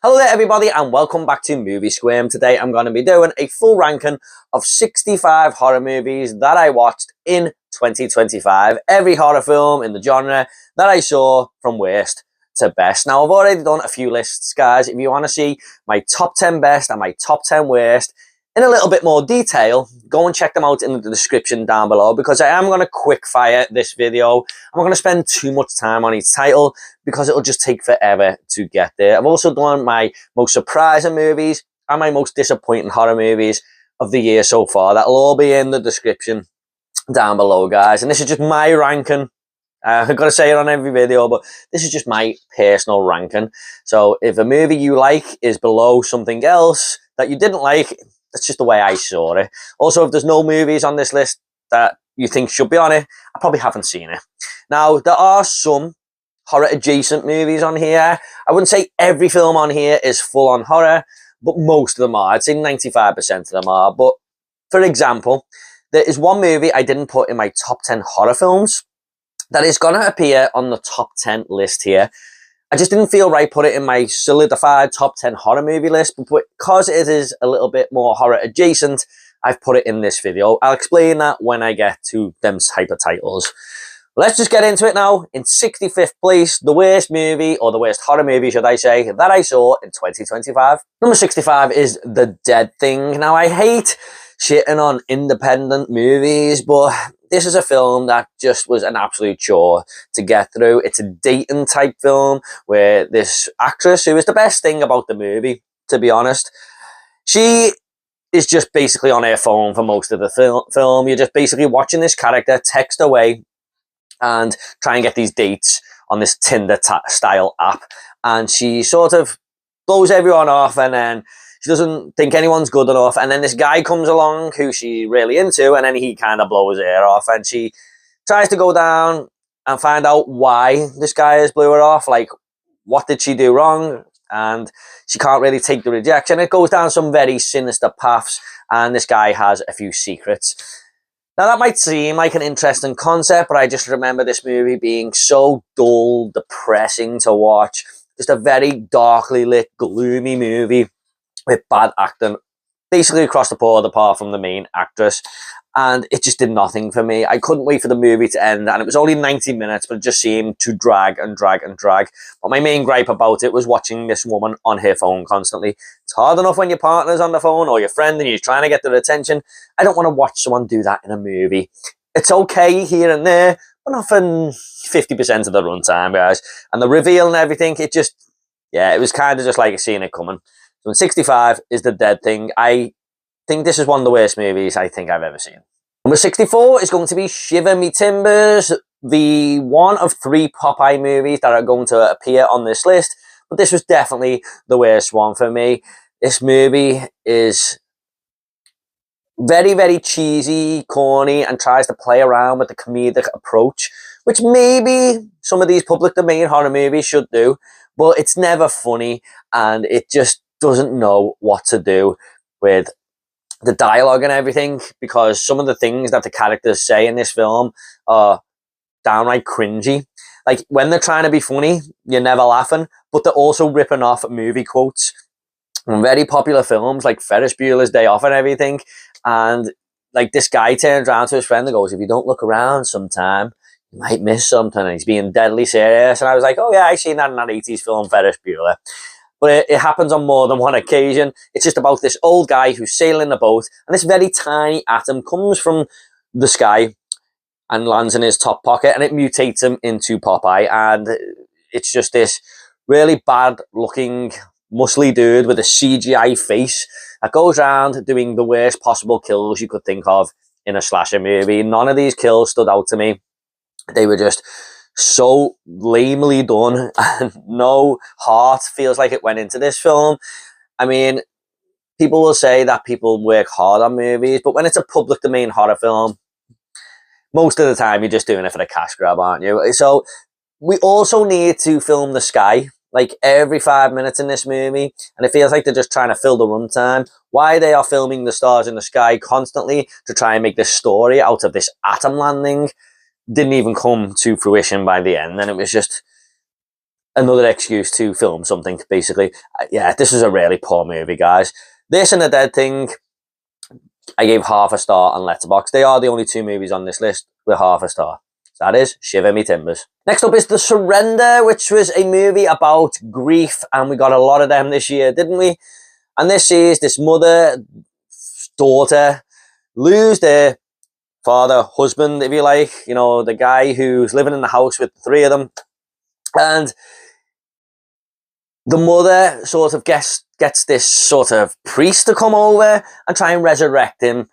Hello there everybody and welcome back to Movie Squirm. Today I'm going to be doing a full ranking of 65 horror movies that I watched in 2025. Every horror film in the genre that I saw from worst to best. Now I've already done a few lists, guys. If you want to see my top 10 best and my top 10 worst in a little bit more detail, go and check them out in the description down below, because I am going to quick fire this video. I'm not going to spend too much time on each title because it'll just take forever to get there. I've also done my most surprising movies and my most disappointing horror movies of the year so far. That'll all be in the description down below, guys. And this is just my ranking. I've got to say it on every video, but this is just my personal ranking. So if a movie you like is below something else that you didn't like, that's just the way I saw it. Also, if there's no movies on this list that you think should be on it, I probably haven't seen it. Now, there are some horror adjacent movies on here. I wouldn't say every film on here is full on horror, but most of them are. I'd say 95% of them are. But for example, there is one movie I didn't put in my top 10 horror films that is going to appear on the top 10 list here. I just didn't feel right put it in my solidified top 10 horror movie list, but because it is a little bit more horror adjacent, I've put it in this video. I'll explain that when I get to them type of titles. Let's just get into it now. In 65th place, the worst movie, or the worst horror movie, should I say, that I saw in 2025. Number 65 is The Dead Thing. Now, I hate shitting on independent movies, but this is a film that just was an absolute chore to get through. It's a dating type film where this actress, who is the best thing about the movie, to be honest, she is just basically on her phone for most of the film. You're just basically watching this character text away and try and get these dates on this Tinder style app. And she sort of blows everyone off, and then she doesn't think anyone's good enough. And then this guy comes along who she's really into, and then he kind of blows her off. And she tries to go down and find out why this guy has blew her off. Like, what did she do wrong? And she can't really take the rejection. It goes down some very sinister paths, and this guy has a few secrets. Now, that might seem like an interesting concept, but I just remember this movie being so dull, depressing to watch. Just a very darkly lit, gloomy movie with bad acting basically across the board, apart from the main actress. And it just did nothing for me. I couldn't wait for the movie to end, and it was only 90 minutes, but it just seemed to drag and drag and drag. But my main gripe about it was watching this woman on her phone constantly. It's hard enough when your partner's on the phone or your friend and you're trying to get their attention. I don't want to watch someone do that in a movie. It's okay here and there, but not for 50% of the runtime, guys. And the reveal and everything, it just, yeah, it was kind of just like seeing it coming. So in 65 is The Dead Thing. I think this is one of the worst movies I think I've ever seen. Number 64 is going to be Shiver Me Timbers, the one of 3 Popeye movies that are going to appear on this list, but this was definitely the worst one for me. This movie is very, very cheesy, corny, and tries to play around with the comedic approach, which maybe some of these public domain horror movies should do, but it's never funny, and it just doesn't know what to do with the dialogue and everything, because some of the things that the characters say in this film are downright cringy. Like, when they're trying to be funny, you're never laughing, but they're also ripping off movie quotes from very popular films like Ferris Bueller's Day Off and everything. And like, this guy turns around to his friend and goes, "If you don't look around sometime, you might miss something." And he's being deadly serious. And I was like, oh yeah, I've seen that in that 80s film, Ferris Bueller. But it happens on more than one occasion. It's just about this old guy who's sailing the boat, and this very tiny atom comes from the sky and lands in his top pocket, and it mutates him into Popeye. And it's just this really bad-looking, muscly dude with a CGI face that goes around doing the worst possible kills you could think of in a slasher movie. None of these kills stood out to me. They were just so lamely done, and no heart feels like it went into this film. I mean, people will say that people work hard on movies, but when it's a public domain horror film, most of the time you're just doing it for the cash grab, aren't you? So we also need to film the sky like every 5 minutes in this movie, and it feels like they're just trying to fill the runtime. Why they are filming the stars in the sky constantly to try and make this story out of this atom landing didn't even come to fruition by the end. And it was just another excuse to film something, basically. Yeah, this is a really poor movie, guys. This and The Dead Thing, I gave half a star on Letterboxd. They are the only two movies on this list with half a star. So that is Shiver Me Timbers. Next up is The Surrender, which was a movie about grief, and we got a lot of them this year, didn't we? And this is this mother, daughter, lose their father, husband, if you like, you know, the guy who's living in the house with the three of them. And the mother sort of gets this sort of priest to come over and try and resurrect him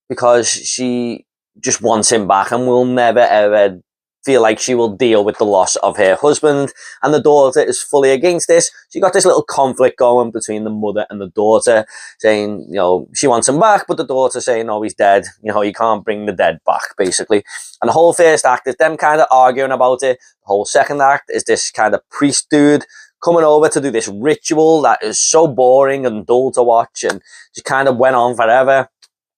because she just wants him back and will never ever feel like she will deal with the loss of her husband. And the daughter is fully against this. So you got this little conflict going between the mother and the daughter, saying, you know, she wants him back, but the daughter saying, no, he's dead. You know, you can't bring the dead back, basically. And the whole first act is them kind of arguing about it. The whole second act is this kind of priest dude coming over to do this ritual that is so boring and dull to watch and just kind of went on forever.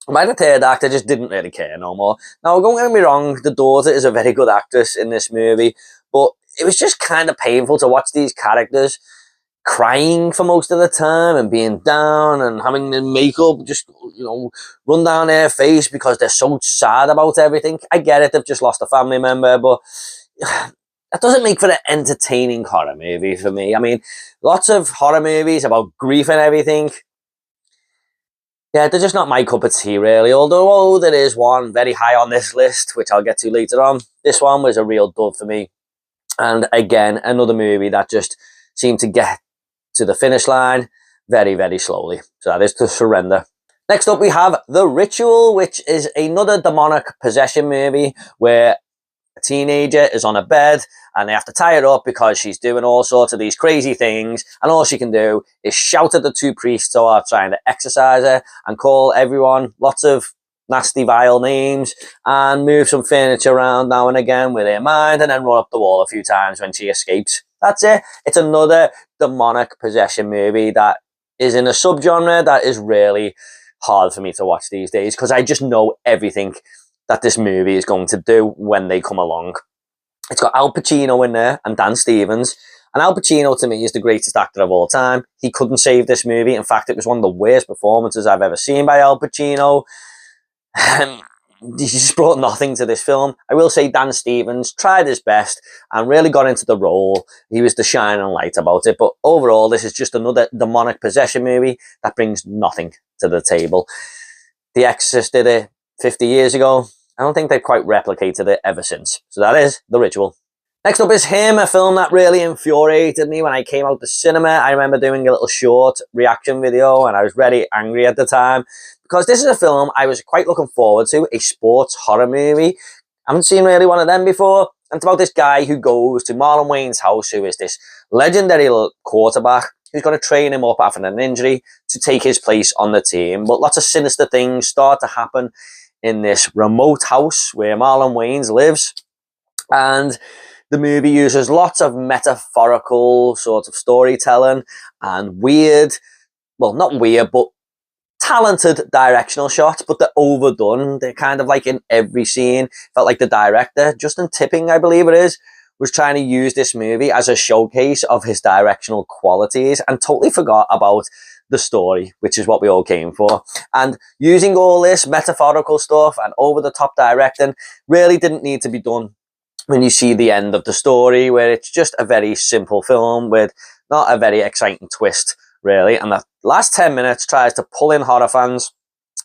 By the third act, I just didn't really care no more. Now, don't get me wrong, the daughter is a very good actress in this movie, but it was just kind of painful to watch these characters crying for most of the time and being down and having the makeup just, you know, run down their face because they're so sad about everything. I get it, they've just lost a family member, but that doesn't make for an entertaining horror movie for me. I mean, lots of horror movies about grief and everything, yeah, they're just not my cup of tea, really. Although there is one very high on this list, which I'll get to later on. This one was a real dud for me. And again, another movie that just seemed to get to the finish line very, very slowly. So that is The Surrender. Next up, we have The Ritual, which is another demonic possession movie where a teenager is on a bed and they have to tie her up because she's doing all sorts of these crazy things, and all she can do is shout at the two priests who are trying to exorcise her and call everyone lots of nasty, vile names and move some furniture around now and again with her mind and then run up the wall a few times when she escapes. That's it. It's another demonic possession movie that is in a subgenre that is really hard for me to watch these days because I just know everything that this movie is going to do when they come along. It's got Al Pacino in there and Dan Stevens. And Al Pacino, to me, is the greatest actor of all time. He couldn't save this movie. In fact, it was one of the worst performances I've ever seen by Al Pacino. He just brought nothing to this film. I will say Dan Stevens tried his best and really got into the role. He was the shining light about it. But overall, this is just another demonic possession movie that brings nothing to the table. The Exorcist did it 50 years ago. I don't think they've quite replicated it ever since. So that is The Ritual. Next up is Him, a film that really infuriated me when I came out the cinema. I remember doing a little short reaction video and I was very angry at the time because this is a film I was quite looking forward to, a sports horror movie. I haven't seen really one of them before. And it's about this guy who goes to Marlon Wayne's house, who is this legendary quarterback who's going to train him up after an injury to take his place on the team. But lots of sinister things start to happen in this remote house where Marlon Wayans lives. And the movie uses lots of metaphorical sort of storytelling and weird, well, not weird, but talented directional shots, but they're overdone. They're kind of like in every scene. Felt like the director, Justin Tipping, I believe it is, was trying to use this movie as a showcase of his directional qualities and totally forgot about the story, which is what we all came for. And using all this metaphorical stuff and over-the-top directing really didn't need to be done when you see the end of the story, where it's just a very simple film with not a very exciting twist, really. And the last 10 minutes tries to pull in horror fans.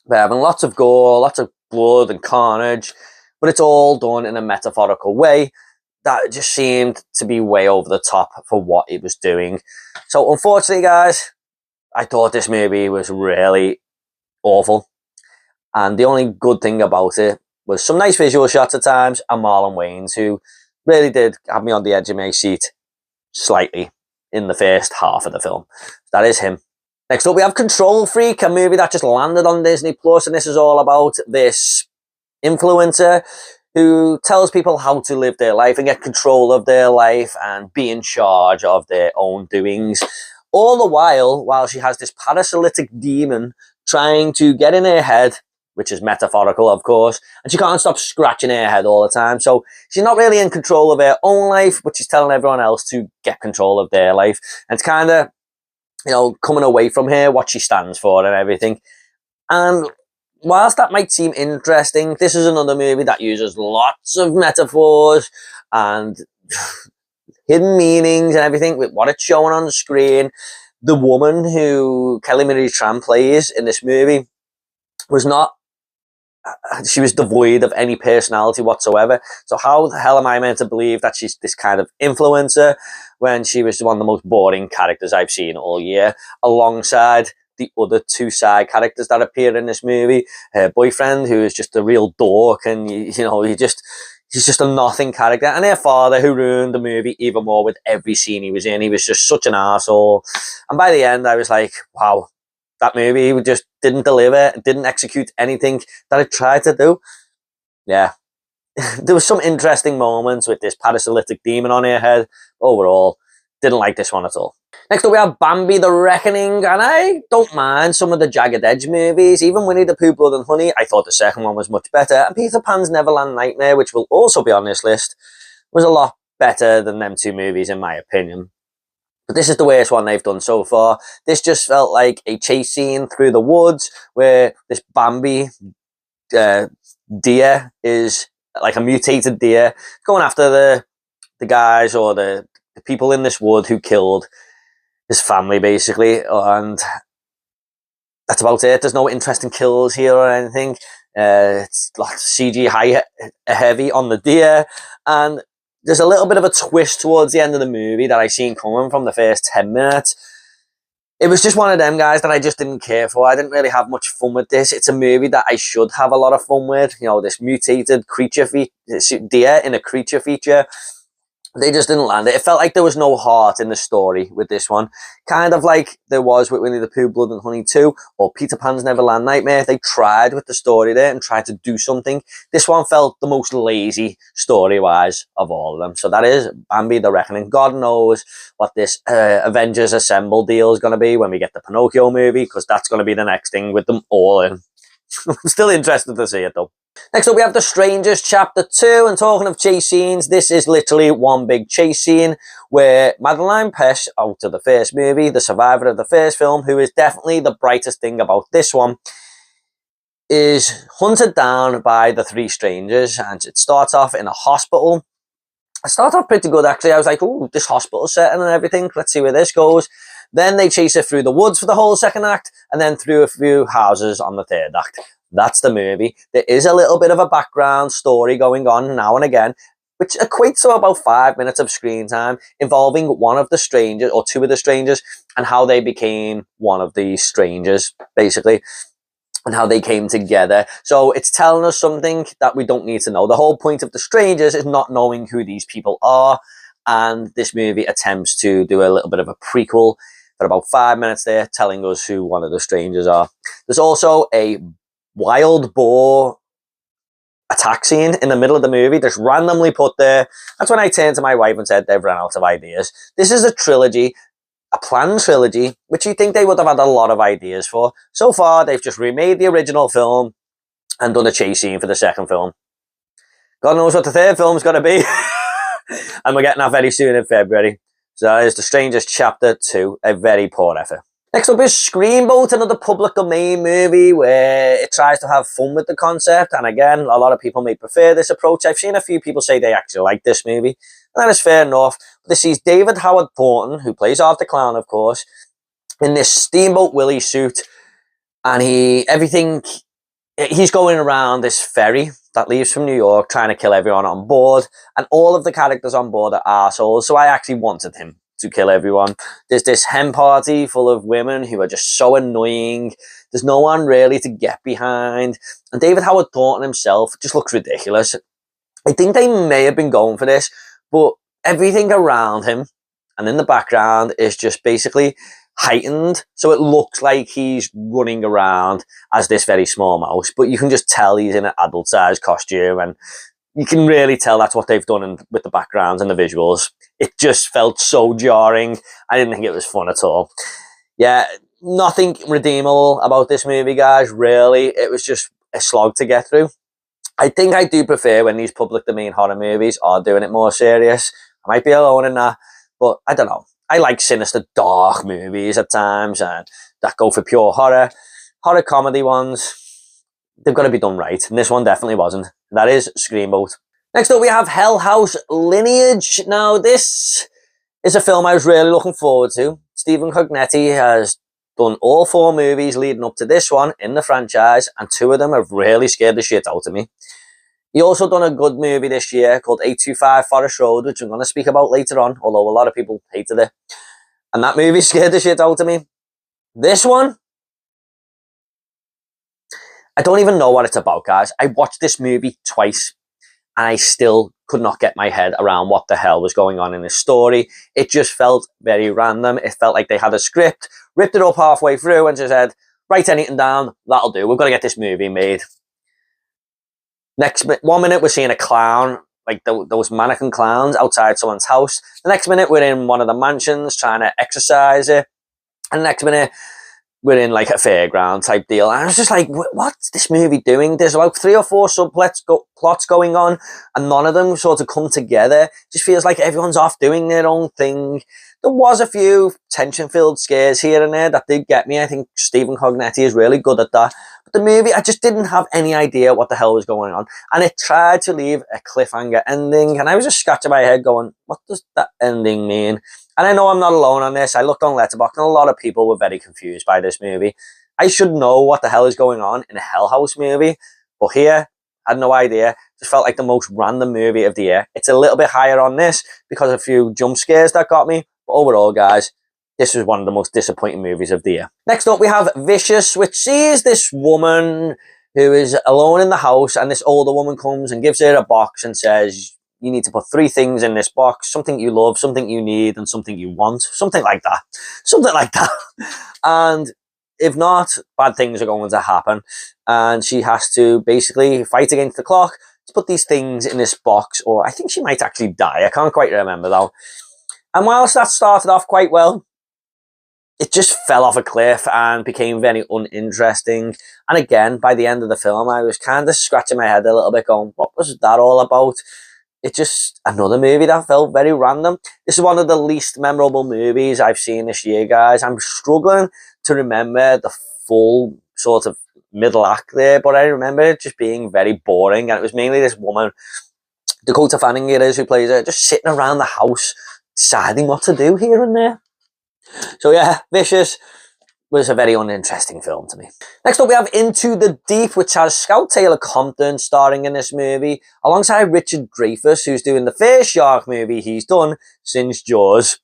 They're having lots of gore, lots of blood and carnage, but it's all done in a metaphorical way that just seemed to be way over the top for what it was doing. So unfortunately, guys, I thought this movie was really awful. And the only good thing about it was some nice visual shots at times and Marlon Wayans, who really did have me on the edge of my seat slightly in the first half of the film. That is Him. Next up, we have Control Freak, a movie that just landed on Disney Plus, and this is all about this influencer who tells people how to live their life and get control of their life and be in charge of their own doings. All the while she has this parasitic demon trying to get in her head which is metaphorical, of course, and she can't stop scratching her head all the time. So she's not really in control of her own life, but she's telling everyone else to get control of their life. And it's kind of, you know, coming away from her, what she stands for and everything. And whilst that might seem interesting, this is another movie that uses lots of metaphors and hidden meanings and everything with what it's showing on the screen. The woman who Kelly Marie Tran plays in this movie was not, she was devoid of any personality whatsoever. So how the hell am I meant to believe that she's this kind of influencer when she was one of the most boring characters I've seen all year, alongside the other two side characters that appear in this movie? Her boyfriend, who is just a real dork, and you know, he's just a nothing character, and her father, who ruined the movie even more with every scene he was in. He was just such an asshole, and by the end I was like, wow, that movie just didn't deliver, didn't execute anything that it tried to do. Yeah. There was some interesting moments with this parasitic demon on her head. Overall, didn't like this one at all. Next up, we have Bambi the Reckoning, and I don't mind some of the Jagged Edge movies. Even Winnie the Pooh, Blood and Honey, I thought the second one was much better. And Peter Pan's Neverland Nightmare, which will also be on this list, was a lot better than them two movies, in my opinion. But this is the worst one they've done so far. This just felt like a chase scene through the woods where this Bambi deer is like a mutated deer going after the guys or the people in this wood who killed his family, basically. And that's about it. There's no interesting kills here or anything. It's like CGI heavy on the deer, and there's a little bit of a twist towards the end of the movie that I seen coming from the first 10 minutes. It was just one of them, guys, that I just didn't care for. I didn't really have much fun with this. It's a movie that I should have a lot of fun with. You know, this mutated creature deer in a creature feature. They just didn't land it. It felt like there was no heart in the story with this one. Kind of like there was with Winnie the Pooh, Blood and Honey 2 or Peter Pan's Neverland Nightmare. They tried with the story there and tried to do something. This one felt the most lazy story-wise of all of them. So that is Bambi the Reckoning. God knows what this Avengers Assemble deal is going to be when we get the Pinocchio movie, because that's going to be the next thing with them all in. I'm still interested to see it though. Next up, we have The Strangers Chapter 2, and talking of chase scenes, this is literally one big chase scene where Madeleine Pesch, out of the first movie, the survivor of the first film, who is definitely the brightest thing about this one, is hunted down by the three strangers, and it starts off in a hospital. It started off pretty good, actually. I was like, oh, this hospital setting and everything, let's see where this goes. Then they chase her through the woods for the whole second act, and then through a few houses on the third act. That's the movie. There is a little bit of a background story going on now and again, which equates to about 5 minutes of screen time, involving one of the strangers, or two of the strangers, and how they became one of the strangers, basically, and how they came together. So it's telling us something that we don't need to know. The whole point of The Strangers is not knowing who these people are, and this movie attempts to do a little bit of a prequel for about 5 minutes there, telling us who one of the strangers are. There's also a wild boar attack scene in the middle of the movie, just randomly put there. That's when I turned to my wife and said they've run out of ideas. This is a trilogy, a planned trilogy, which you think they would have had a lot of ideas for. So far, they've just remade the original film and done a chase scene for the second film. God knows what the third film's going to be. And we're getting that very soon in February. So that is The Strangers Chapter 2, a very poor effort. Next up is Screamboat, another public domain movie where it tries to have fun with the concept. And again, a lot of people may prefer this approach. I've seen a few people say they actually like this movie, and that is fair enough. But this sees David Howard Thornton, who plays Art the Clown, of course, in this Steamboat Willie suit. And he's going around this ferry that leaves from New York trying to kill everyone on board. And all of the characters on board are arseholes. So I actually wanted him to kill everyone. There's this hen party full of women who are just so annoying. There's no one really to get behind. And David Howard Thornton himself just looks ridiculous. I think they may have been going for this, but everything around him and in the background is just basically heightened. So it looks like he's running around as this very small mouse, but you can just tell he's in an adult-sized costume, and you can really tell that's what they've done with the backgrounds and the visuals. It just felt so jarring. I didn't think it was fun at all. Yeah, nothing redeemable about this movie, guys, really. It was just a slog to get through. I think I do prefer when these public domain horror movies are doing it more serious. I might be alone in that, but I don't know. I like sinister, dark movies at times, and that go for pure horror. Horror comedy ones, they've got to be done right, and this one definitely wasn't. That is Screamboat. Next up, we have Hell House Lineage. Now, this is a film I was really looking forward to. Stephen Cognetti has done all 4 movies leading up to this one in the franchise, and 2 of them have really scared the shit out of me. He also done a good movie this year called 825 Forest Road, which I'm going to speak about later on, although a lot of people hated it. And that movie scared the shit out of me. This one, I don't even know what it's about, guys. I watched this movie twice, and I still could not get my head around what the hell was going on in this story. It just felt very random. It felt like they had a script, ripped it up halfway through, and just said, write anything down, that'll do. We've got to get this movie made. Next, 1 minute we're seeing a clown, like those mannequin clowns outside someone's house. The next minute we're in one of the mansions trying to exercise it. And the next minute we're in like a fairground type deal. And I was just like, what's this movie doing? There's about 3 or 4 plots going on, and none of them sort of come together. It just feels like everyone's off doing their own thing. There was a few tension-filled scares here and there that did get me. I think Stephen Cognetti is really good at that. But the movie, I just didn't have any idea what the hell was going on. And it tried to leave a cliffhanger ending, and I was just scratching my head going, what does that ending mean? And I know I'm not alone on this. I looked on Letterboxd, and a lot of people were very confused by this movie. I should know what the hell is going on in a Hell House movie, but here, I had no idea. Just felt like the most random movie of the year. It's a little bit higher on this because of a few jump scares that got me. But overall, guys, this was one of the most disappointing movies of the year. Next up, we have Vicious, which sees this woman who is alone in the house, and this older woman comes and gives her a box and says, you need to put 3 things in this box: something you love, something you need, and something you want. Something like that. Something like that. And if not, bad things are going to happen. And she has to basically fight against the clock to put these things in this box, or I think she might actually die. I can't quite remember though. And whilst that started off quite well, it just fell off a cliff and became very uninteresting. And again, by the end of the film, I was kind of scratching my head a little bit going, what was that all about? It's just another movie that felt very random. This is one of the least memorable movies I've seen this year, guys. I'm struggling to remember the full sort of middle act there, but I remember it just being very boring. And it was mainly this woman, Dakota Fanning it is, who plays her, just sitting around the house deciding what to do here and there. So yeah, Vicious was a very uninteresting film to me. Next up, we have Into the Deep, which has Scout Taylor Compton starring in this movie, alongside Richard Dreyfuss, who's doing the first shark movie he's done since Jaws.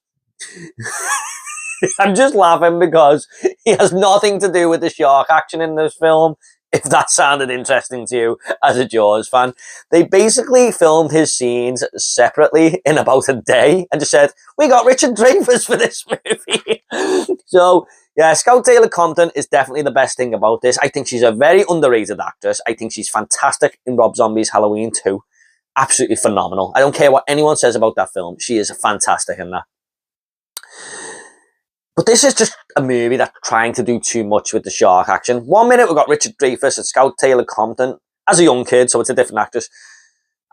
I'm just laughing because he has nothing to do with the shark action in this film, if that sounded interesting to you as a Jaws fan. They basically filmed his scenes separately in about a day and just said, we got Richard Dreyfuss for this movie. So yeah, Scout Taylor Compton is definitely the best thing about this. I think she's a very underrated actress. I think she's fantastic in Rob Zombie's Halloween 2. Absolutely phenomenal. I don't care what anyone says about that film. She is fantastic in that. But this is just a movie that's trying to do too much with the shark action. 1 minute we've got Richard Dreyfuss and Scout Taylor Compton as a young kid, so it's a different actress.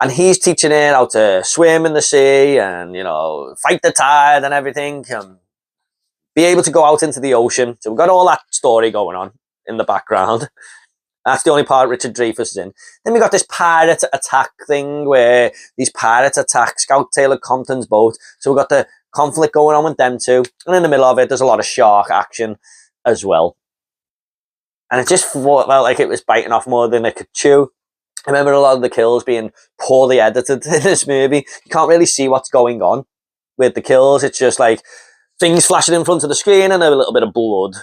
And he's teaching her how to swim in the sea and, you know, fight the tide and everything. And be able to go out into the ocean. So we've got all that story going on in the background. That's the only part Richard Dreyfuss is in. Then we got this pirate attack thing where these pirates attack Scout Taylor Compton's boat. So we've got the conflict going on with them two. And in the middle of it, there's a lot of shark action as well. And it just felt like it was biting off more than it could chew. I remember a lot of the kills being poorly edited in this movie. You can't really see what's going on with the kills. It's just like things flashing in front of the screen and a little bit of blood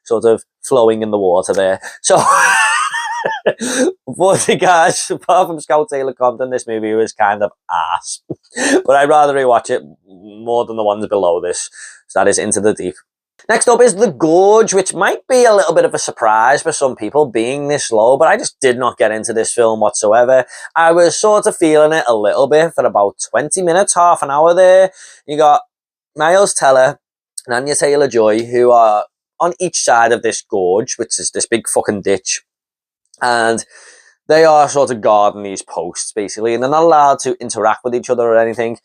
sort of flowing in the water there. So, unfortunately, guys, apart from Scout Taylor Compton, this movie was kind of ass. But I'd rather rewatch it more than the ones below this. So that is Into the Deep. Next up is The Gorge, which might be a little bit of a surprise for some people being this low, but I just did not get into this film whatsoever. I was sort of feeling it a little bit for about 20 minutes, half an hour there. You got Miles Teller and Anya Taylor-Joy, who are on each side of this gorge, which is this big fucking ditch. and they are sort of guarding these posts basically, and they're not allowed to interact with each other or anything.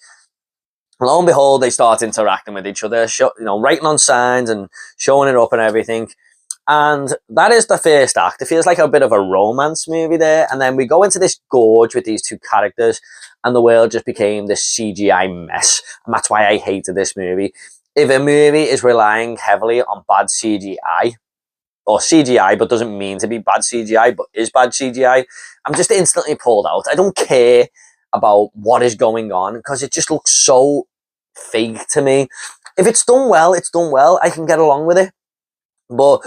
And lo and behold, they start interacting with each other, writing on signs and showing it up and everything. And that is the first act. It feels like a bit of a romance movie there. And then we go into this gorge with these two characters, and the world just became this CGI mess. And that's why I hated this movie. If a movie is relying heavily on bad CGI, or CGI but doesn't mean to be bad CGI but is bad CGI, I'm just instantly pulled out. I don't care about what is going on because it just looks so fake to me. If it's done well, it's done well. I can get along with it. But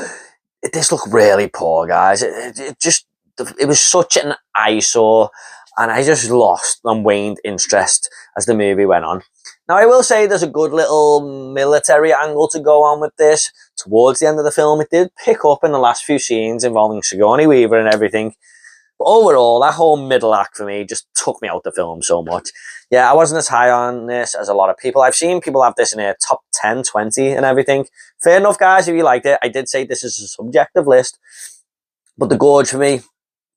this looked really poor, guys. It was such an eyesore, and I just lost and waned interest as the movie went on. Now, I will say there's a good little military angle to go on with this. Towards the end of the film, it did pick up in the last few scenes involving Sigourney Weaver and everything. But overall, that whole middle act for me just took me out the film so much. Yeah, I wasn't as high on this as a lot of people. I've seen people have this in their top 10, 20 and everything. Fair enough, guys, if you liked it. I did say this is a subjective list. But The Gorge for me,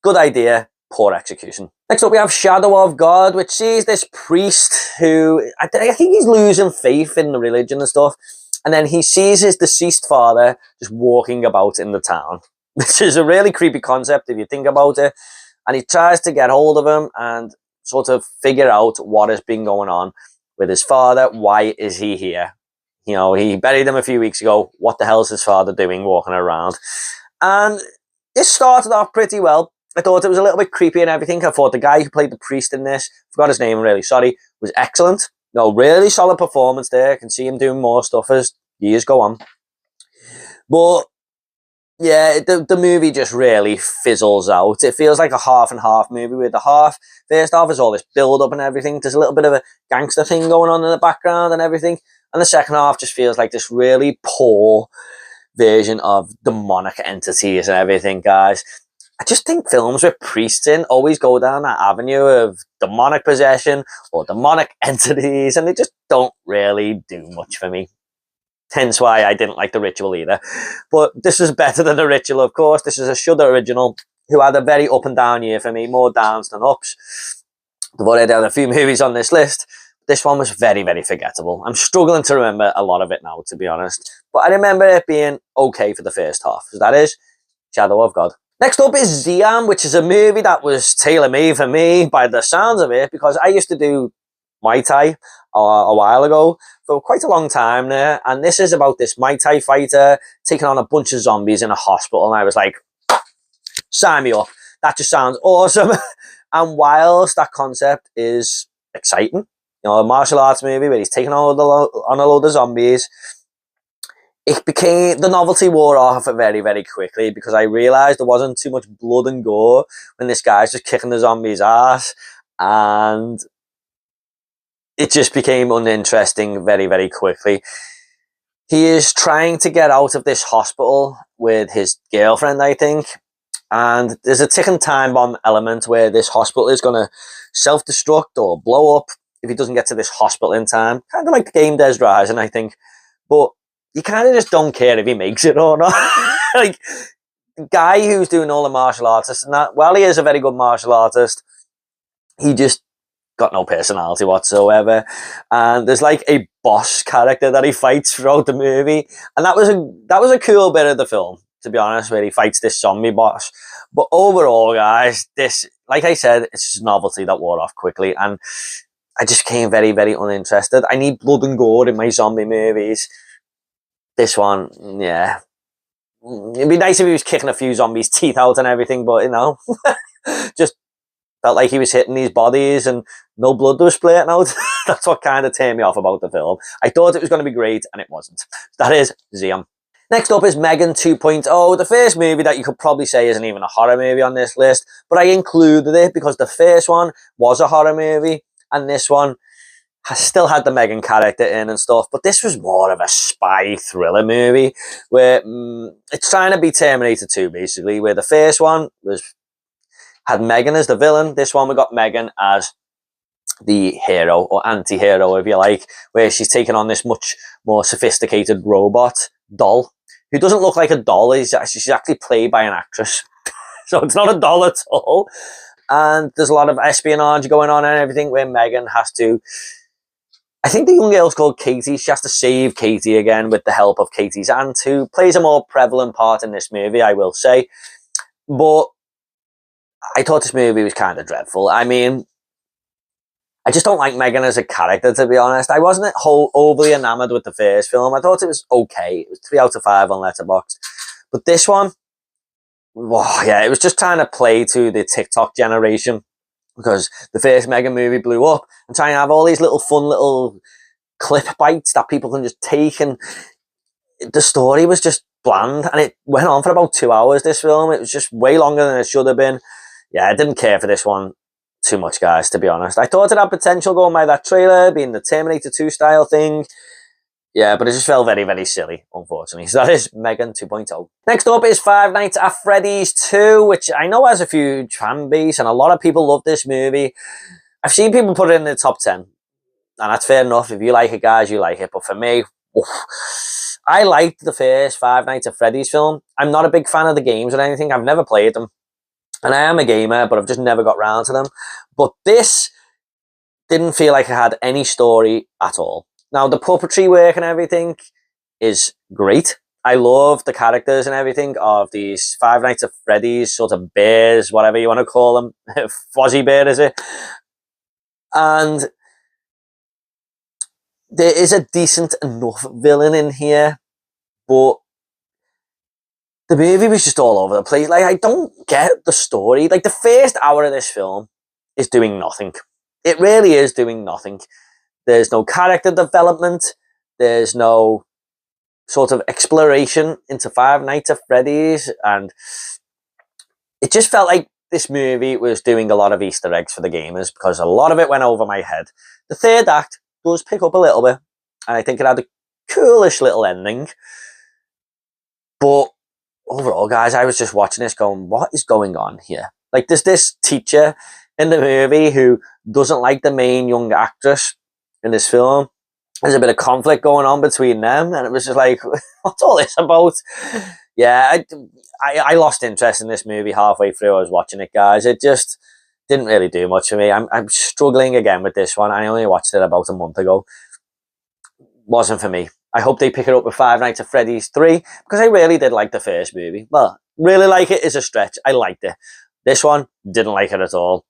good idea, poor execution. Next up, we have Shadow of God, which sees this priest who, I think he's losing faith in the religion and stuff. And then he sees his deceased father just walking about in the town, which is a really creepy concept if you think about it. And he tries to get hold of him and sort of figure out what has been going on with his father. Why is he here? He buried him a few weeks ago. What the hell is his father doing walking around? And this started off pretty well. I thought it was a little bit creepy and everything. I thought the guy who played the priest in this, forgot his name, I'm really sorry, was excellent. Really solid performance there. I can see him doing more stuff as years go on. But yeah, the movie just really fizzles out. It feels like a half and half movie with the first half is all this build up and everything. There's a little bit of a gangster thing going on in the background and everything. And the second half just feels like this really poor version of demonic entities and everything, guys. I just think films with priests in always go down that avenue of demonic possession or demonic entities, and they just don't really do much for me. Hence why I didn't like The Ritual either. But this is better than The Ritual, of course. This is a Shudder original who had a very up and down year for me, more downs than ups. I've already had a few movies on this list. This one was very, very forgettable. I'm struggling to remember a lot of it now, to be honest. But I remember it being okay for the first half. So that is Shadow of God. Next up is Xi'an, which is a movie that was tailor-made for me by the sounds of it, because I used to do Muay Thai a while ago for quite a long time there, and this is about this Muay Thai fighter taking on a bunch of zombies in a hospital, and I was like, sign me up. That just sounds awesome. And whilst that concept is exciting, a martial arts movie where he's taking on a load of zombies, the novelty wore off very, very quickly because I realised there wasn't too much blood and gore when this guy's just kicking the zombie's ass, and it just became uninteresting very, very quickly. He is trying to get out of this hospital with his girlfriend, I think, and there's a ticking time bomb element where this hospital is going to self-destruct or blow up if he doesn't get to this hospital in time. Kind of like the game Dead Rising, I think. But you kind of just don't care if he makes it or not. Like, the guy who's doing all the martial artists and that, while he is a very good martial artist, he just got no personality whatsoever. And there's like a boss character that he fights throughout the movie, and that was a cool bit of the film, to be honest, where he fights this zombie boss. But overall, guys, this, like I said, it's just novelty that wore off quickly, and I just became very, very uninterested. I need blood and gore in my zombie movies. This one, yeah. It'd be nice if he was kicking a few zombies' teeth out and everything, but, just felt like he was hitting these bodies and no blood was splurting out. That's what kind of turned me off about the film. I thought it was going to be great, and it wasn't. That is Xi'an. Next up is Megan 2.0, the first movie that you could probably say isn't even a horror movie on this list, but I included it because the first one was a horror movie, and this one has still had the Megan character in and stuff, but this was more of a spy thriller movie where it's trying to be Terminator 2, basically, where the first one had Megan as the villain. This one we got Megan as the hero, or anti-hero if you like, where she's taking on this much more sophisticated robot doll who doesn't look like a doll. She's actually played by an actress. So it's not a doll at all. And there's a lot of espionage going on and everything where Megan has to... I think the young girl's called Katie. She has to save Katie again with the help of Katie's aunt, who plays a more prevalent part in this movie, I will say. But I thought this movie was kind of dreadful. I mean, I just don't like Megan as a character, to be honest. I wasn't overly enamoured with the first film. I thought it was okay. It was 3 out of 5 on Letterboxd. But this one, oh, yeah, it was just trying to play to the TikTok generation, because the first Megan movie blew up, and trying to have all these little fun little clip bites that people can just take, and the story was just bland, and it went on for about 2 hours, this film. It was just way longer than it should have been. Yeah, I didn't care for this one too much, guys, to be honest. I thought it had potential going by that trailer, being the Terminator 2 style thing. Yeah, but it just felt very, very silly, unfortunately. So that is Megan 2.0. Next up is Five Nights at Freddy's 2, which I know has a huge fan base, and a lot of people love this movie. I've seen people put it in the top 10, and that's fair enough. If you like it, guys, you like it. But for me, oof, I liked the first Five Nights at Freddy's film. I'm not a big fan of the games or anything. I've never played them. And I am a gamer, but I've just never got round to them. But this didn't feel like it had any story at all. Now, the puppetry work and everything is great. I love the characters and everything of these Five Nights at Freddy's sort of bears, whatever you want to call them. Fozzie Bear, is it? And there is a decent enough villain in here, but the movie was just all over the place. Like, I don't get the story. Like, the first hour of this film is doing nothing. It really is doing nothing. There's no character development. There's no sort of exploration into Five Nights at Freddy's. And it just felt like this movie was doing a lot of Easter eggs for the gamers, because a lot of it went over my head. The third act does pick up a little bit, and I think it had a coolish little ending. But overall, guys, I was just watching this going, what is going on here? Like, there's this teacher in the movie who doesn't like the main young actress in this film. There's a bit of conflict going on between them, and it was just like, what's all this about? Yeah, I lost interest in this movie halfway through I was watching it, guys. It just didn't really do much for me. I'm struggling again with this one. I only watched it about a month ago. Wasn't for me. I hope they pick it up with Five Nights at Freddy's 3, because I really did like the first movie. Well, really like it is a stretch. I liked it. This one, didn't like it at all.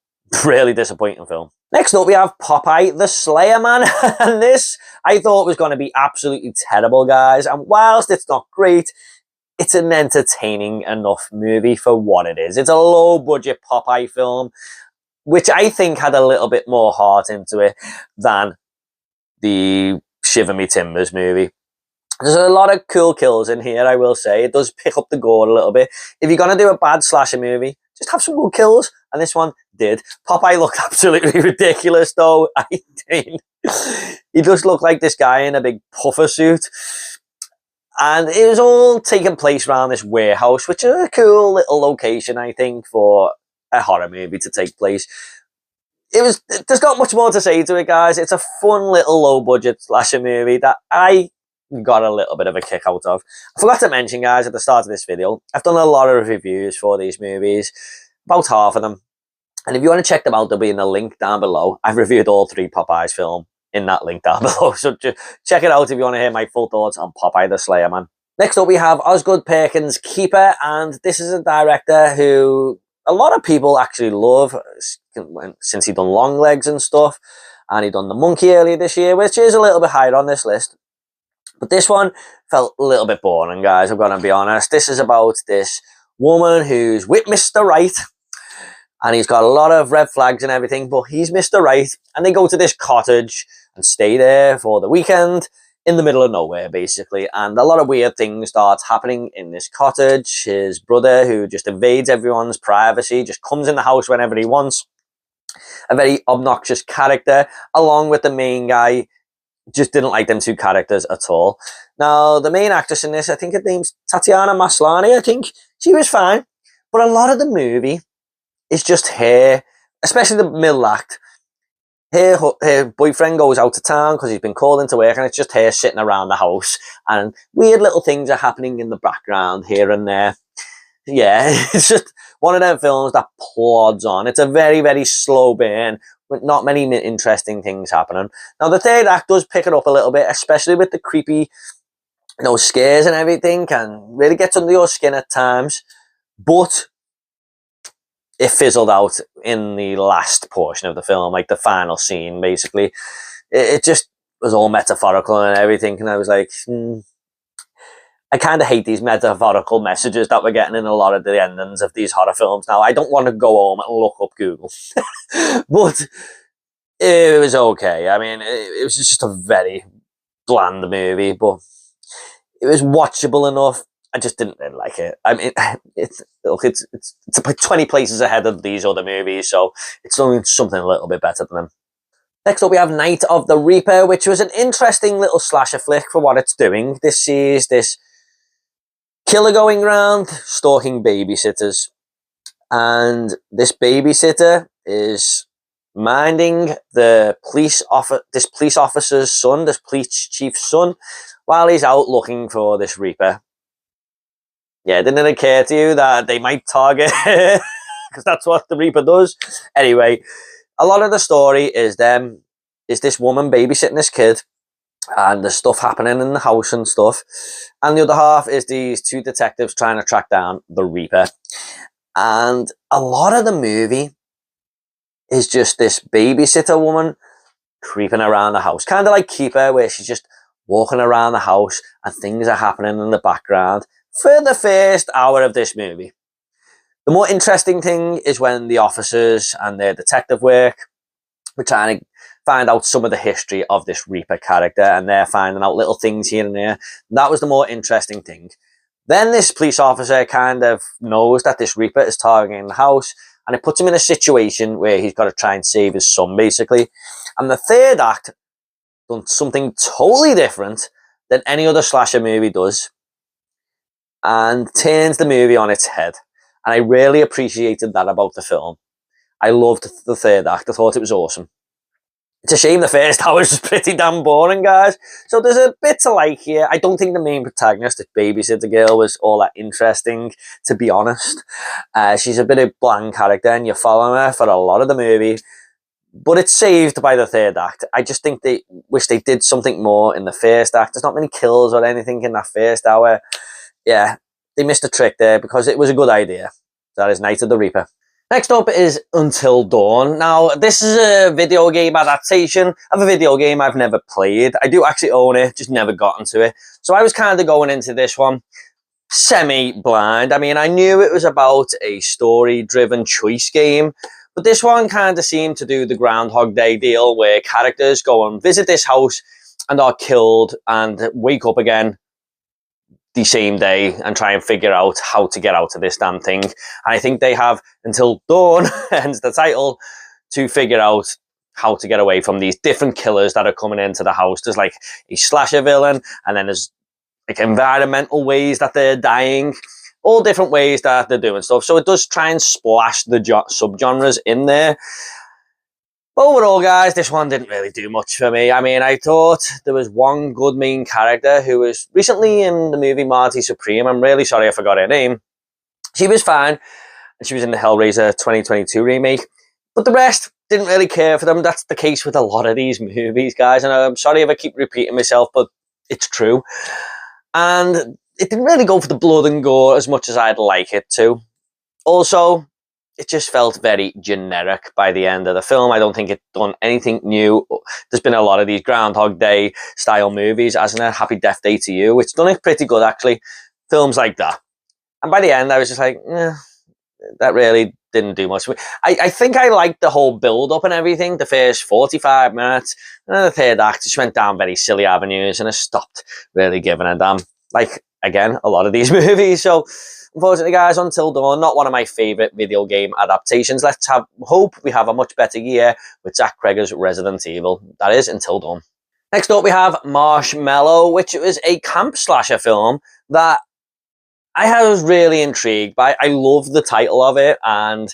Really disappointing film. Next up, we have Popeye the Slayer Man. And this, I thought was going to be absolutely terrible, guys. And whilst it's not great, it's an entertaining enough movie for what it is. It's a low-budget Popeye film, which I think had a little bit more heart into it than the Shiver Me Timbers movie. There's a lot of cool kills in here, I will say. It does pick up the gore a little bit. If you're going to do a bad slasher movie, just have some good kills. And this one did. Popeye looked absolutely ridiculous, though. I mean, he just looked like this guy in a big puffer suit. And it was all taking place around this warehouse, which is a cool little location, I think, for a horror movie to take place. There's not much more to say to it, guys. It's a fun little low-budget slasher movie that I got a little bit of a kick out of. I forgot to mention, guys, at the start of this video, I've done a lot of reviews for these movies, about half of them. And if you want to check them out, they'll be in the link down below. I've reviewed all 3 Popeyes films in that link down below. So just check it out if you want to hear my full thoughts on Popeye the Slayer Man. Next up, we have Osgood Perkins' Keeper, and this is a director who a lot of people actually love, since he done Long Legs and stuff, and he done The Monkey earlier this year, which is a little bit higher on this list. But this one felt a little bit boring, guys, I'm going to be honest. This is about this woman who's with Mr. Right, and he's got a lot of red flags and everything, but he's Mr. Right, and they go to this cottage and stay there for the weekend in the middle of nowhere, basically. And a lot of weird things start happening in this cottage. His brother, who just invades everyone's privacy, just comes in the house whenever he wants. A very obnoxious character, along with the main guy. Just didn't like them 2 characters at all. Now, the main actress in this, I think her name's Tatiana Maslany, I think. She was fine. But a lot of the movie is just her, especially the middle act. Her boyfriend goes out of town because he's been called into work, and it's just her sitting around the house. And weird little things are happening in the background here and there. Yeah, it's just one of them films that plods on. It's a very, very slow burn with not many interesting things happening. Now, the third act does pick it up a little bit, especially with the creepy, scares and everything, and really gets under your skin at times. But it fizzled out in the last portion of the film, like the final scene, basically. It just was all metaphorical and everything, and I was like, I kind of hate these metaphorical messages that we're getting in a lot of the endings of these horror films now. I don't want to go home and look up Google. But it was okay. I mean, it was just a very bland movie, but it was watchable enough. I just didn't really like it. I mean, it's about 20 places ahead of these other movies, so it's doing something a little bit better than them. Next up, we have Night of the Reaper, which was an interesting little slasher flick for what it's doing. This sees this killer going around stalking babysitters, and this babysitter is minding this police officer's son, this police chief's son, while he's out looking for this Reaper. Yeah, didn't it occur to you that they might target because that's what the Reaper does? Anyway, a lot of the story is this woman babysitting this kid, and there's stuff happening in the house and stuff. And the other half is these two detectives trying to track down the Reaper. And a lot of the movie is just this babysitter woman creeping around the house. Kind of like Keeper, where she's just walking around the house and things are happening in the background for the first hour of this movie. The more interesting thing is when the officers and their detective work were trying to find out some of the history of this Reaper character, and they're finding out little things here and there. That was the more interesting thing. Then this police officer kind of knows that this Reaper is targeting the house, and it puts him in a situation where he's got to try and save his son, basically. And the third act done something totally different than any other slasher movie does, and turns the movie on its head. And I really appreciated that about the film. I loved the third act. I thought it was awesome. It's a shame the first hour is pretty damn boring, guys. So there's a bit to like here. I don't think the main protagonist, this babysitter girl, was all that interesting, to be honest. She's a bit of a bland character, and you're following her for a lot of the movie. But it's saved by the third act. I just think they wish they did something more in the first act. There's not many kills or anything in that first hour. Yeah, they missed a trick there because it was a good idea. That is Night of the Reaper. Next up is Until Dawn. Now, this is a video game adaptation of a video game I've never played. I do actually own it, just never got into it. So I was kind of going into this one semi-blind. I mean, I knew it was about a story-driven choice game, but this one kind of seemed to do the Groundhog Day deal where characters go and visit this house and are killed and wake up again the same day and try and figure out how to get out of this damn thing. And I think they have until dawn, hence the title, to figure out how to get away from these different killers that are coming into the house. There's like a slasher villain, and then there's like environmental ways that they're dying, all different ways that they're doing stuff. So it does try and splash the subgenres in there. Overall, guys, this one didn't really do much for me. I mean, I thought there was one good main character who was recently in the movie Marty Supreme. I'm really sorry I forgot her name. She was fine, and she was in the Hellraiser 2022 remake. But the rest didn't really care for them. That's the case with a lot of these movies, guys. And I'm sorry if I keep repeating myself, but it's true. And it didn't really go for the blood and gore as much as I'd like it to. Also, it just felt very generic by the end of the film. I don't think it's done anything new. There's been a lot of these Groundhog Day style movies, hasn't it? Happy Death Day to You. It's done it pretty good, actually. Films like that. And by the end, I was just like, that really didn't do much. I think I liked the whole build-up and everything, the first 45 minutes. And then the third act just went down very silly avenues, and I stopped really giving a damn. Like, again, a lot of these movies. So, unfortunately, guys, Until Dawn, not one of my favourite video game adaptations. Let's hope we have a much better year with Zach Cregger's Resident Evil. That is Until Dawn. Next up, we have Marshmallow, which was a camp slasher film that I was really intrigued by. I love the title of it, and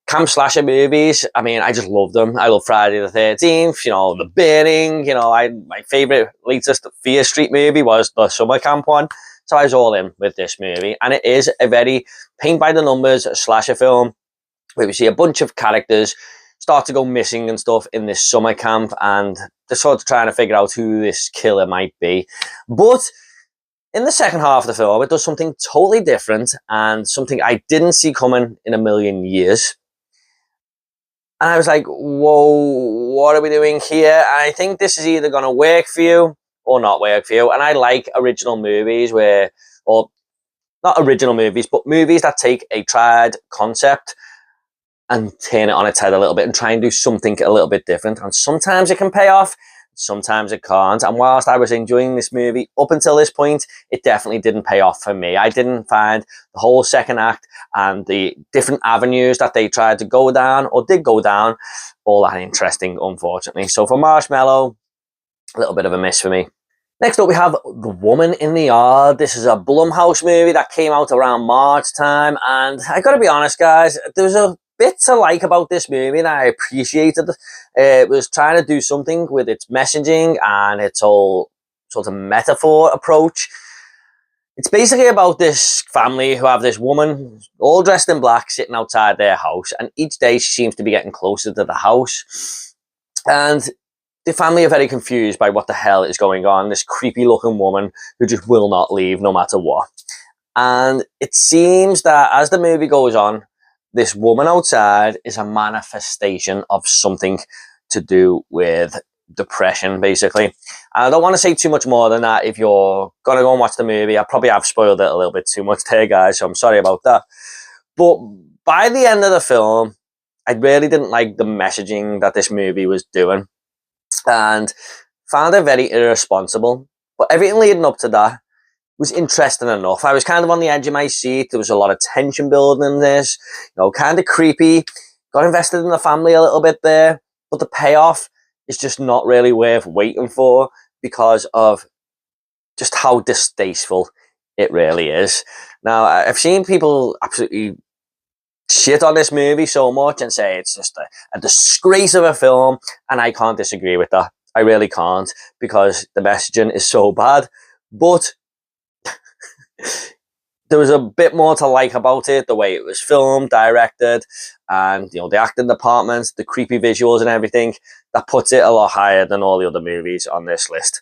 camp slasher movies, I mean, I just love them. I love Friday the 13th, The Burning, my favourite latest Fear Street movie was the summer camp one. So I was all in with this movie, and it is a very paint by the numbers slasher film where we see a bunch of characters start to go missing and stuff in this summer camp, and they're sort of trying to figure out who this killer might be. But in the second half of the film, it does something totally different and something I didn't see coming in a million years. And I was like, whoa, what are we doing here? And I think this is either going to work for you or not work for you. And I like original movies where, or not original movies, but movies that take a tried concept and turn it on its head a little bit and try and do something a little bit different. And sometimes it can pay off, sometimes it can't. And whilst I was enjoying this movie up until this point, it definitely didn't pay off for me. I didn't find the whole second act and the different avenues that they tried to go down or did go down all that interesting, unfortunately. So for Marshmallow, a little bit of a miss for me. Next up, we have The Woman in the Yard. This is a Blumhouse movie that came out around March time. And I gotta be honest, guys, there was a bit to like about this movie and I appreciated it. It was trying to do something with its messaging and its whole sort of metaphor approach. It's basically about this family who have this woman all dressed in black sitting outside their house, and each day she seems to be getting closer to the house. And the family are very confused by what the hell is going on. This creepy looking woman who just will not leave no matter what. And it seems that as the movie goes on, this woman outside is a manifestation of something to do with depression, basically. And I don't want to say too much more than that. If you're going to go and watch the movie, I probably have spoiled it a little bit too much there, guys, so I'm sorry about that. But by the end of the film, I really didn't like the messaging that this movie was doing and found it very irresponsible. But everything leading up to that was interesting enough. I was kind of on the edge of my seat. There was a lot of tension building in this, kind of creepy. Got invested in the family a little bit there, but the payoff is just not really worth waiting for because of just how distasteful it really is. Now, I've seen people absolutely shit on this movie so much and say it's just a disgrace of a film, and I can't disagree with that. I really can't, because the messaging is so bad. But there was a bit more to like about it, the way it was filmed, directed, and the acting department, the creepy visuals and everything, that puts it a lot higher than all the other movies on this list.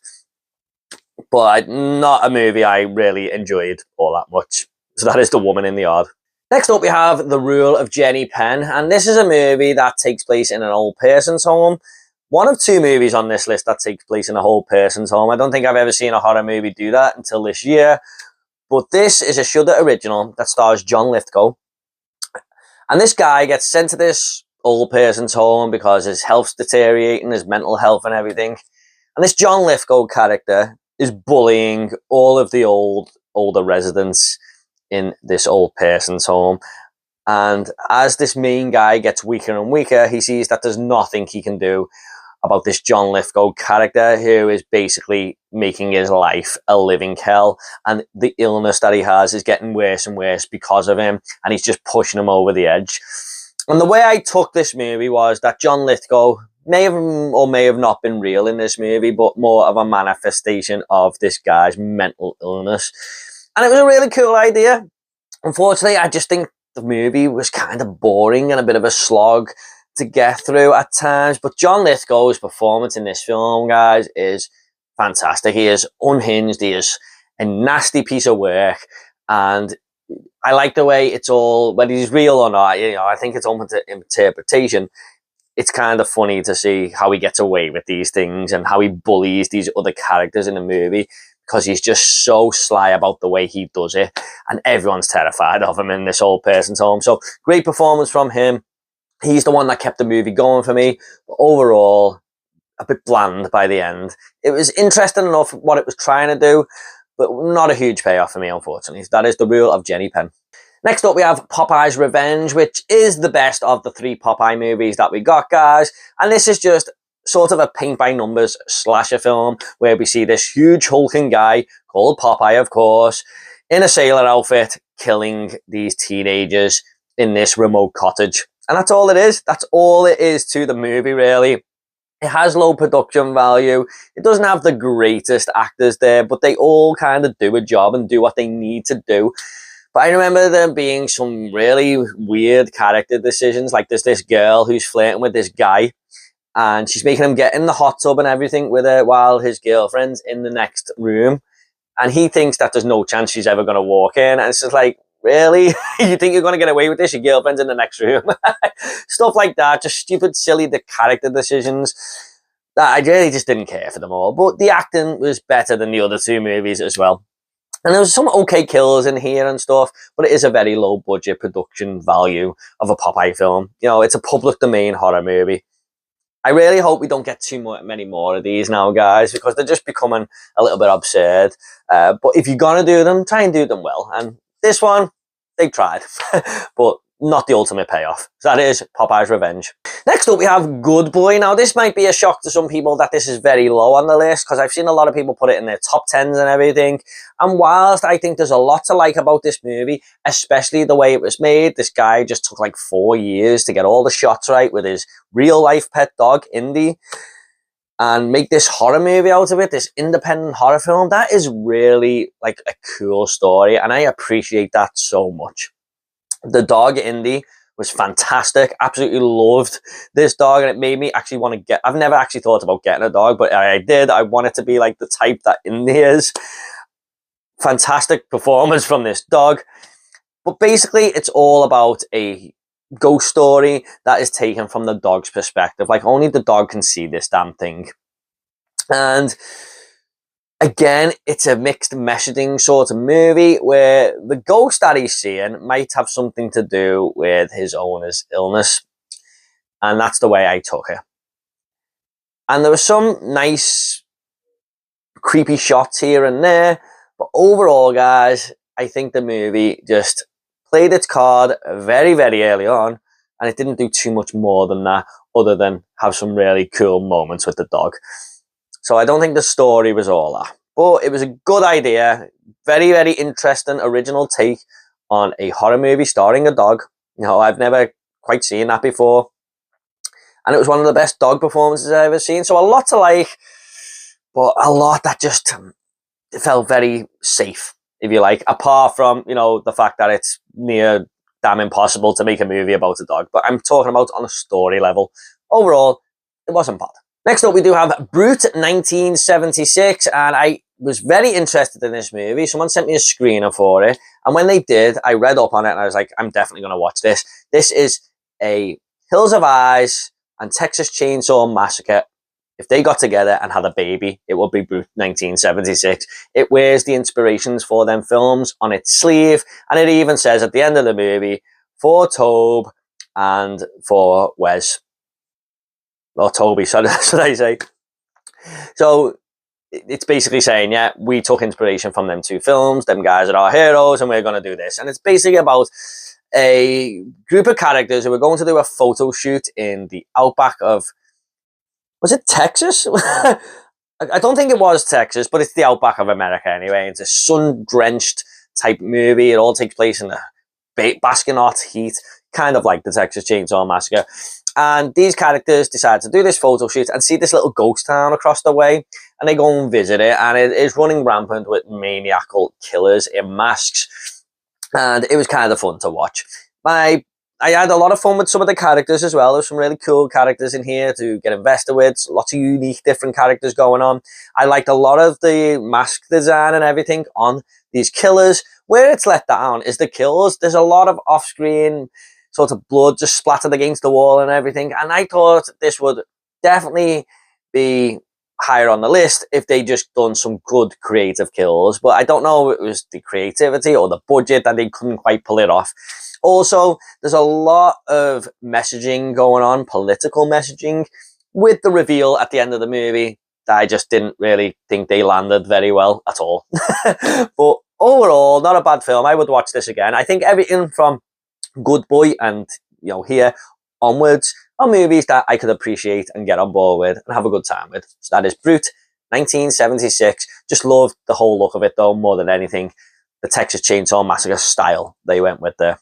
But not a movie I really enjoyed all that much. So that is The Woman in the Yard. Next up, we have The Rule of Jenny Penn, and this is a movie that takes place in an old person's home. One of two movies on this list that takes place in a whole person's home. I don't think I've ever seen a horror movie do that until this year. But this is a Shudder original that stars John Lithgow. And this guy gets sent to this old person's home because his health's deteriorating, his mental health and everything. And this John Lithgow character is bullying all of the older residents in this old person's home. And as this main guy gets weaker and weaker, he sees that there's nothing he can do about this John Lithgow character who is basically making his life a living hell, and the illness that he has is getting worse and worse because of him, and he's just pushing him over the edge. And the way I took this movie was that John Lithgow may have or may have not been real in this movie, but more of a manifestation of this guy's mental illness. And it was a really cool idea. Unfortunately, I just think the movie was kind of boring and a bit of a slog to get through at times. But John Lithgow's performance in this film, guys, is fantastic. He is unhinged. He is a nasty piece of work. And I like the way it's all, whether he's real or not, I think it's open to interpretation. It's kind of funny to see how he gets away with these things and how he bullies these other characters in the movie, because he's just so sly about the way he does it. And everyone's terrified of him in this old person's home. So great performance from him. He's the one that kept the movie going for me. But overall, a bit bland by the end. It was interesting enough what it was trying to do, but not a huge payoff for me, unfortunately. That is The Rule of Jenny Penn. Next up, we have Popeye's Revenge, which is the best of the three Popeye movies that we got, guys. And this is just sort of a paint-by-numbers slasher film where we see this huge hulking guy, called Popeye, of course, in a sailor outfit, killing these teenagers in this remote cottage. And that's all it is. That's all it is to the movie, really. It has low production value. It doesn't have the greatest actors there, but they all kind of do a job and do what they need to do. But I remember there being some really weird character decisions. Like there's this girl who's flirting with this guy, and she's making him get in the hot tub and everything with her while his girlfriend's in the next room. And he thinks that there's no chance she's ever going to walk in. And it's just like, really? You think you're going to get away with this? Your girlfriend's in the next room. Stuff like that. Just stupid, silly character decisions. That I really just didn't care for them all. But the acting was better than the other two movies as well. And there was some okay kills in here and stuff, but it is a very low budget production value of a Popeye film. You know, it's a public domain horror movie. I really hope we don't get many more of these now, guys, because they're just becoming a little bit absurd. But if you're going to do them, try and do them well. And this one, they tried, but not the ultimate payoff. So that is Popeye's Revenge. Next up, we have Good Boy. Now, this might be a shock to some people that this is very low on the list, because I've seen a lot of people put it in their top 10s and everything. And whilst I think there's a lot to like about this movie, especially the way it was made, this guy just took like 4 years to get all the shots right with his real-life pet dog, Indy, and make this horror movie out of it, this independent horror film. That is really like a cool story, and I appreciate that so much. The dog, Indy, was fantastic. Absolutely loved this dog, and it made me actually want to get... I've never actually thought about getting a dog, but I did. I wanted to be like the type that Indy is. Fantastic performance from this dog. But basically, it's all about a ghost story that is taken from the dog's perspective. Like, only the dog can see this damn thing. And again, it's a mixed messaging sort of movie where the ghost that he's seeing might have something to do with his owner's illness. And that's the way I took it. And there were some nice, creepy shots here and there. But overall, guys, I think the movie just played its card very, very early on. And it didn't do too much more than that, other than have some really cool moments with the dog. So I don't think the story was all that. But it was a good idea. Very, very interesting original take on a horror movie starring a dog. You know, I've never quite seen that before. And it was one of the best dog performances I've ever seen. So a lot to like, but a lot that just felt very safe, if you like. Apart from, you know, the fact that it's near damn impossible to make a movie about a dog. But I'm talking about on a story level. Overall, it wasn't bad. Next up, we do have Brute 1976, and I was very interested in this movie. Someone sent me a screener for it, and when they did, I read up on it, and I was like, I'm definitely going to watch this. This is a Hills of Eyes and Texas Chainsaw Massacre. If they got together and had a baby, it would be Brute 1976. It wears the inspirations for them films on its sleeve, and it even says at the end of the movie, for Tobe and for Wes. Or Toby, should I say. So it's basically saying, yeah, we took inspiration from them two films. Them guys are our heroes, and we're going to do this. And it's basically about a group of characters who are going to do a photo shoot in the outback of... Was it Texas? I don't think it was Texas, but it's the outback of America anyway. It's a sun-drenched type movie. It all takes place in the basking hot heat, kind of like the Texas Chainsaw Massacre. And these characters decide to do this photo shoot and see this little ghost town across the way. And they go and visit it. And it is running rampant with maniacal killers in masks. And it was kind of fun to watch. I had a lot of fun with some of the characters as well. There's some really cool characters in here to get invested with. Lots of unique, different characters going on. I liked a lot of the mask design and everything on these killers. Where it's let down is the kills. There's a lot of off-screen sort of blood just splattered against the wall and everything. And I thought this would definitely be higher on the list if they just done some good creative kills. But I don't know if it was the creativity or the budget that they couldn't quite pull it off. Also, there's a lot of messaging going on, political messaging, with the reveal at the end of the movie that I just didn't really think they landed very well at all. But overall, not a bad film. I would watch this again. I think everything from Good Boy and, you know, here onwards are movies that I could appreciate and get on board with and have a good time with. So that is Brute 1976. Just loved the whole look of it though, more than anything. The Texas Chainsaw Massacre style they went with there.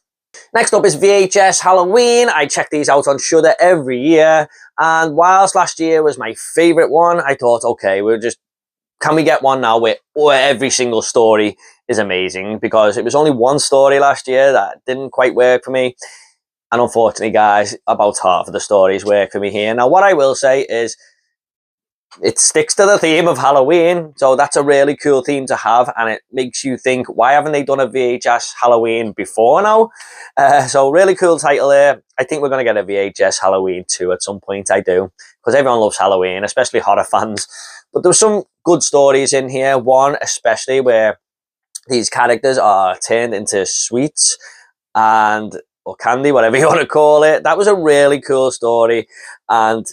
Next up is VHS Halloween. I check these out on Shudder every year, and whilst last year was my favourite one, I thought, okay, can we get one now where every single story is amazing? Because it was only one story last year that didn't quite work for me. And unfortunately, guys, about half of the stories work for me here. Now, what I will say is it sticks to the theme of Halloween. So that's a really cool theme to have. And it makes you think, why haven't they done a VHS Halloween before now? So really cool title there. I think we're going to get a VHS Halloween 2 at some point. I do. Because everyone loves Halloween, especially horror fans. But there's some good stories in here. One especially where these characters are turned into sweets or candy, whatever you want to call it. That was a really cool story, and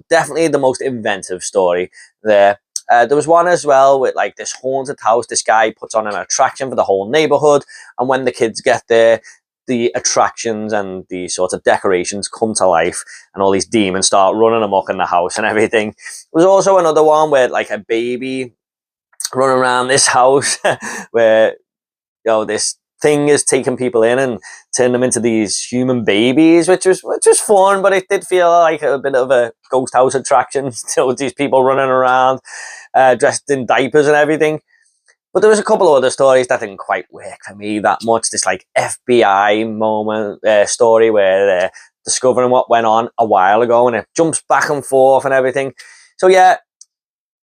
definitely the most inventive story there. There was one as well with like this haunted house. This guy puts on an attraction for the whole neighborhood, and when the kids get there, the attractions and the sort of decorations come to life, and all these demons start running amok in the house and everything. There was also another one where like a baby running around this house where this thing is taking people in and turning them into these human babies, which was fun, but it did feel like a bit of a ghost house attraction. Still with these people running around dressed in diapers and everything. But there was a couple of other stories that didn't quite work for me that much. This like FBI moment story where they're discovering what went on a while ago, and it jumps back and forth and everything. So yeah,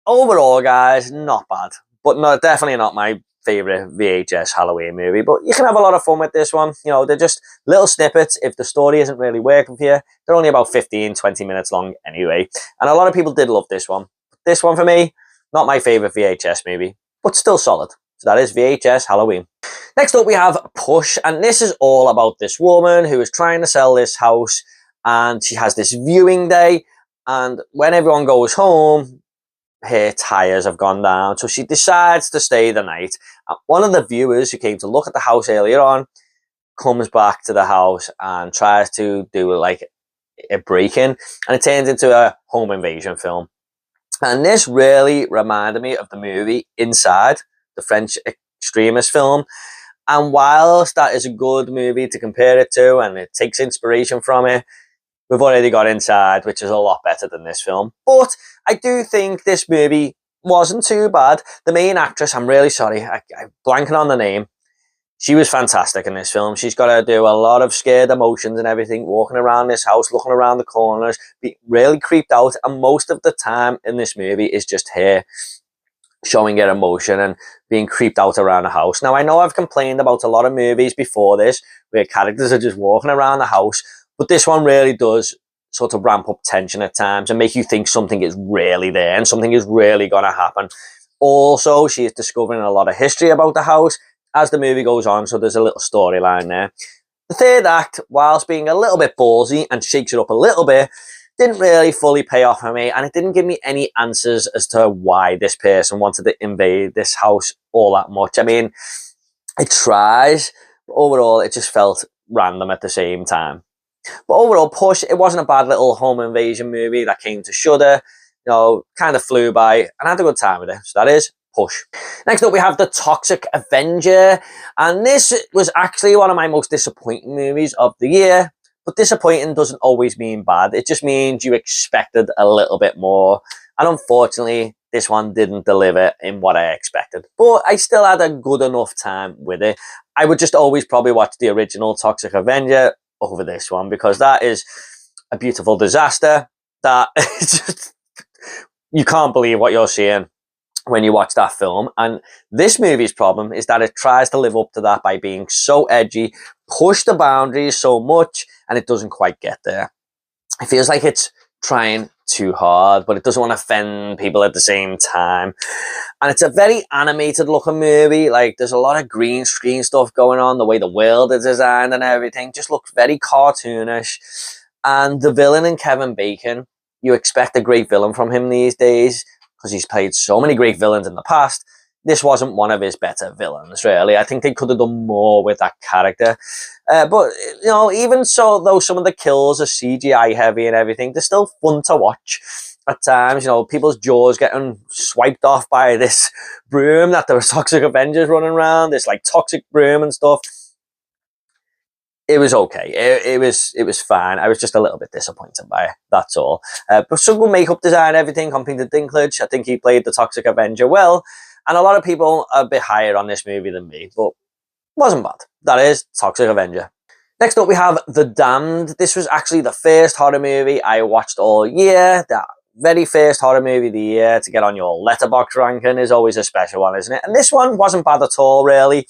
overall, guys, not bad, but definitely not my favorite VHS Halloween movie. But you can have a lot of fun with this one. They're just little snippets. If the story isn't really working for you, they're only about 15-20 minutes long anyway. And a lot of people did love this one. This one for me, not my favorite VHS movie, but still solid. So that is VHS Halloween. Next up we have Push, and this is all about this woman who is trying to sell this house, and she has this viewing day, and when everyone goes home, her tyres have gone down, so she decides to stay the night. One of the viewers who came to look at the house earlier on comes back to the house and tries to do like a break-in, and it turns into a home invasion film. And this really reminded me of the movie Inside, the French extremist film. And whilst that is a good movie to compare it to, and it takes inspiration from it, we've already got Inside, which is a lot better than this film. But I do think this movie wasn't too bad. The main actress, I'm really sorry, I'm blanking on the name. She was fantastic in this film. She's got to do a lot of scared emotions and everything, walking around this house, looking around the corners, be really creeped out. And most of the time in this movie is just her showing her emotion and being creeped out around the house. Now, I know I've complained about a lot of movies before this where characters are just walking around the house, but this one really does sort of ramp up tension at times and make you think something is really there and something is really going to happen. Also, she is discovering a lot of history about the house as the movie goes on, so there's a little storyline there. The third act, whilst being a little bit ballsy and shakes it up a little bit, didn't really fully pay off for me, and it didn't give me any answers as to why this person wanted to invade this house all that much. I mean, it tries, but overall it just felt random at the same time. But overall, Push, it wasn't a bad little home invasion movie that came to Shudder. Kind of flew by, and I had a good time with it. So that is Push. Next up, we have The Toxic Avenger, and this was actually one of my most disappointing movies of the year. But disappointing doesn't always mean bad. It just means you expected a little bit more. And unfortunately, this one didn't deliver in what I expected. But I still had a good enough time with it. I would just always probably watch the original Toxic Avenger over this one, because that is a beautiful disaster that just, you can't believe what you're seeing when you watch that film. And this movie's problem is that it tries to live up to that by being so edgy, push the boundaries so much, and it doesn't quite get there. It feels like it's trying too hard, but it doesn't want to offend people at the same time. And it's a very animated looking movie. Like, there's a lot of green screen stuff going on. The way the world is designed and everything just looks very cartoonish. And the villain in Kevin Bacon, you expect a great villain from him these days because he's played so many great villains in the past. This wasn't one of his better villains, really. I think they could have done more with that character. But, even so, though some of the kills are CGI heavy and everything, they're still fun to watch at times. People's jaws getting swiped off by this broom that there were Toxic Avengers running around, this, like, toxic broom and stuff. it was okay. It was fine. I was just a little bit disappointed by it. That's all. But some good makeup design, everything. Peter Dinklage, I think he played the Toxic Avenger well. And a lot of people are a bit higher on this movie than me, but wasn't bad. That is Toxic Avenger. Next up, we have The Damned. This was actually the first horror movie I watched all year. The very first horror movie of the year to get on your letterbox ranking is always a special one, isn't it? And this one wasn't bad at all, really.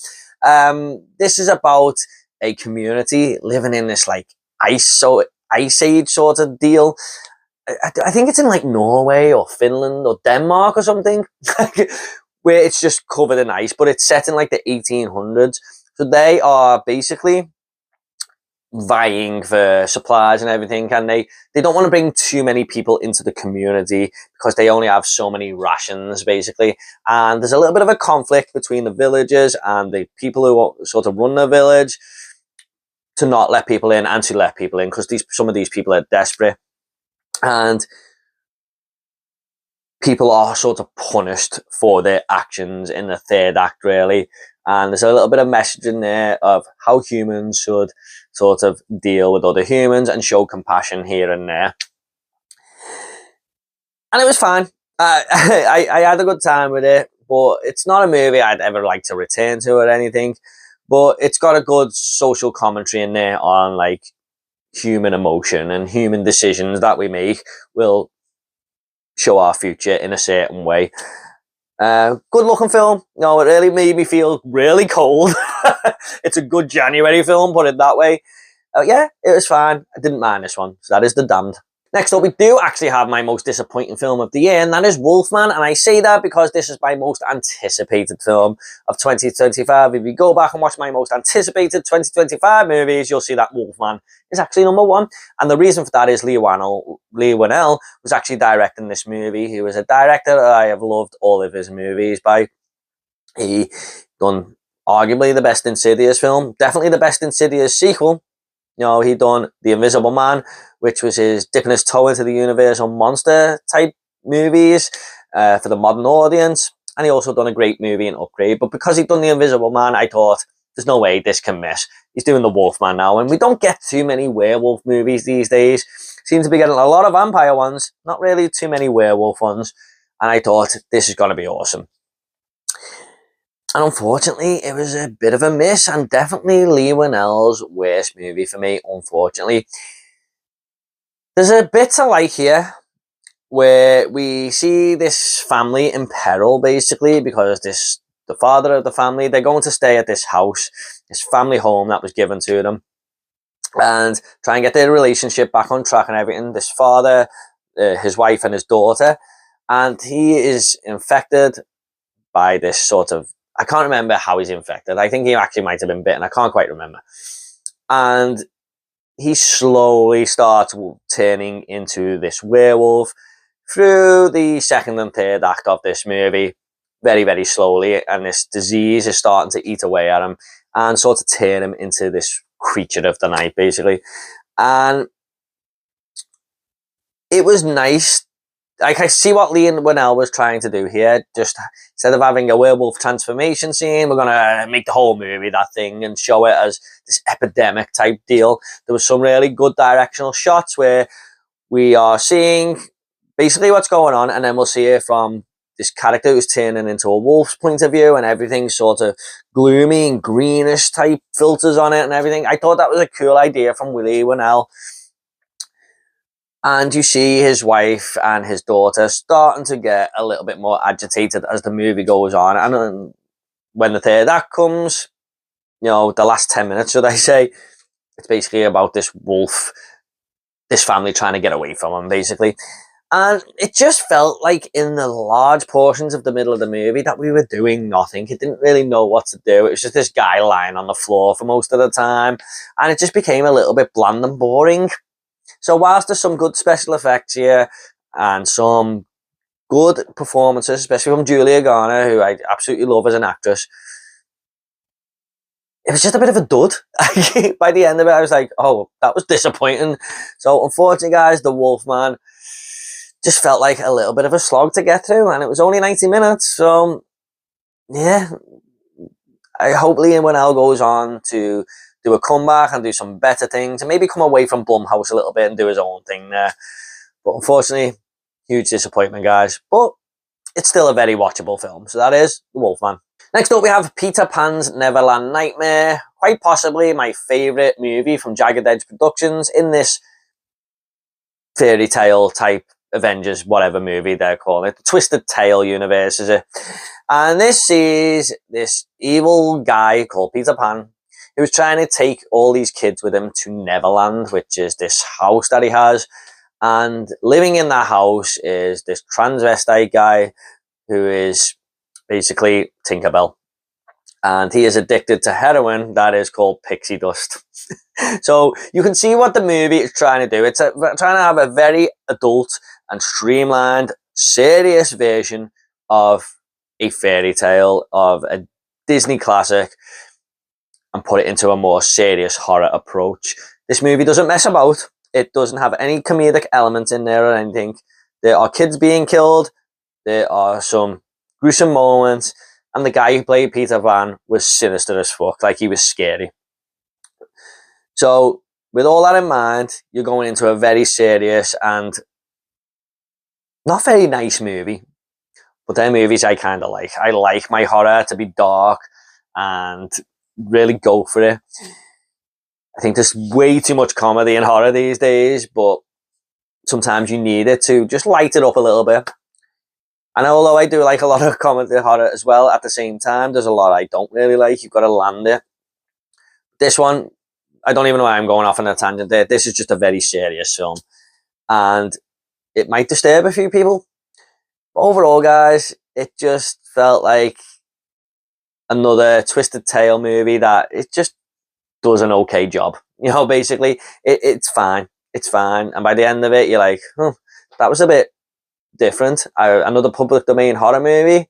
This is about a community living in this like ice age sort of deal. I think it's in like Norway or Finland or Denmark or something, where it's just covered in ice, but it's set in like the 1800s. So they are basically vying for supplies and everything, and they don't want to bring too many people into the community because they only have so many rations, basically. And there's a little bit of a conflict between the villagers and the people who sort of run the village to not let people in and to let people in, because some of these people are desperate, and people are sort of punished for their actions in the third act, really. And there's a little bit of message in there of how humans should sort of deal with other humans and show compassion here and there. And it was fine. I had a good time with it, but it's not a movie I'd ever like to return to or anything. But it's got a good social commentary in there on like human emotion and human decisions that we make will show our future in a certain way. Good looking film. No, it really made me feel really cold. It's a good January film, put it that way. Yeah, it was fine. I didn't mind this one. So that is The Damned. Next up, we do actually have my most disappointing film of the year, and that is Wolfman. And I say that because this is my most anticipated film of 2025. If you go back and watch my most anticipated 2025 movies, you'll see that Wolfman is actually number one. And the reason for that is Lee Winnell was actually directing this movie. He was a director I have loved all of his movies by. He done arguably the best Insidious film, definitely the best Insidious sequel. You know, he done The Invisible Man, which was his dipping his toe into the Universal monster type movies for the modern audience. And he also done a great movie in Upgrade. But because he'd done The Invisible Man, I thought, there's no way this can miss. He's doing The Wolfman now. And we don't get too many werewolf movies these days. Seem to be getting a lot of vampire ones, not really too many werewolf ones. And I thought, this is going to be awesome. And unfortunately, it was a bit of a miss, and definitely Lee Winnell's worst movie for me, unfortunately. There's a bit to like here where we see this family in peril, basically, because the father of the family, they're going to stay at this house, this family home that was given to them, and try and get their relationship back on track and everything. This father, his wife and his daughter, and he is infected by this sort of, I can't remember how he's infected. I think he actually might have been bitten. I can't quite remember. And he slowly starts turning into this werewolf through the second and third act of this movie, very, very slowly. And this disease is starting to eat away at him and sort of turn him into this creature of the night, basically. And it was nice. Like, I see what Lee Winnell was trying to do here. Just instead of having a werewolf transformation scene, we're going to make the whole movie that thing and show it as this epidemic type deal. There was some really good directional shots where we are seeing basically what's going on, and then we'll see it from this character who's turning into a wolf's point of view, and everything's sort of gloomy and greenish type filters on it and everything. I thought that was a cool idea from Lee Winnell. And you see his wife and his daughter starting to get a little bit more agitated as the movie goes on. And when the third act comes, you know, the last 10 minutes, should I say, it's basically about this wolf, this family trying to get away from him, basically. And it just felt like in the large portions of the middle of the movie that we were doing nothing. It didn't really know what to do. It was just this guy lying on the floor for most of the time. And it just became a little bit bland and boring. So whilst there's some good special effects here and some good performances, especially from Julia Garner, who I absolutely love as an actress, it was just a bit of a dud. By the end of it, I was like, oh, that was disappointing. So unfortunately, guys, The Wolfman just felt like a little bit of a slog to get through, and it was only 90 minutes. So, yeah, I hope Lee Winnell goes on to do a comeback and do some better things and maybe come away from Blumhouse a little bit and do his own thing there. But unfortunately, huge disappointment, guys. But it's still a very watchable film. So that is The Wolfman. Next up, we have Peter Pan's Neverland Nightmare. Quite possibly my favourite movie from Jagged Edge Productions in this fairy tale type Avengers, whatever movie they're calling it. The Twisted Tale universe, is it? And this is this evil guy called Peter Pan who's trying to take all these kids with him to Neverland, which is this house that he has. And living in that house is this transvestite guy who is basically Tinkerbell. And he is addicted to heroin that is called pixie dust. So you can see what the movie is trying to do. It's trying to have a very adult and streamlined, serious version of a fairy tale, of a Disney classic, and put it into a more serious horror approach. This movie doesn't mess about. It doesn't have any comedic elements in there or anything. There are kids being killed. There are some gruesome moments. And the guy who played Peter Pan was sinister as fuck. Like, he was scary. So, with all that in mind, you're going into a very serious and not very nice movie. But they're movies I kind of like. I like my horror to be dark and really go for it. I think there's way too much comedy in horror these days, but sometimes you need it to just light it up a little bit. And although I do like a lot of comedy horror as well, at the same time, there's a lot I don't really like. You've got to land it. This one, I don't even know why I'm going off on a tangent there. This is just a very serious film. And it might disturb a few people. But overall, guys, it just felt like another Twisted Tale movie that it just does an okay job. You know, basically, it's fine. It's fine. And by the end of it, you're like, oh, that was a bit different. Another public domain horror movie.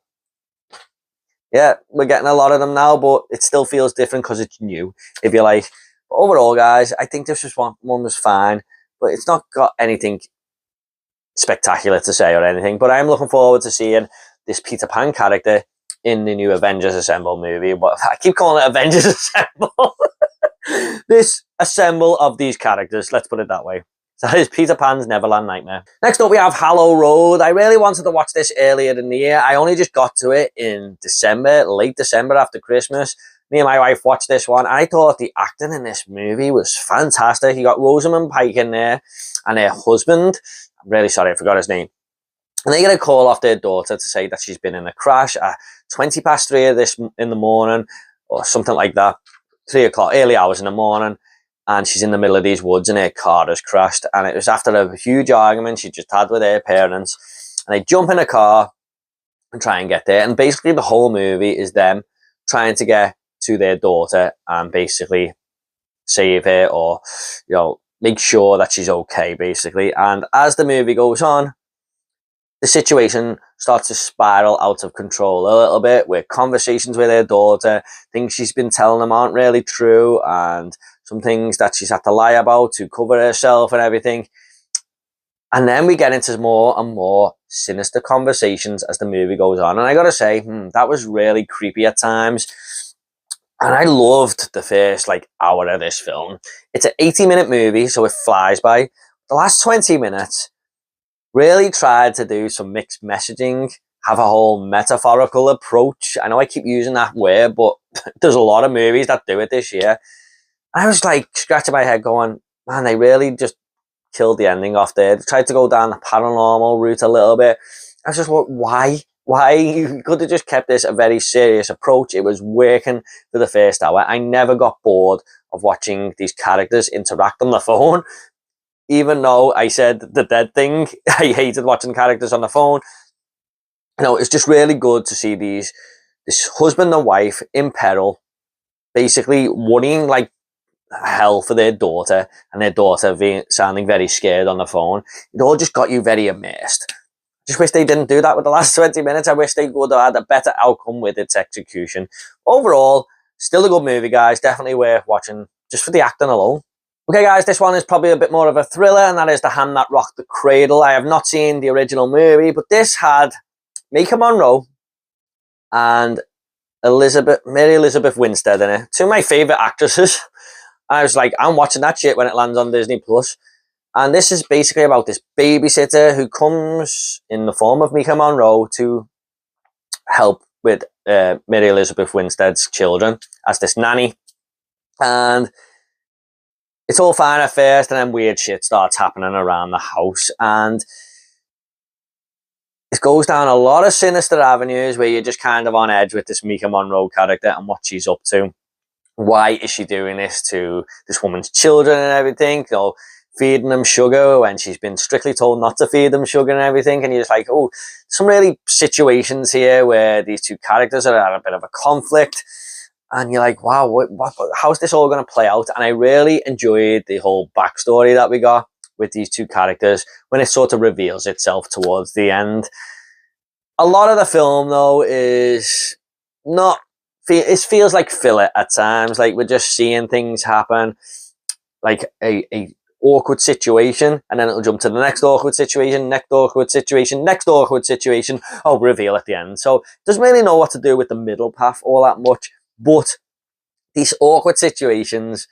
Yeah, we're getting a lot of them now, but it still feels different because it's new, if you like. But overall, guys, I think this one was fine, but it's not got anything spectacular to say or anything. But I'm looking forward to seeing this Peter Pan character in the new Avengers Assemble movie. But I keep calling it Avengers Assemble. This assemble of these characters, let's put it that way. So that is Peter Pan's Neverland Nightmare. Next up, we have Hollow Road. I really wanted to watch this earlier in the year. I only just got to it in December, late December after Christmas. Me and my wife watched this one. I thought the acting in this movie was fantastic. You got Rosamund Pike in there and her husband. I'm really sorry, I forgot his name. And they get a call off their daughter to say that she's been in a crash at 3:20 in the morning or something like that. 3 o'clock, early hours in the morning. And she's in the middle of these woods and her car has crashed. And it was after a huge argument she just had with her parents. And they jump in a car and try and get there. And basically the whole movie is them trying to get to their daughter and basically save her or, you know, make sure that she's okay, basically. And as the movie goes on, the situation starts to spiral out of control a little bit, with conversations with her daughter, things she's been telling them aren't really true, and some things that she's had to lie about to cover herself and everything. And then we get into more and more sinister conversations as the movie goes on. And I gotta say, that was really creepy at times. And I loved the first hour of this film. It's an 80-minute movie, so it flies by. The last 20 minutes really tried to do some mixed messaging, have a whole metaphorical approach. I know I keep using that word, but there's a lot of movies that do it this year. I was scratching my head going, man, they really just killed the ending off there. They tried to go down the paranormal route a little bit. I was just like, why? Why? You could have just kept this a very serious approach. It was working for the first hour. I never got bored of watching these characters interact on the phone. Even though I said the dead thing, I hated watching characters on the phone. You know, it's just really good to see this husband and wife in peril, basically worrying like hell for their daughter, and their daughter sounding very scared on the phone. It all just got you very immersed. Just wish they didn't do that with the last 20 minutes. I wish they would have had a better outcome with its execution. Overall, still a good movie, guys. Definitely worth watching just for the acting alone. Okay, guys, this one is probably a bit more of a thriller, and that is The Hand That Rocked the Cradle. I have not seen the original movie, but this had Maika Monroe and Mary Elizabeth Winstead in it. Two of my favourite actresses. And I was like, I'm watching that shit when it lands on Disney Plus. And this is basically about this babysitter who comes in the form of Mika Monroe to help with Mary Elizabeth Winstead's children as this nanny. And it's all fine at first, and then weird shit starts happening around the house. And it goes down a lot of sinister avenues where you're just kind of on edge with this Mika Monroe character and what she's up to. Why is she doing this to this woman's children and everything? You know, feeding them sugar when she's been strictly told not to feed them sugar and everything. And you're just like, oh, some really situations here where these two characters are at a bit of a conflict. And you're like, wow, how's this all going to play out? And I really enjoyed the whole backstory that we got with these two characters when it sort of reveals itself towards the end. A lot of the film, though, is not... It feels like filler at times. Like we're just seeing things happen, like a awkward situation, and then it'll jump to the next awkward situation, next awkward situation, next awkward situation. Oh, reveal at the end. So it doesn't really know what to do with the middle path all that much. But these awkward situations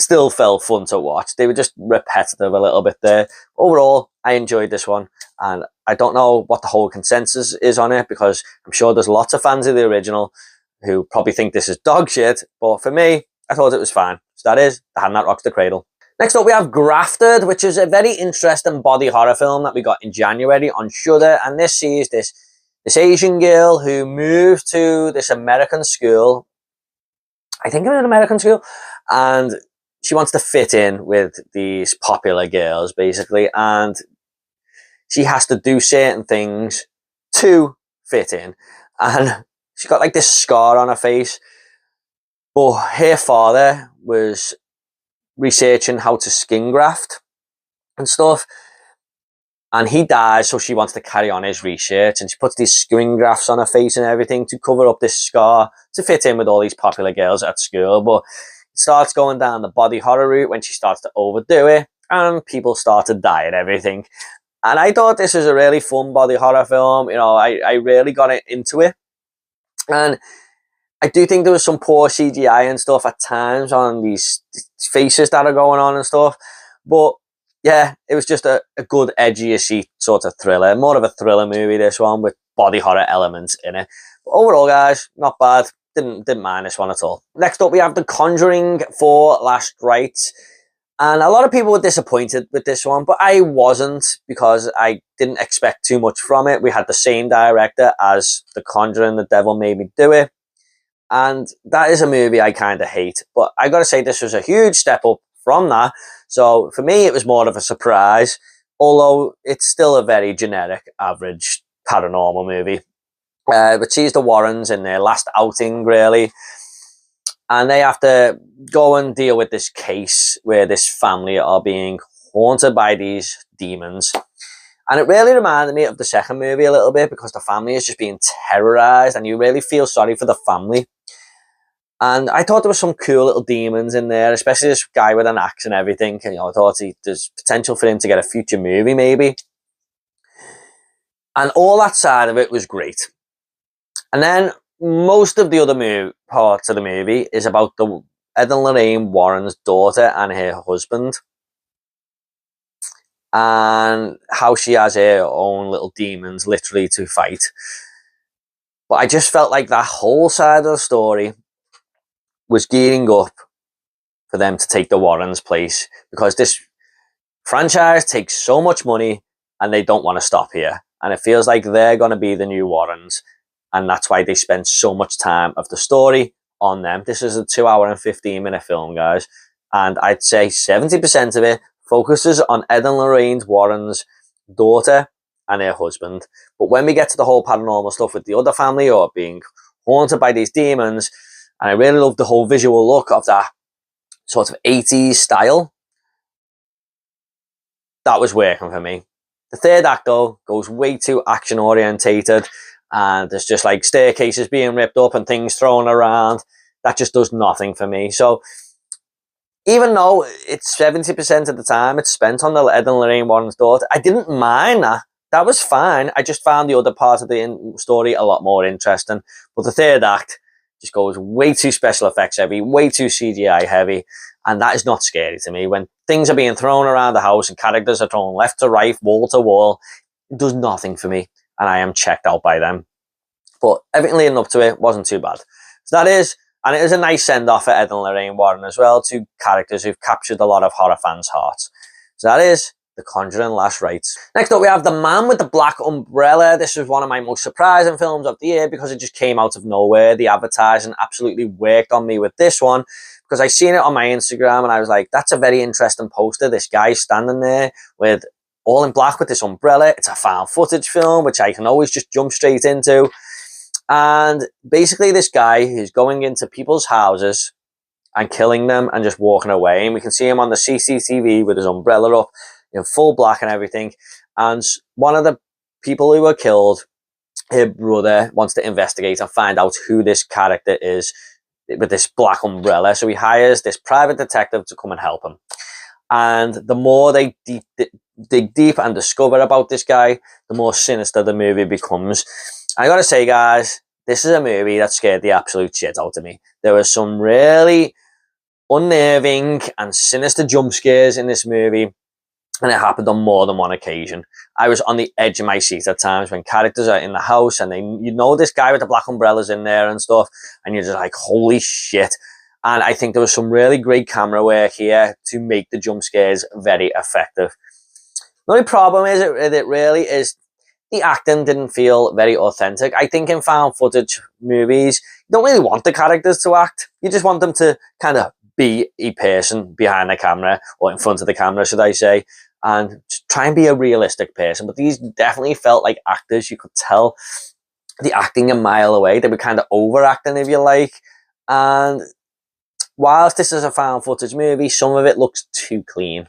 still felt fun to watch. They were just repetitive a little bit there. Overall, I enjoyed this one, and I don't know what the whole consensus is on it, because I'm sure there's lots of fans of the original who probably think this is dog shit, but for me, I thought it was fine. So that is The Hand That Rocks the Cradle. Next up, we have Grafted, which is a very interesting body horror film that we got in January on Shudder, and this sees this Asian girl who moved to this American school. I think it was an American school, and she wants to fit in with these popular girls, basically, and she has to do certain things to fit in, and she's got like this scar on her face, but her father was researching how to skin graft and stuff, and he dies, so she wants to carry on his research, and she puts these skin grafts on her face and everything to cover up this scar to fit in with all these popular girls at school. But it starts going down the body horror route when she starts to overdo it, and people start to die and everything. And I thought this was a really fun body horror film. You know, I really got into it. And I do think there was some poor CGI and stuff at times on these faces that are going on and stuff. But yeah, it was just a good edgy sort of thriller. More of a thriller movie, this one, with body horror elements in it. But overall, guys, not bad. Didn't mind this one at all. Next up, we have The Conjuring 4 Last Rites. And a lot of people were disappointed with this one, but I wasn't, because I didn't expect too much from it. We had the same director as The Conjuring, The Devil Made Me Do It. And that is a movie I kind of hate. But I got to say, this was a huge step up from that. So for me, it was more of a surprise, although it's still a very generic, average paranormal movie. But sees the Warrens in their last outing, really. And they have to go and deal with this case where this family are being haunted by these demons. And it really reminded me of the second movie a little bit, because the family is just being terrorized and you really feel sorry for the family. And I thought there was some cool little demons in there, especially this guy with an axe and everything. And, you know, I thought there's potential for him to get a future movie, maybe. And all that side of it was great. And then most of the other parts of the movie is about the Ed and Lorraine Warren's daughter and her husband, and how she has her own little demons literally to fight. But I just felt like that whole side of the story was gearing up for them to take the Warrens' place, because this franchise takes so much money and they don't want to stop here. And it feels like they're going to be the new Warrens. And that's why they spend so much time of the story on them. This is a 2 hour and 15-minute film, guys. And I'd say 70% of it focuses on Ed and Lorraine Warren's daughter and her husband. But when we get to the whole paranormal stuff with the other family, or being haunted by these demons, and I really love the whole visual look of that sort of 80s style, that was working for me. The third act, though, goes way too action-orientated. And there's just like staircases being ripped up and things thrown around. That just does nothing for me. So even though it's 70% of the time it's spent on the Ed and Lorraine Warren's daughter, I didn't mind that. That was fine. I just found the other part of the story a lot more interesting. But the third act just goes way too special effects heavy, way too CGI heavy. And that is not scary to me. When things are being thrown around the house and characters are thrown left to right, wall to wall, it does nothing for me, and I am checked out by them. But everything leading up to it wasn't too bad. So that is, and it is a nice send-off for Ed and Lorraine Warren as well, two characters who've captured a lot of horror fans' hearts. So that is The Conjuring Last Rites. Next up, we have The Man with the Black Umbrella. This was one of my most surprising films of the year because it just came out of nowhere. The advertising absolutely worked on me with this one because I seen it on my Instagram and I was like, that's a very interesting poster. This guy standing there with all in black with this umbrella. It's a found footage film, which I can always just jump straight into. And basically this guy who's going into people's houses and killing them and just walking away. And we can see him on the CCTV with his umbrella up in full black and everything. And one of the people who were killed, her brother, wants to investigate and find out who this character is with this black umbrella. So he hires this private detective to come and help him. And the more they dig deep and discover about this guy, the more sinister the movie becomes. I gotta say, guys, this is a movie that scared the absolute shit out of me. There were some really unnerving and sinister jump scares in this movie, and it happened on more than one occasion. I was on the edge of my seat at times when characters are in the house and this guy with the black umbrellas in there and stuff, and you're just like, holy shit. And I think there was some really great camera work here to make the jump scares very effective. The only problem is it really is the acting didn't feel very authentic. I think in found footage movies, you don't really want the characters to act. You just want them to kind of be a person behind the camera, or in front of the camera, should I say, and just try and be a realistic person. But these definitely felt like actors. You could tell the acting a mile away. They were kind of overacting, if you like. And whilst this is a found footage movie, some of it looks too clean.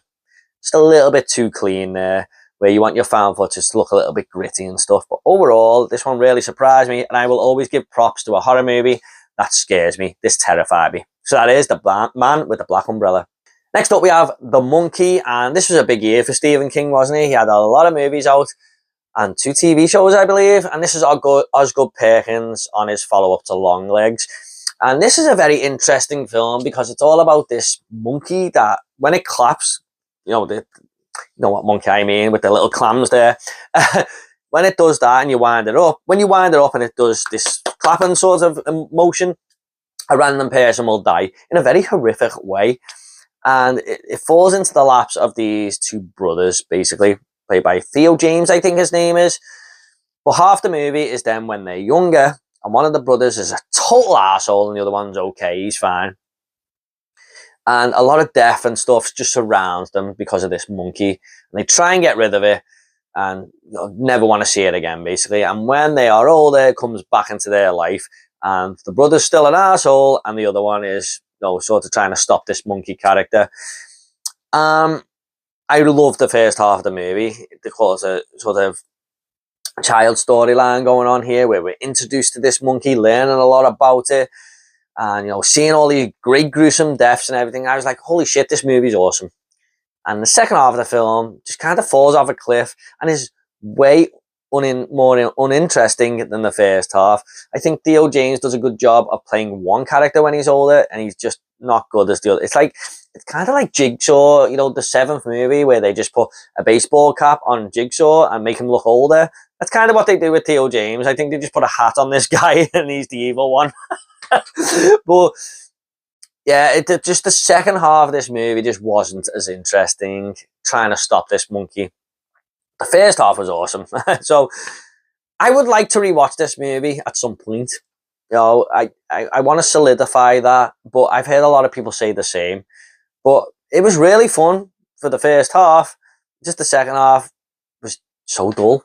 Just a little bit too clean there, where you want your found footage to look a little bit gritty and stuff. But overall, this one really surprised me, and I will always give props to a horror movie that scares me. This terrified me. So that is The Man with the Black Umbrella. Next up, we have The Monkey, and this was a big year for Stephen King, wasn't he? He had a lot of movies out and 2 TV shows, I believe, and this is Osgood Perkins on his follow-up to Longlegs. And this is a very interesting film because it's all about this monkey that, when it claps, you know what monkey I mean, with the little clams there. When it does that and you wind it up, and it does this clapping sort of motion, a random person will die in a very horrific way. And it falls into the laps of these 2 brothers, basically, played by Theo James, I think his name is. But half the movie is them when they're younger, and one of the brothers is a total arsehole and the other one's okay, he's fine. And a lot of death and stuff just surrounds them because of this monkey. And they try and get rid of it and never want to see it again, basically. And when they are older, it comes back into their life. And the brother's still an arsehole, and the other one is sort of trying to stop this monkey character. I love the first half of the movie. There's a sort of child storyline going on here where we're introduced to this monkey, learning a lot about it. And, seeing all these great gruesome deaths and everything, I was like, holy shit, this movie's awesome. And the second half of the film just kind of falls off a cliff and is way more uninteresting than the first half. I think Theo James does a good job of playing one character when he's older, and he's just not good as the other. It's kind of like Jigsaw, the 7th movie where they just put a baseball cap on Jigsaw and make him look older. That's kind of what they do with Theo James. I think they just put a hat on this guy and he's the evil one. But yeah, just the second half of this movie just wasn't as interesting, trying to stop this monkey. The first half was awesome. So I would like to rewatch this movie at some point. I want to solidify that, but I've heard a lot of people say the same. But it was really fun for the first half. Just the second half was so dull.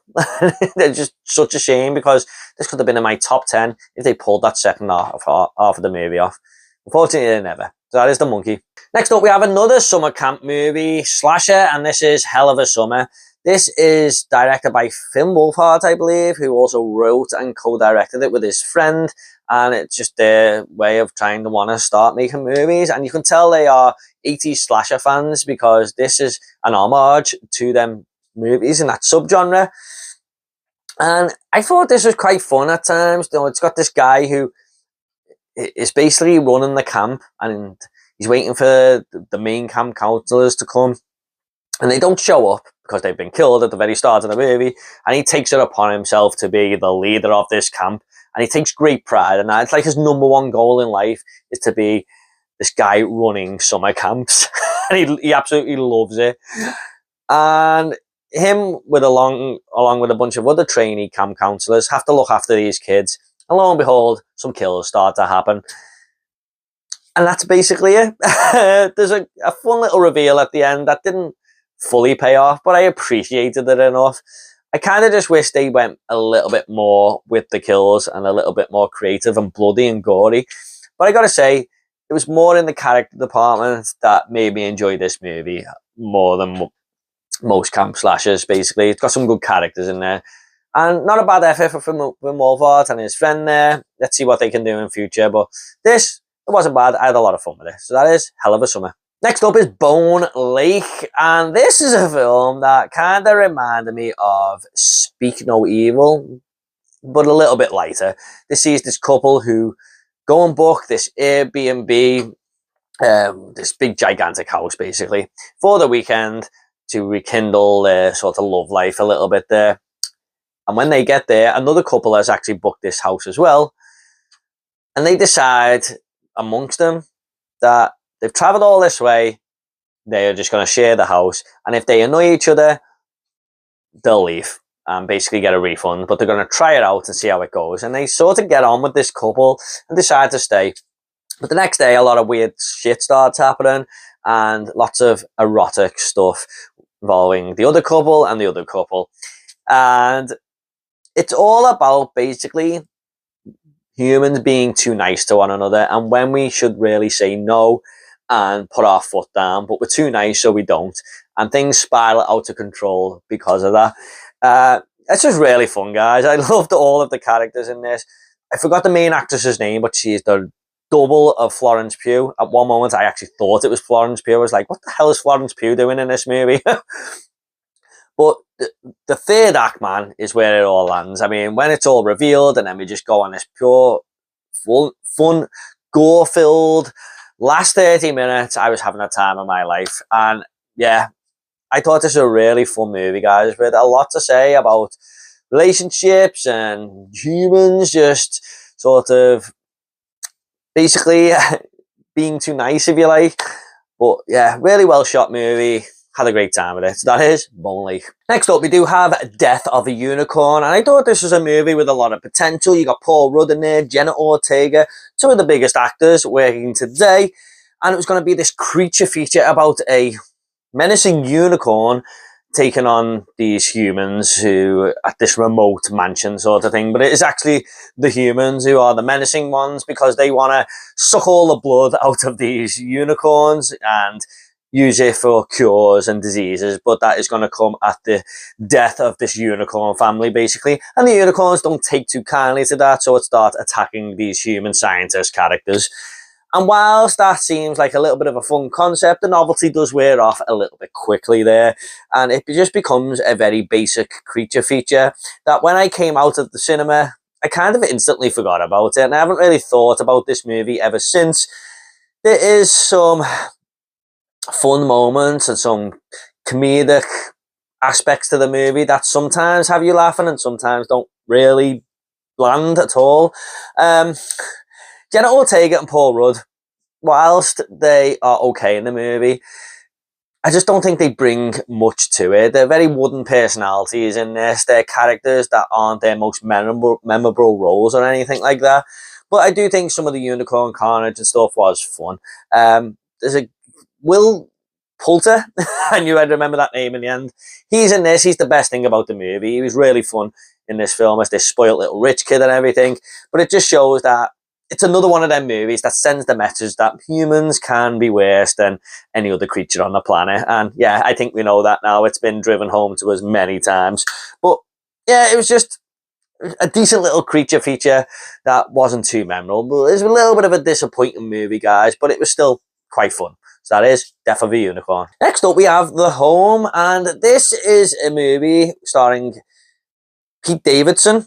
It's just such a shame because this could have been in my top 10 if they pulled that second half of the movie off. Unfortunately, they never. So that is The Monkey. Next up, we have another summer camp movie, slasher, and this is Hell of a Summer. This is directed by Finn Wolfhard, I believe, who also wrote and co-directed it with his friend. And it's just their way of trying to want to start making movies. And you can tell they are 80s slasher fans because this is an homage to them movies in that subgenre. And I thought this was quite fun at times. It's got this guy who is basically running the camp, and He's waiting for the main camp counselors to come, and they don't show up because they've been killed at the very start of the movie, and he takes it upon himself to be the leader of this camp, and he takes great pride in that. It's like his #1 goal in life is to be this guy running summer camps, and he absolutely loves it. And him, along with a bunch of other trainee camp counselors, have to look after these kids, and lo and behold, some kills start to happen. And that's basically it. There's a fun little reveal at the end that didn't fully pay off, but I appreciated it enough. I kind of just wish they went a little bit more with the kills and a little bit more creative and bloody and gory. But I gotta say, it was more in the character department that made me enjoy this movie more than most camp slashers, basically. It's got some good characters in there. And not a bad effort from Wolfhard and his friend there. Let's see what they can do in future. But this, it wasn't bad. I had a lot of fun with it. So that is Hell of a Summer. Next up is Bone Lake. And this is a film that kind of reminded me of Speak No Evil, but a little bit lighter. This sees this couple who go and book this Airbnb, this big gigantic house, basically, for the weekend to rekindle their sort of love life a little bit there. And when they get there, another couple has actually booked this house as well. And they decide amongst them that they've traveled all this way, they are just going to share the house. And if they annoy each other, they'll leave and basically get a refund. But they're going to try it out and see how it goes. And they sort of get on with this couple and decide to stay. But the next day, a lot of weird shit starts happening and lots of erotic stuff involving the other couple and the other couple. And it's all about basically humans being too nice to one another and when we should really say no and put our foot down, but we're too nice so we don't. And things spiral out of control because of that. It's just really fun, guys. I loved all of the characters in this. I forgot the main actress's name, but she's the double of Florence Pugh. At one moment, I actually thought it was Florence Pugh. I was like, what the hell is Florence Pugh doing in this movie? But the third act, man, is where it all lands. I mean, when it's all revealed and then we just go on this pure, fun, gore-filled last 30 minutes, I was having a time of my life. And yeah, I thought this was a really fun movie, guys, with a lot to say about relationships and humans just sort of basically being too nice, if you like. But yeah, really well shot movie. Had a great time with it. So that is Bone Lake. Next up, we do have Death of a Unicorn. And I thought this was a movie with a lot of potential. You got Paul Rudd in there, Jenna Ortega, two of the biggest actors working today. And it was going to be this creature feature about a menacing unicorn taking on these humans who at this remote mansion sort of thing. But it is actually the humans who are the menacing ones because they want to suck all the blood out of these unicorns and use it for cures and diseases, but that is going to come at the death of this unicorn family, basically. And the unicorns don't take too kindly to that, so it starts attacking these human scientist characters. And whilst that seems like a little bit of a fun concept, the novelty does wear off a little bit quickly there, and it just becomes a very basic creature feature that when I came out of the cinema, I kind of instantly forgot about it, and I haven't really thought about this movie ever since. There is some fun moments and some comedic aspects to the movie that sometimes have you laughing and sometimes don't really land at all. Jenna Ortega and Paul Rudd, whilst they are okay in the movie, I just don't think they bring much to it. They're very wooden personalities in this. They're characters that aren't their most memorable roles or anything like that. But I do think some of the unicorn carnage and stuff was fun. There's a Will Poulter, I knew I'd remember that name in the end. He's in this. He's the best thing about the movie. He was really fun in this film as this spoiled little rich kid and everything. But it just shows that it's another one of them movies that sends the message that humans can be worse than any other creature on the planet. And yeah, I think we know that now. It's been driven home to us many times. But yeah, it was just a decent little creature feature that wasn't too memorable. It was a little bit of a disappointing movie, guys, but it was still quite fun. So that is Death of a Unicorn. Next up, we have The Home, and this is a movie starring Pete Davidson.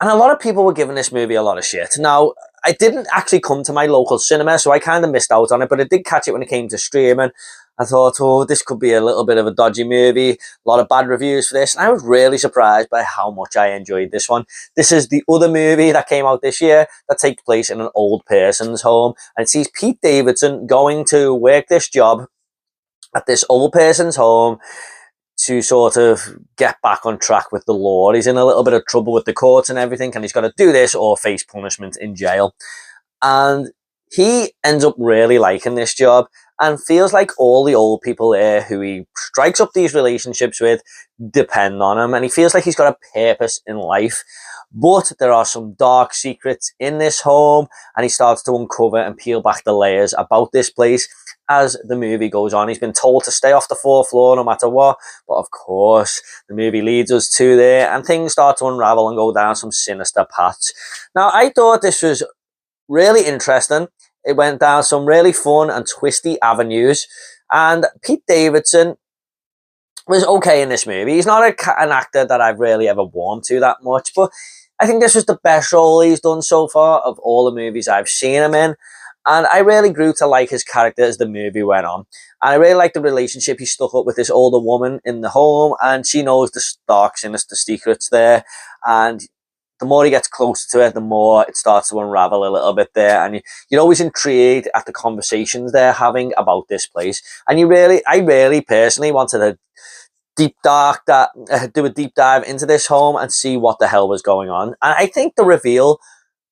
And a lot of people were giving this movie a lot of shit. Now, I didn't actually come to my local cinema, so I kind of missed out on it, but I did catch it when it came to streaming. I thought, oh, this could be a little bit of a dodgy movie. A lot of bad reviews for this. And I was really surprised by how much I enjoyed this one. This is the other movie that came out this year that takes place in an old person's home. And it sees Pete Davidson going to work this job at this old person's home to sort of get back on track with the law. He's in a little bit of trouble with the courts and everything, and he's got to do this or face punishment in jail. And he ends up really liking this job and feels like all the old people there who he strikes up these relationships with depend on him, and he feels like he's got a purpose in life. But there are some dark secrets in this home, and he starts to uncover and peel back the layers about this place as the movie goes on. He's been told to stay off the fourth floor no matter what, but of course the movie leads us to there, and things start to unravel and go down some sinister paths. Now, I thought this was really interesting. It went down some really fun and twisty avenues, and Pete Davidson was okay in this movie. He's not an actor that I've really ever warmed to that much, but I think this was the best role he's done so far of all the movies I've seen him in. And I really grew to like his character as the movie went on. And I really liked the relationship he stuck up with this older woman in the home, and she knows the dark, sinister secrets there. And the more he gets closer to it, the more it starts to unravel a little bit there. And you're always intrigued at the conversations they're having about this place. And I really personally wanted to do a deep dive into this home and see what the hell was going on. And I think the reveal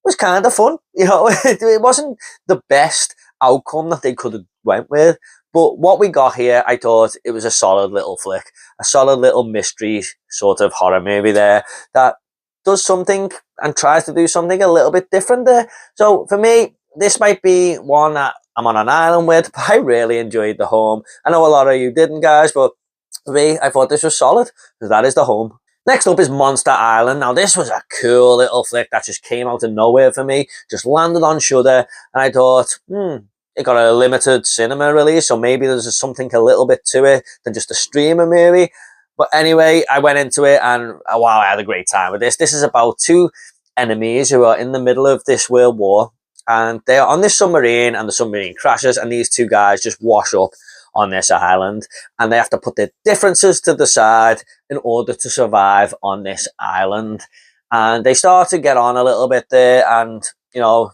was kind of fun. You know, it wasn't the best outcome that they could have went with, but what we got here, I thought it was a solid little flick, a solid little mystery sort of horror movie there that does something and tries to do something a little bit different there. So for me, this might be one that I'm on an island with, but I really enjoyed the home. I know a lot of you didn't, guys, but for me, I thought this was solid, because that is the home. Next up is Monster Island. Now, this was a cool little flick that just came out of nowhere for me. Just landed on Shudder, and I thought, it got a limited cinema release, so maybe there's something a little bit to it than just a streamer movie. But anyway, I went into it, and wow, I had a great time with this. This is about two enemies who are in the middle of this world war, and they are on this submarine, and the submarine crashes, and these two guys just wash up on this island, and they have to put their differences to the side in order to survive on this island. And they start to get on a little bit there, and you know,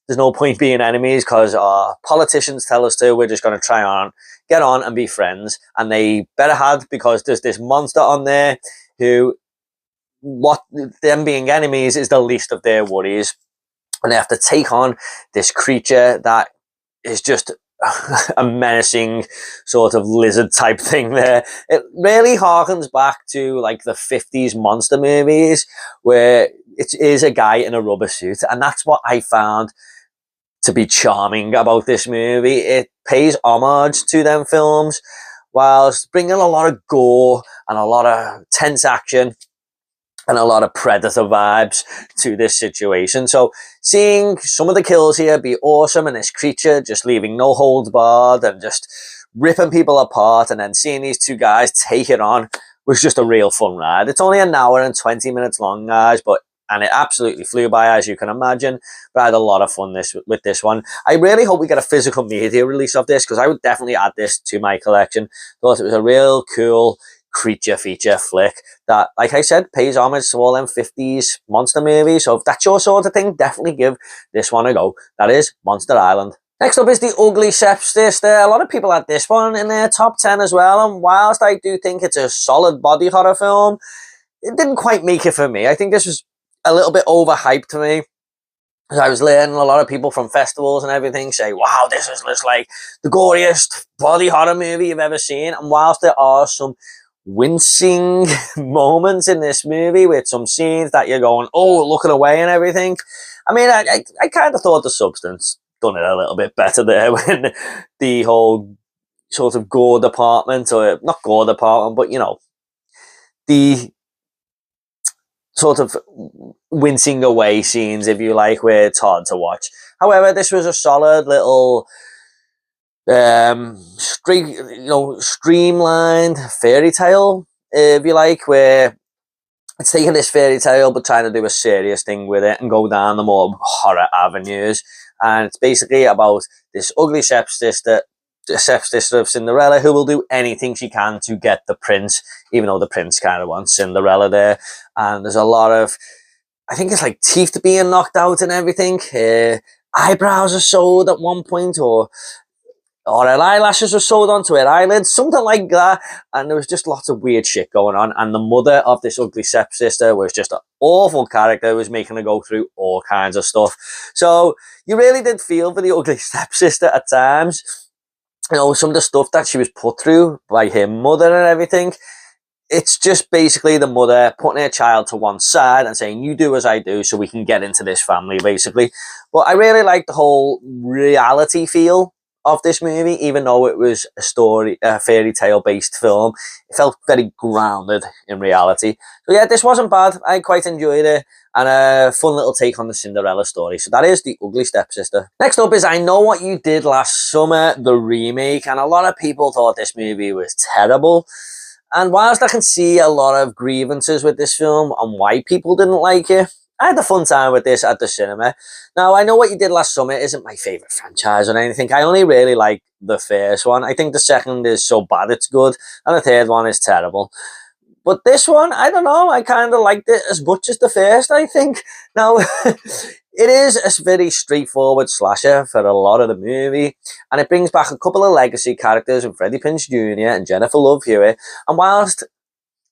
there's no point being enemies because our politicians tell us to. We're just going to try on, get on and be friends. And they better had, because there's this monster on there who, what them being enemies is the least of their worries. And they have to take on this creature that is just a menacing sort of lizard type thing there. It really harkens back to like the 50s monster movies where it is a guy in a rubber suit, and that's what I found to be charming about this movie. It pays homage to them films whilst bringing a lot of gore and a lot of tense action and a lot of Predator vibes to this situation. So seeing some of the kills here be awesome, and this creature just leaving no holds barred and just ripping people apart, and then seeing these two guys take it on was just a real fun ride. It's only an hour and 20 minutes long, guys, and it absolutely flew by, as you can imagine. But I had a lot of fun with this one. I really hope we get a physical media release of this, because I would definitely add this to my collection. Thought it was a real cool creature feature flick that, like I said, pays homage to all them 50s monster movies. So if that's your sort of thing, definitely give this one a go. That is Monster Island. Next up is The Ugly Stepsister. A lot of people had this one in their top 10 as well, and whilst I do think it's a solid body horror film, it didn't quite make it for me. I think this was a little bit overhyped to me. I was learning a lot of people from festivals and everything say, wow, this is just like the goriest body horror movie you've ever seen. And whilst there are some wincing moments in this movie with some scenes that you're going, oh, looking away and everything, I mean, I kind of thought the substance done it a little bit better there when the whole sort of gore department, or not gore department, but you know, the sort of wincing away scenes, if you like, where it's hard to watch. However, this was a solid little streamlined fairy tale, if you like, where it's taking this fairy tale but trying to do a serious thing with it and go down the more horror avenues. And it's basically about this ugly stepsister, the stepsister of Cinderella, who will do anything she can to get the prince, even though the prince kind of wants Cinderella there. And there's a lot of, I think it's like teeth being knocked out and everything. Eyebrows are sewed at one point, or her eyelashes were sewed onto her eyelids, something like that. And there was just lots of weird shit going on. And the mother of this ugly stepsister was just an awful character, was making her go through all kinds of stuff. So you really did feel for the ugly stepsister at times. You know, some of the stuff that she was put through by her mother and everything. It's just basically the mother putting her child to one side and saying, you do as I do so we can get into this family, basically. But I really like the whole reality feel of this movie, even though it was a fairy tale based film. It felt very grounded in reality. So yeah, this wasn't bad. I quite enjoyed it, and a fun little take on the Cinderella story. So that is The Ugly Stepsister. Next up is I Know What You Did Last Summer, the remake, and a lot of people thought this movie was terrible. And whilst I can see a lot of grievances with this film and why people didn't like it, I had a fun time with this at the cinema. Now, I Know What You Did Last Summer isn't my favourite franchise or anything. I only really like the first one. I think the second is so bad it's good, and the third one is terrible. But this one, I don't know, I kind of liked it as much as the first, I think. Now, it is a very straightforward slasher for a lot of the movie, and it brings back a couple of legacy characters with Freddie Prinze Jr. and Jennifer Love Hewitt. And whilst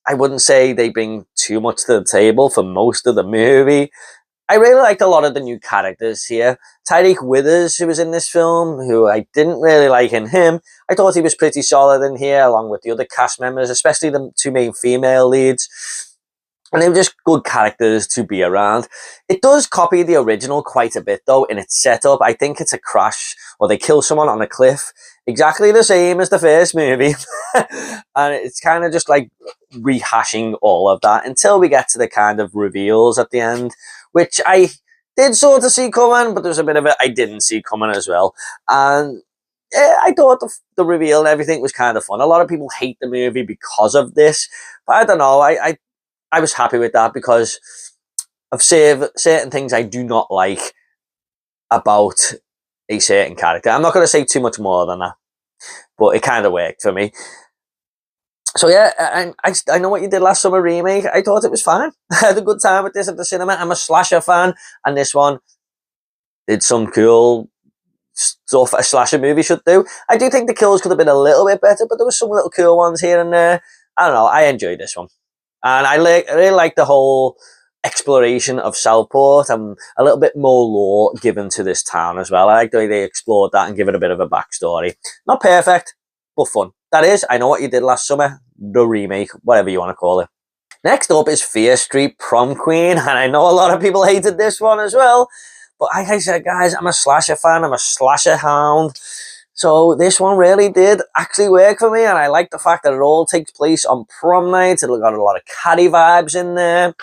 I wouldn't say they bring too much to the table for most of the movie, I really liked a lot of the new characters here. Tyreek Withers, who was in this film, who I didn't really like in him, I thought he was pretty solid in here, along with the other cast members, especially the two main female leads. And they were just good characters to be around. It does copy the original quite a bit, though, in its setup. I think it's a crash, or they kill someone on a cliff, exactly the same as the first movie. And it's kind of just like rehashing all of that until we get to the kind of reveals at the end, which I did sort of see coming, but there's a bit of it I didn't see coming as well. And yeah, I thought the reveal and everything was kind of fun. A lot of people hate the movie because of this, but I don't know. I was happy with that because of certain things I do not like about a certain character. I'm not going to say too much more than that, but it kind of worked for me. So yeah, I Know What You Did Last Summer remake. I thought it was fine. I had a good time with this at the cinema. I'm a slasher fan, and this one did some cool stuff a slasher movie should do. I do think the kills could have been a little bit better, but there were some little cool ones here and there. I don't know. I enjoyed this one. And I really like the whole exploration of Southport and a little bit more lore given to this town as well. I like the way they explored that and give it a bit of a backstory. Not perfect, but fun. That is I Know What You Did Last Summer, the remake, whatever you want to call it. Next up is Fear Street Prom Queen, and I know a lot of people hated this one as well. But like I said, guys, I'm a slasher fan. I'm a slasher hound. So this one really did actually work for me, and I like the fact that it all takes place on prom night. It got a lot of Carrie vibes in there,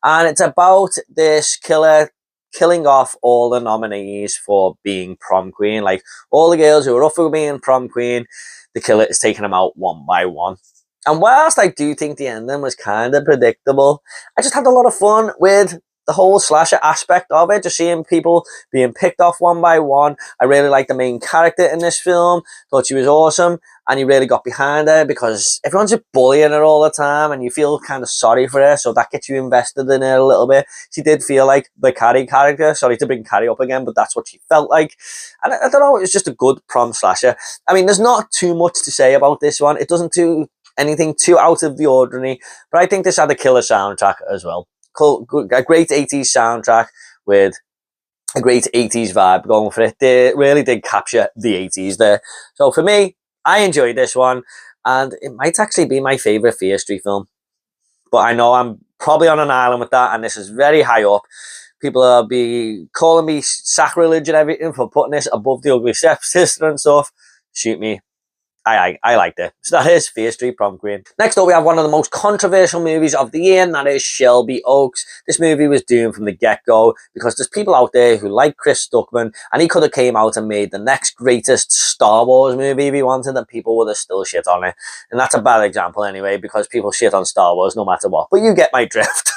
and it's about this killer killing off all the nominees for being prom queen. Like all the girls who were up for being prom queen, the killer is taking them out one by one. And whilst I do think the ending was kind of predictable, I just had a lot of fun with the whole slasher aspect of it, just seeing people being picked off one by one. I really liked the main character in this film, thought she was awesome, and you really got behind her because everyone's just bullying her all the time and you feel kind of sorry for her, so that gets you invested in her a little bit. She did feel like the Carrie character, sorry to bring Carrie up again, but that's what she felt like. And I don't know, it was just a good prom slasher. I mean, there's not too much to say about this one. It doesn't do anything too out of the ordinary, but I think this had a killer soundtrack as well. A great 80s soundtrack with a great 80s vibe going for it. They really did capture the 80s there. So for me, I enjoyed this one, and it might actually be my favourite Fear Street film. But I know I'm probably on an island with that, and this is very high up. People will be calling me sacrilege and everything for putting this above The Ugly Stepsister and stuff. Shoot me. I liked it. So that is Fear Street Prom Queen. Next up, we have one of the most controversial movies of the year, and that is Shelby Oaks. This movie was doomed from the get-go because there's people out there who like Chris Stuckman, and he could have came out and made the next greatest Star Wars movie if he wanted, and people would have still shit on it. And that's a bad example anyway, because people shit on Star Wars no matter what. But you get my drift.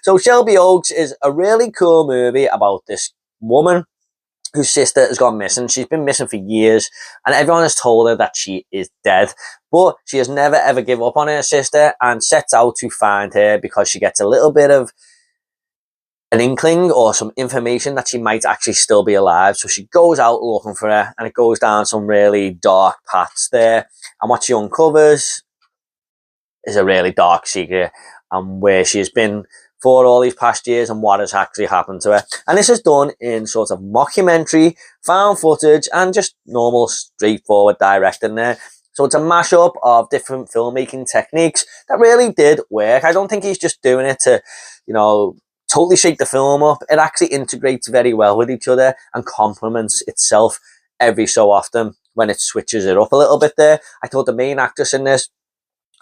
So Shelby Oaks is a really cool movie about this woman whose sister has gone missing. She's been missing for years, and everyone has told her that she is dead. But she has never ever give up on her sister and sets out to find her because she gets a little bit of an inkling or some information that she might actually still be alive. So she goes out looking for her, and it goes down some really dark paths there. And what she uncovers is a really dark secret, and where she has been for all these past years and what has actually happened to her. And this is done in sort of mockumentary, found footage, and just normal, straightforward directing there. So it's a mashup of different filmmaking techniques that really did work. I don't think he's just doing it to, totally shake the film up. It actually integrates very well with each other and complements itself every so often when it switches it up a little bit there. I thought the main actress in this,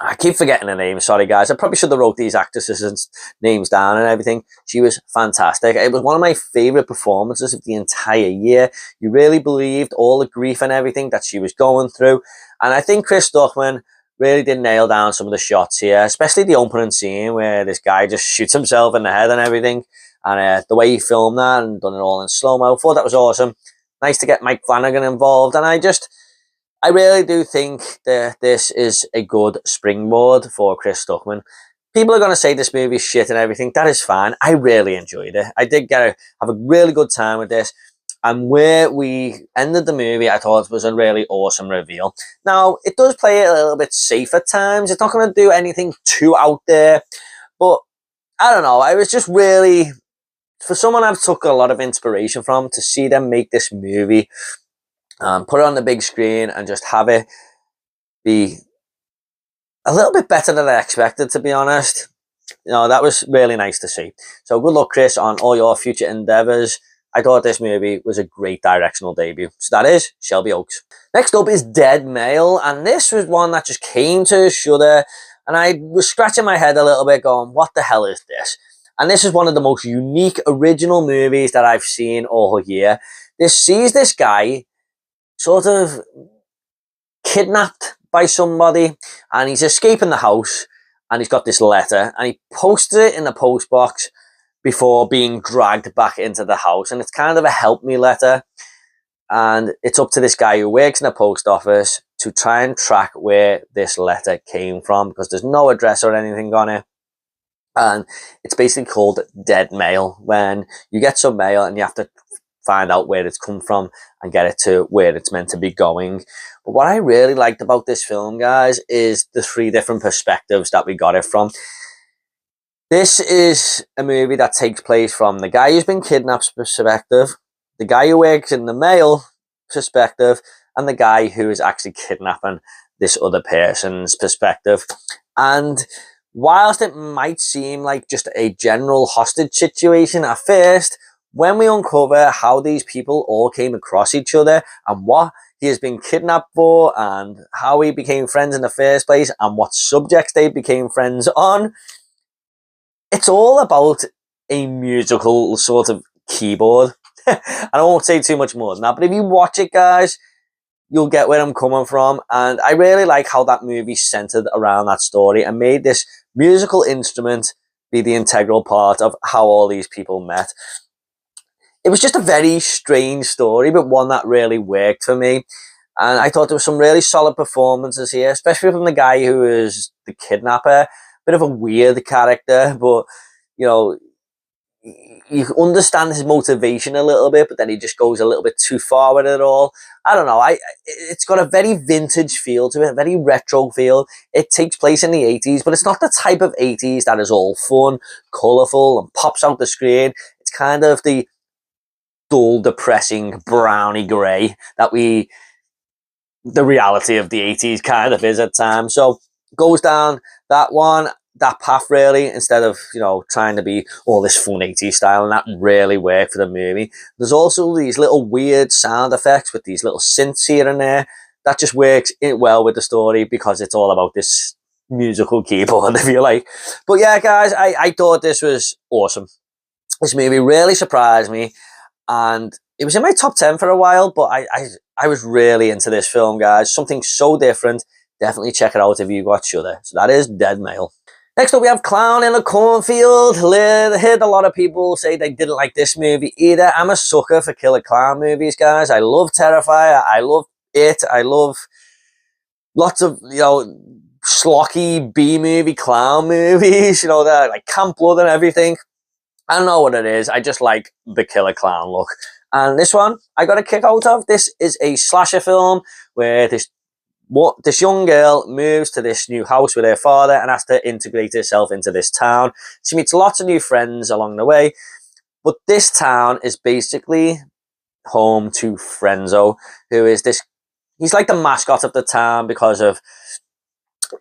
I keep forgetting her name, sorry guys. I probably should have wrote these actresses' names down and everything. She was fantastic. It was one of my favourite performances of the entire year. You really believed all the grief and everything that she was going through. And I think Chris Stuckman really did nail down some of the shots here, especially the opening scene where this guy just shoots himself in the head and everything. And the way he filmed that and done it all in slow-mo, I thought that was awesome. Nice to get Mike Flanagan involved. And I really do think that this is a good springboard for Chris Stuckman. People are going to say this movie's shit and everything. That is fine. I really enjoyed it. I did have a really good time with this. And where we ended the movie, I thought was a really awesome reveal. Now, it does play it a little bit safe at times. It's not going to do anything too out there. But, I don't know. I was just really, for someone I've took a lot of inspiration from, to see them make this movie, put it on the big screen and just have it be a little bit better than I expected, to be honest. That was really nice to see. So good luck, Chris, on all your future endeavours. I thought this movie was a great directional debut. So that is Shelby Oaks. Next up is Dead Male, and this was one that just came to Shudder, and I was scratching my head a little bit going, what the hell is this? And this is one of the most unique original movies that I've seen all year. This sees this guy sort of kidnapped by somebody, and he's escaping the house, and he's got this letter, and he posted it in the post box before being dragged back into the house. And it's kind of a help me letter, and it's up to this guy who works in the post office to try and track where this letter came from, because there's no address or anything on it. And it's basically called Dead Mail, when you get some mail and you have to find out where it's come from and get it to where it's meant to be going. But what I really liked about this film, guys, is the 3 different perspectives that we got it from. This is a movie that takes place from the guy who's been kidnapped's perspective, the guy who works in the mail perspective, and the guy who is actually kidnapping this other person's perspective. And whilst it might seem like just a general hostage situation at first, when we uncover how these people all came across each other and what he has been kidnapped for and how he became friends in the first place and what subjects they became friends on, it's all about a musical sort of keyboard. I won't say too much more than that, but if you watch it, guys, you'll get where I'm coming from. And I really like how that movie centered around that story and made this musical instrument be the integral part of how all these people met. It was just a very strange story, but one that really worked for me. And I thought there were some really solid performances here, especially from the guy who is the kidnapper. Bit of a weird character, but, you understand his motivation a little bit, but then he just goes a little bit too far with it all. I don't know. It's got a very vintage feel to it, a very retro feel. It takes place in the 80s, but it's not the type of 80s that is all fun, colourful, and pops out the screen. It's kind of the dull, depressing, browny grey that the reality of the 80s kind of is at times. So goes down that path really, instead of, trying to be all this fun 80s style, and that really worked for the movie. There's also these little weird sound effects with these little synths here and there that just works well with the story because it's all about this musical keyboard, if you like. But yeah, guys, I thought this was awesome. This movie really surprised me, and it was in my top 10 for a while, but I was really into this film, guys. Something so different. Definitely check it out if you got Shudder. So that is Dead Male. Next up, we have Clown in a Cornfield. I heard a lot of people say they didn't like this movie either. I'm a sucker for killer clown movies, guys. I love Terrifier. I love It. I love lots of, schlocky B-movie clown movies, that like Camp Blood and everything. I don't know what it is. I just like the killer clown look. And this one, I got a kick out of. This is a slasher film where this young girl moves to this new house with her father and has to integrate herself into this town. She meets lots of new friends along the way, but this town is basically home to Frenzo, who is he's like the mascot of the town because of,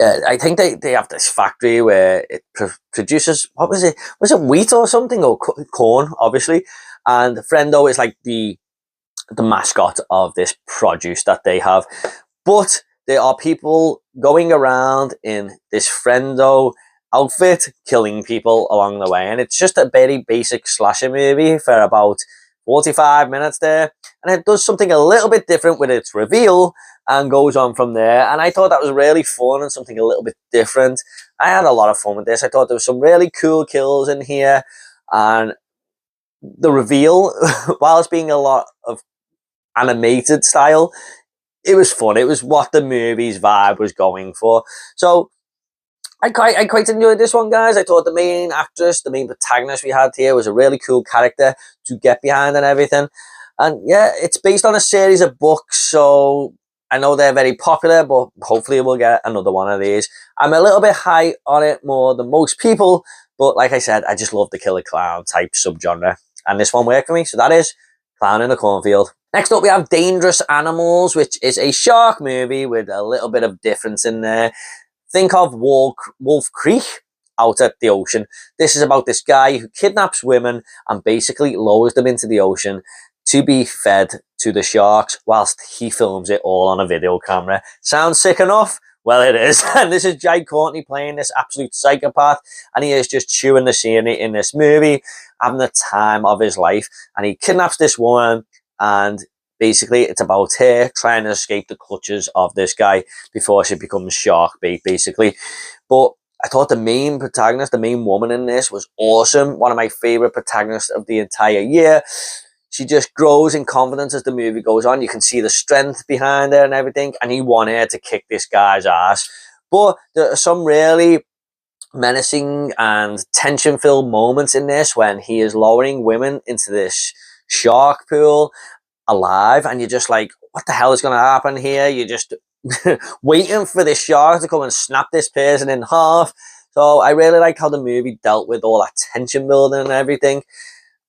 I think they have this factory where it produces, what was it wheat or something, or corn, obviously, and Frendo is like the mascot of this produce that they have. But there are people going around in this Frendo outfit, killing people along the way. And it's just a very basic slasher movie for about 45 minutes there. And it does something a little bit different with its reveal and goes on from there. And I thought that was really fun and something a little bit different. I had a lot of fun with this. I thought there was some really cool kills in here. And the reveal, whilst being a lot of animated style, it was fun. It was what the movie's vibe was going for. So I quite enjoyed this one, guys. I thought the main actress, the main protagonist we had here, was a really cool character to get behind and everything. And yeah, it's based on a series of books, so I know they're very popular, but hopefully we'll get another one of these. I'm a little bit high on it more than most people, but like I said, I just love the killer clown type subgenre. And this one worked for me, so that is Clown in a Cornfield. Next up, we have Dangerous Animals, which is a shark movie with a little bit of difference in there. Think of Wolf Creek out at the ocean. This is about this guy who kidnaps women and basically lowers them into the ocean to be fed to the sharks whilst he films it all on a video camera. Sounds sick enough? Well, it is. And this is Jai Courtney playing this absolute psychopath, and he is just chewing the scenery in this movie, having the time of his life. And he kidnaps this woman, and basically it's about her trying to escape the clutches of this guy before she becomes shark bait, basically. But I thought the main protagonist, the main woman in this, was awesome. One of my favorite protagonists of the entire year. She just grows in confidence as the movie goes on. You can see the strength behind her and everything, and you want her to kick this guy's ass. But there are some really menacing and tension-filled moments in this when he is lowering women into this shark pool alive, and you're just like, what the hell is going to happen here? You're just waiting for this shark to come and snap this person in half. So I really like how the movie dealt with all that tension building and everything,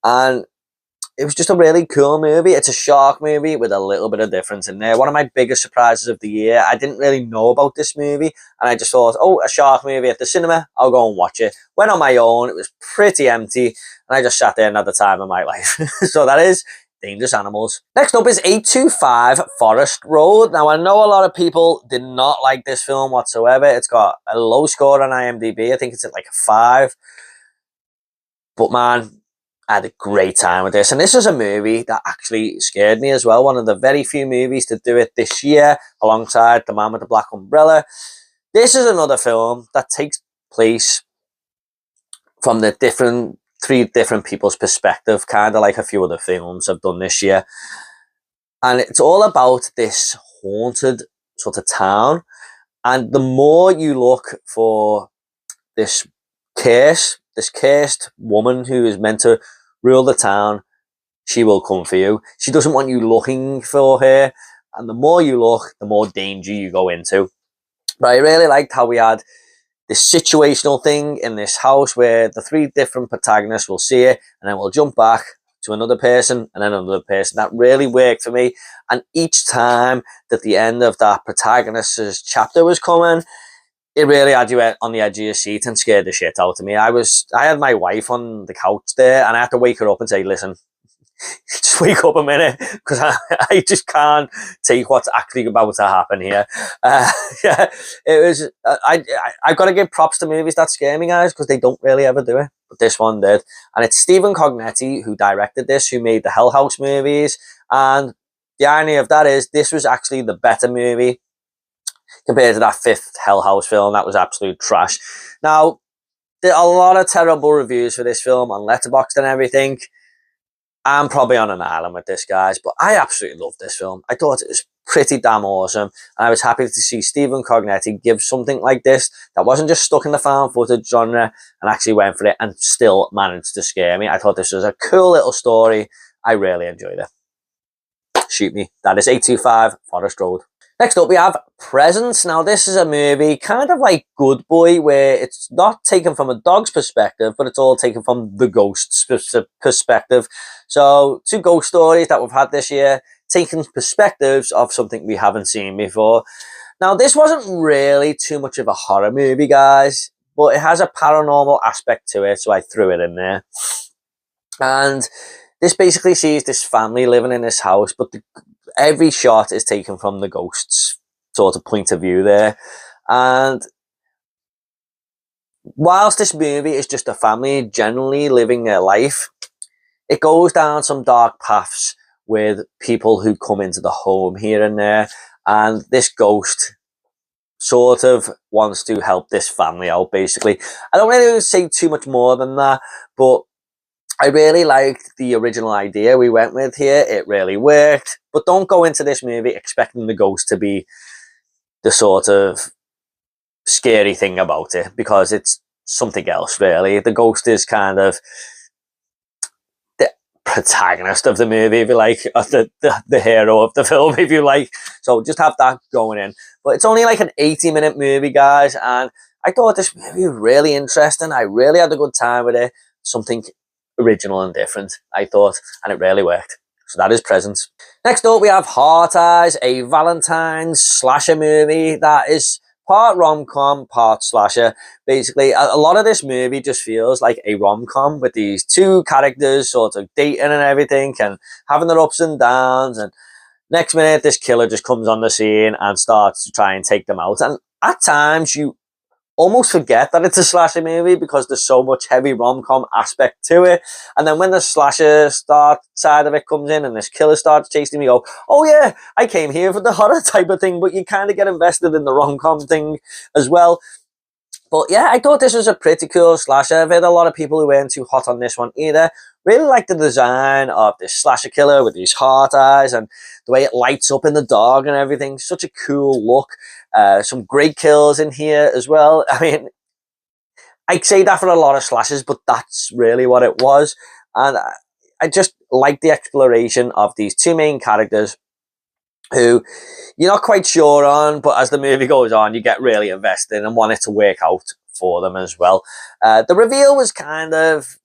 and it was just a really cool movie. It's a shark movie with a little bit of difference in there. One of my biggest surprises of the year. I didn't really know about this movie, and I just thought, oh, a shark movie at the cinema, I'll go and watch it. Went on my own. It was pretty empty, and I just sat there and had the time of my life. So that is Dangerous Animals. Next up is 825 Forest Road. Now, I know a lot of people did not like this film whatsoever. It's got a low score on IMDb. I think it's at like a 5. But man, I had a great time with this. And this is a movie that actually scared me as well. One of the very few movies to do it this year, alongside The Man with the Black Umbrella. This is another film that takes place from the 3 different people's perspective, kind of like a few other films I've done this year. And it's all about this haunted sort of town. And the more you look for this cursed woman who is meant to rule the town, she will come for you. She doesn't want you looking for her. And the more you look, the more danger you go into. But I really liked how we had this situational thing in this house where the 3 different protagonists will see it, and then we'll jump back to another person and then another person. That really worked for me. And each time that the end of that protagonist's chapter was coming, it really had you on the edge of your seat and scared the shit out of me. I had my wife on the couch there, and I had to wake her up and say, listen, just wake up a minute, because I just can't take what's actually about to happen here. Yeah, it was. I've got to give props to movies that scare me, guys, because they don't really ever do it, but this one did. And it's Stephen Cognetti who directed this, who made the Hell House movies. And the irony of that is, this was actually the better movie compared to that fifth Hell House film. That was absolute trash. Now, there are a lot of terrible reviews for this film on Letterboxd and everything. I'm probably on an island with this, guys, but I absolutely loved this film. I thought it was pretty damn awesome, and I was happy to see Stephen Cognetti give something like this that wasn't just stuck in the found footage genre and actually went for it and still managed to scare me. I thought this was a cool little story. I really enjoyed it. Shoot me. That is 825 Forest Road. Next up, we have Presence. Now, this is a movie kind of like Good Boy, where it's not taken from a dog's perspective, but it's all taken from the ghost's perspective. So, two ghost stories that we've had this year, taking perspectives of something we haven't seen before. Now, this wasn't really too much of a horror movie, guys, but it has a paranormal aspect to it, so I threw it in there. And this basically sees this family living in this house, but every shot is taken from the ghost's sort of point of view there. And whilst this movie is just a family generally living their life, it goes down some dark paths with people who come into the home here and there. And this ghost sort of wants to help this family out, basically. I don't really say too much more than that, but I really liked the original idea we went with here. It really worked. But don't go into this movie expecting the ghost to be the sort of scary thing about it, because it's something else, really. The ghost is kind of the protagonist of the movie, if you like, the hero of the film, if you like. So just have that going in. But it's only like an 80-minute movie, guys, and I thought this movie was really interesting. I really had a good time with it. Something original and different, I thought, and it really worked. So that is Presence. Next up, we have Heart Eyes, a Valentine's slasher movie that is part rom-com, part slasher. Basically, a lot of this movie just feels like a rom-com with these two characters sort of dating and everything and having their ups and downs, and next minute this killer just comes on the scene and starts to try and take them out. And at times you almost forget that it's a slasher movie because there's so much heavy rom-com aspect to it. And then when the slasher side of it comes in and this killer starts chasing me, you go, oh yeah, I came here for the horror type of thing, but you kind of get invested in the rom-com thing as well. But yeah, I thought this was a pretty cool slasher. I've heard a lot of people who weren't too hot on this one either. Really like the design of this slasher killer with these heart eyes and the way it lights up in the dark and everything. Such a cool look. Some great kills in here as well. I mean, I say that for a lot of slashers, but that's really what it was. And I just like the exploration of these two main characters who you're not quite sure on, but as the movie goes on, you get really invested and want it to work out for them as well. The reveal was kind of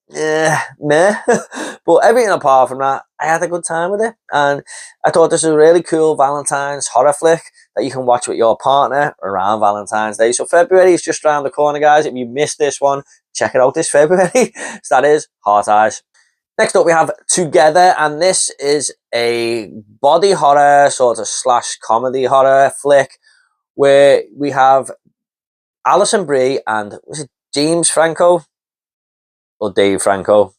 meh, but everything apart from that, I had a good time with it, and I thought this was a really cool Valentine's horror flick that you can watch with your partner around Valentine's Day. So February is just around the corner, guys. If you missed this one, check it out this February. So that is Heart Eyes. Next up, we have Together, and this is a body horror sort of slash comedy horror flick where we have Alison Brie and, was it James Franco? Or Dave Franco?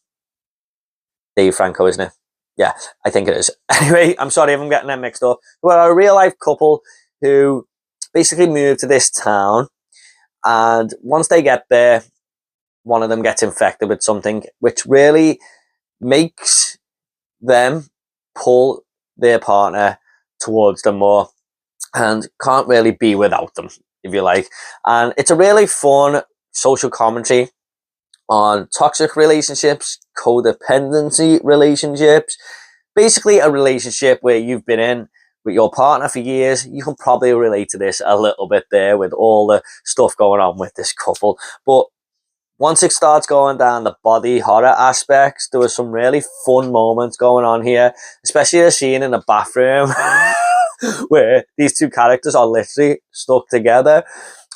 Dave Franco, isn't it? Yeah, I think it is. Anyway, I'm sorry if I'm getting them mixed up. We're a real life couple who basically moved to this town, and once they get there, one of them gets infected with something which really makes them pull their partner towards them more and can't really be without them, if you like. And it's a really fun social commentary on toxic relationships, codependency relationships, basically a relationship where you've been in with your partner for years. You can probably relate to this a little bit there with all the stuff going on with this couple. But once it starts going down the body horror aspects, there were some really fun moments going on here, especially a scene in the bathroom where these two characters are literally stuck together.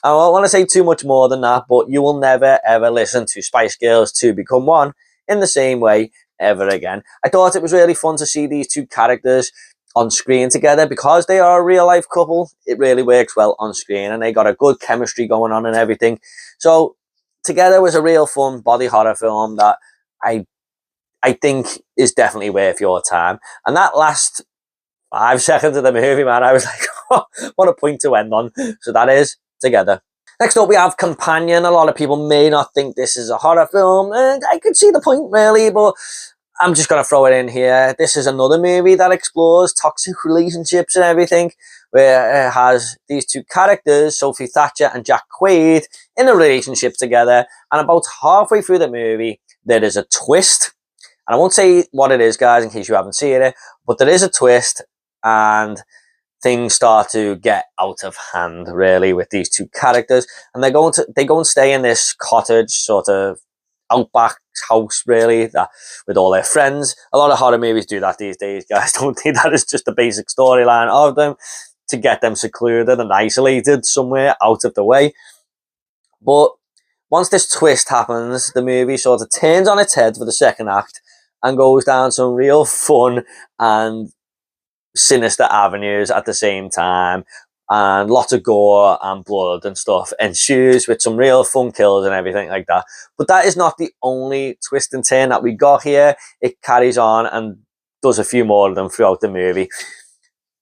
I don't want to say too much more than that, but you will never ever listen to Spice Girls 2 Become One in the same way ever again. I thought it was really fun to see these two characters on screen together because they are a real life couple. It really works well on screen and they got a good chemistry going on and everything. So Together was a real fun body horror film that I think is definitely worth your time. And that last 5 seconds of the movie, man, I was like, oh, what a point to end on. So that is Together. Next up, we have Companion. A lot of people may not think this is a horror film, and I could see the point, really, but I'm just going to throw it in here. This is another movie that explores toxic relationships and everything, where it has these two characters, Sophie Thatcher and Jack Quaid, in a relationship together. And about halfway through the movie, there is a twist. And I won't say what it is, guys, in case you haven't seen it, but there is a twist, and things start to get out of hand, really, with these two characters. And they go and stay in this cottage, sort of outback house, really, that with all their friends. A lot of horror movies do that these days, guys. Don't think that is just the basic storyline of them, to get them secluded and isolated somewhere out of the way. But once this twist happens, the movie sort of turns on its head for the second act and goes down some real fun and sinister avenues at the same time, and lots of gore and blood and stuff ensues, with some real fun kills and everything like that. But that is not the only twist and turn that we got here. It carries on and does a few more of them throughout the movie.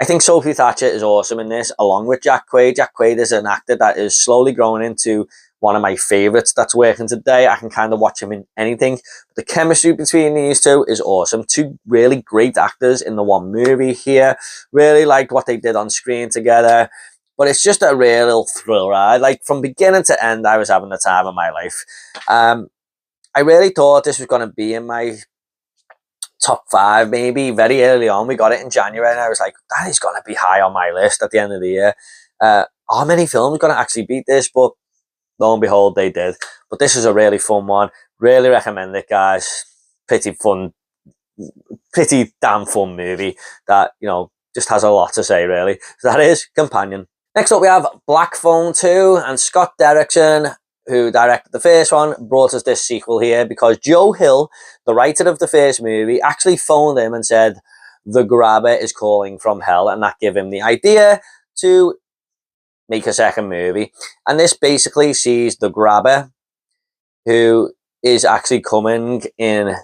I think Sophie Thatcher is awesome in this, along with Jack Quaid. Jack Quaid is an actor that is slowly growing into one of my favourites that's working today. I can kind of watch him in anything. But the chemistry between these two is awesome. Two really great actors in the one movie here. Really liked what they did on screen together. But it's just a real thrill ride. Like, from beginning to end, I was having the time of my life. I really thought this was going to be in my top 5, maybe, very early on. We got it in January, and I was like, that is going to be high on my list at the end of the year. How many films going to actually beat this? But lo and behold, they did. But this is a really fun one. Really recommend it, guys. Pretty fun, pretty damn fun movie that, you know, just has a lot to say, really. So that is Companion. Next up, we have Black Phone 2, and Scott Derrickson, who directed the first one, brought us this sequel here because Joe Hill, the writer of the first movie, actually phoned him and said, "The Grabber is calling from hell," and that gave him the idea to make a second movie. And this basically sees the Grabber, who is actually coming in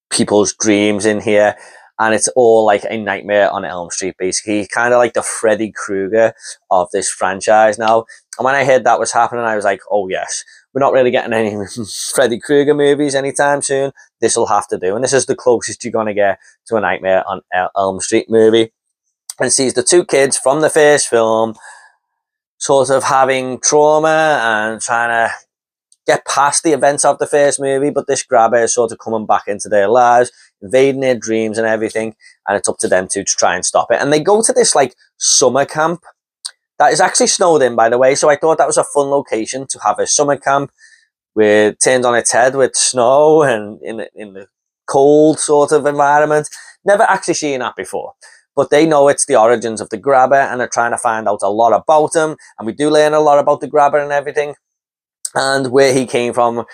people's dreams in here, and it's all like a Nightmare on Elm Street, basically. He's kind of like the Freddy Krueger of this franchise now. And when I heard that was happening, I was like, oh yes, we're not really getting any Freddy Krueger movies anytime soon. This will have to do. And this is the closest you're going to get to a Nightmare on Elm Street movie. And sees the two kids from the first film sort of having trauma and trying to get past the events of the first movie, but this Grabber is sort of coming back into their lives, invading their dreams and everything, and it's up to them to try and stop it. And they go to this like summer camp that is actually snowed in, by the way, so I thought that was a fun location to have a summer camp with turned on its head with snow and in the cold sort of environment. Never actually seen that before. But they know it's the origins of the Grabber, and they're trying to find out a lot about him. And we do learn a lot about the Grabber and everything, and where he came from,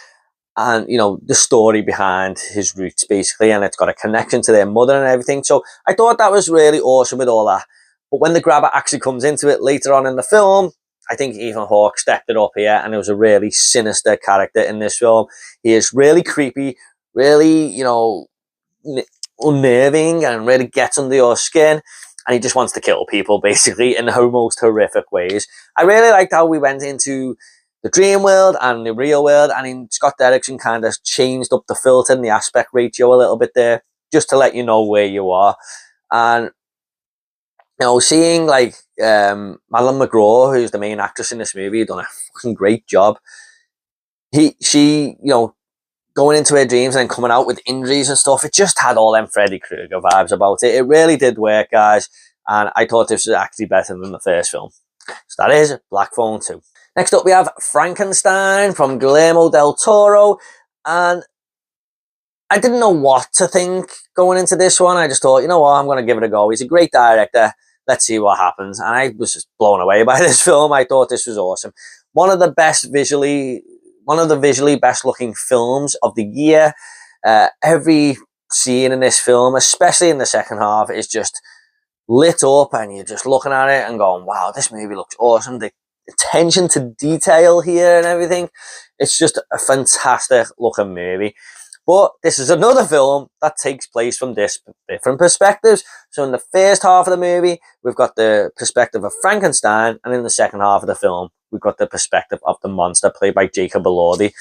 and, you know, the story behind his roots, basically. And it's got a connection to their mother and everything. So I thought that was really awesome with all that. But when the Grabber actually comes into it later on in the film, I think Ethan Hawke stepped it up here, and it was a really sinister character in this film. He is really creepy, really, you know, unnerving, and really gets under your skin, and he just wants to kill people, basically, in the most horrific ways. I really liked how we went into the dream world and the real world, and in Scott Derrickson kind of changed up the filter and the aspect ratio a little bit there, just to let you know where you are. And, you know, seeing like Madeline McGraw, who's the main actress in this movie, done a fucking great job. She, you know, going into her dreams and then coming out with injuries and stuff, it just had all them Freddy Krueger vibes about it. It really did work, guys, and I thought this was actually better than the first film. So that is Black Phone 2. Next up, we have Frankenstein from Guillermo del Toro, and I didn't know what to think going into this one. I just thought, you know what, I'm going to give it a go. He's a great director. Let's see what happens. And I was just blown away by this film. I thought this was awesome. One of the visually best looking films of the year. Every scene in this film, especially in the second half, is just lit up, and you're just looking at it and going, wow, this movie looks awesome. The attention to detail here and everything, it's just a fantastic looking movie. But this is another film that takes place from different perspectives. So in the first half of the movie, we've got the perspective of Frankenstein, and in the second half of the film, we've got the perspective of the monster, played by Jacob Elordi.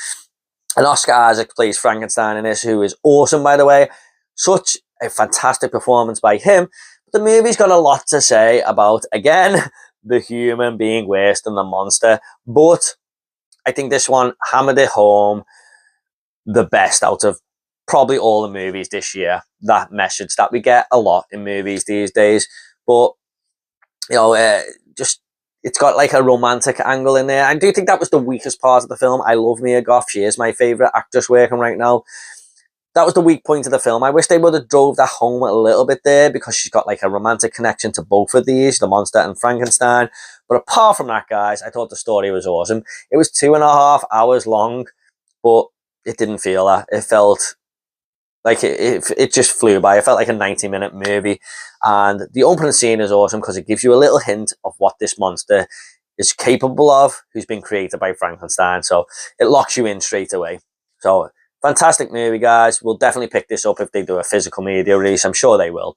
And Oscar Isaac plays Frankenstein in this, who is awesome, by the way. Such a fantastic performance by him. But the movie's got a lot to say about, again, the human being worse than the monster. But I think this one hammered it home the best out of probably all the movies this year. That message that we get a lot in movies these days. But, you know, just, it's got like a romantic angle in there. I do think that was the weakest part of the film. I love Mia Goth. She is my favourite actress working right now. That was the weak point of the film. I wish they would have drove that home a little bit there, because she's got like a romantic connection to both of these, the monster and Frankenstein. But apart from that, guys, I thought the story was awesome. It was 2.5 hours long, but it didn't feel that. It felt like it just flew by. It felt like a 90-minute movie. And the opening scene is awesome because it gives you a little hint of what this monster is capable of, who's been created by Frankenstein. So it locks you in straight away. So fantastic movie, guys. We'll definitely pick this up if they do a physical media release. I'm sure they will.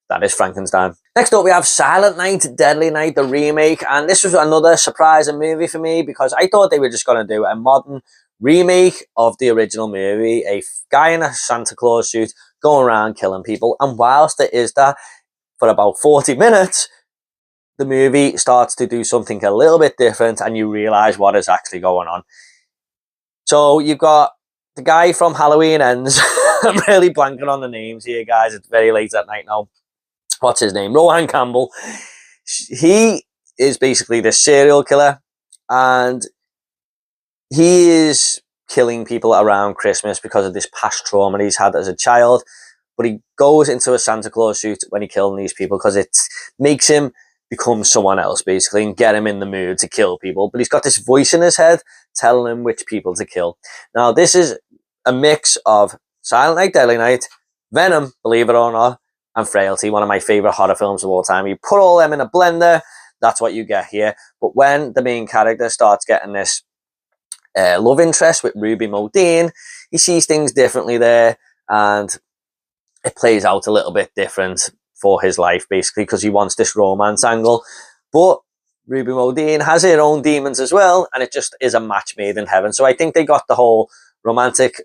That is Frankenstein. Next up, we have Silent Night, Deadly Night, the remake. And this was another surprising movie for me, because I thought they were just going to do a modern remake of the original movie. A guy in a Santa Claus suit going around killing people. And whilst there is that, for about 40 minutes, the movie starts to do something a little bit different, and you realise what is actually going on. So you've got the guy from Halloween Ends. I'm really blanking on the names here, guys. It's very late at night now. What's his name? Rohan Campbell. He is basically this serial killer, and he is killing people around Christmas because of this past trauma he's had as a child. But he goes into a Santa Claus suit when he's killing these people, because it makes him become someone else, basically, and get him in the mood to kill people. But he's got this voice in his head telling him which people to kill. Now, this is a mix of Silent Night, Deadly Night, Venom, believe it or not, and Frailty, one of my favourite horror films of all time. You put all them in a blender, that's what you get here. But when the main character starts getting this love interest with Ruby Modine, he sees things differently there, and it plays out a little bit different for his life, basically, because he wants this romance angle. But Ruby Modine has her own demons as well, and it just is a match made in heaven. So I think they got the whole romantic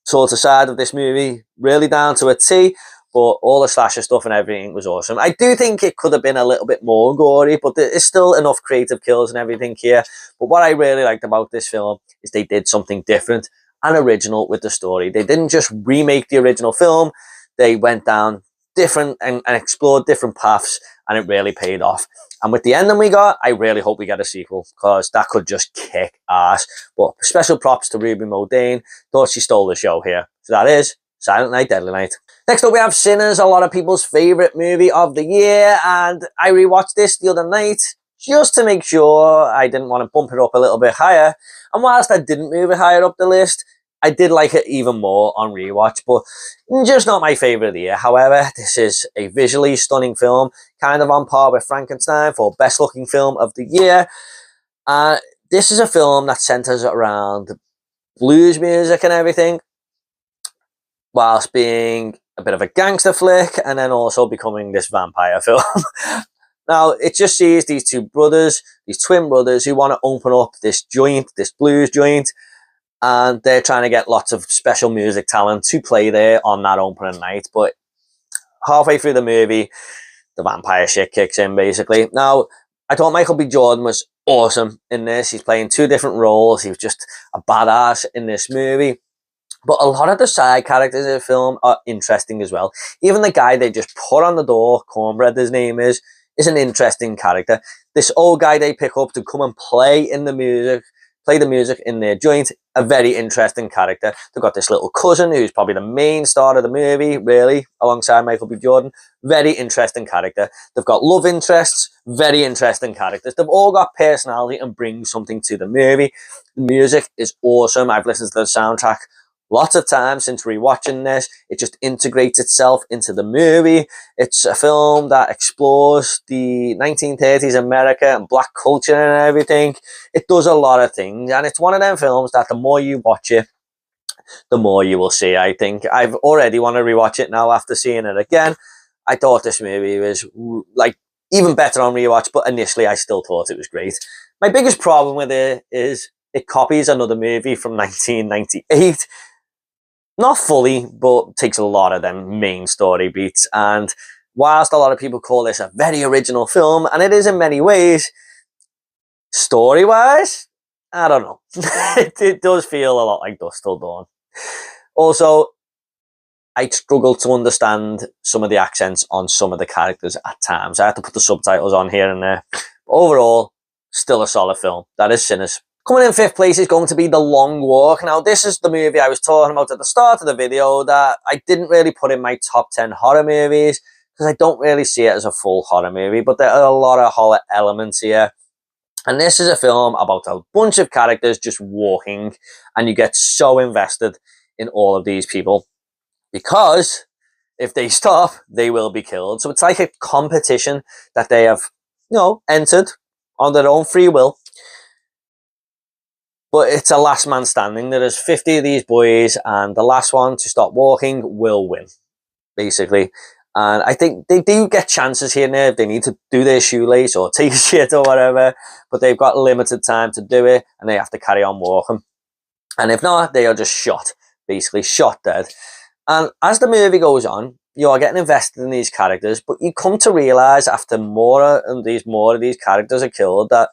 sort of side of this movie really down to a T, but all the slasher stuff and everything was awesome. I do think it could have been a little bit more gory, but there is still enough creative kills and everything here. But what I really liked about this film is they did something different and original with the story. They didn't just remake the original film. They went down different and explored different paths, and it really paid off. And with the ending we got, I really hope we get a sequel, because that could just kick ass. But special props to Ruby Modine. Thought she stole the show here. So that is Silent Night, Deadly Night. Next up, we have Sinners, a lot of people's favourite movie of the year. And I rewatched this the other night just to make sure I didn't want to bump it up a little bit higher. And whilst I didn't move it higher up the list, I did like it even more on rewatch, but just not my favourite of the year. However, this is a visually stunning film, kind of on par with Frankenstein for best looking film of the year. This is a film that centres around blues music and everything, whilst being a bit of a gangster flick, and then also becoming this vampire film. Now, it just sees these two brothers, these twin brothers, who want to open up this joint, this blues joint, and they're trying to get lots of special music talent to play there on that opening night. But halfway through the movie, the vampire shit kicks in, basically. Now, I thought Michael B. Jordan was awesome in this. He's playing two different roles. He was just a badass in this movie. But a lot of the side characters in the film are interesting as well. Even the guy they just put on the door, Cornbread his name is an interesting character. This old guy they pick up to come and play the music in their joint, a very interesting character. They've got this little cousin who's probably the main star of the movie, really, alongside Michael B. Jordan. Very interesting character. They've got love interests, very interesting characters. They've all got personality and bring something to the movie. The music is awesome. I've listened to the soundtrack lots of times since rewatching this. It just integrates itself into the movie. It's a film that explores the 1930s America and black culture and everything. It does a lot of things, and it's one of them films that the more you watch it, the more you will see. I think I've already want to rewatch it now after seeing it again. I thought this movie was like even better on rewatch, but initially I still thought it was great. My biggest problem with it is it copies another movie from 1998. Not fully, but takes a lot of them main story beats. And whilst a lot of people call this a very original film, and it is in many ways, story-wise, I don't know. it does feel a lot like Dusk Till Dawn. Also, I struggle to understand some of the accents on some of the characters at times. I have to put the subtitles on here and there. But overall, still a solid film. That is Sinners. Coming in fifth place is going to be The Long Walk. Now, this is the movie I was talking about at the start of the video that I didn't really put in my top 10 horror movies because I don't really see it as a full horror movie, but there are a lot of horror elements here. And this is a film about a bunch of characters just walking, and you get so invested in all of these people because if they stop, they will be killed. So it's like a competition that they have, entered on their own free will. But it's a last man standing. There is 50 of these boys, and the last one to stop walking will win, basically. And I think they do get chances here and there if they need to do their shoelace or take a shit or whatever, but they've got limited time to do it, and they have to carry on walking. And if not, they are just shot, basically shot dead. And as the movie goes on, you are getting invested in these characters, but you come to realise after more of these characters are killed that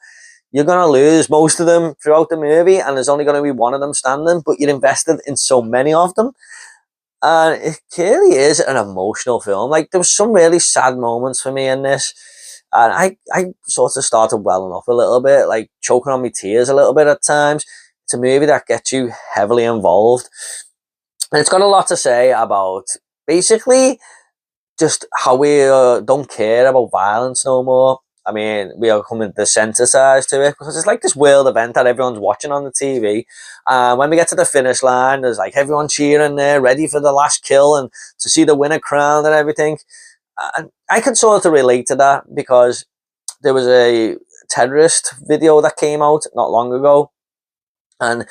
you're going to lose most of them throughout the movie, and there's only going to be one of them standing, but you're invested in so many of them. And it clearly is an emotional film. Like, there was some really sad moments for me in this, and I sort of started welling up a little bit, like choking on my tears a little bit at times. It's a movie that gets you heavily involved, and it's got a lot to say about basically just how we don't care about violence no more. I mean, we are coming desensitized to it because it's like this world event that everyone's watching on the TV. When we get to the finish line, there's like everyone cheering there, ready for the last kill and to see the winner crowned and everything. And I can sort of relate to that because there was a terrorist video that came out not long ago, and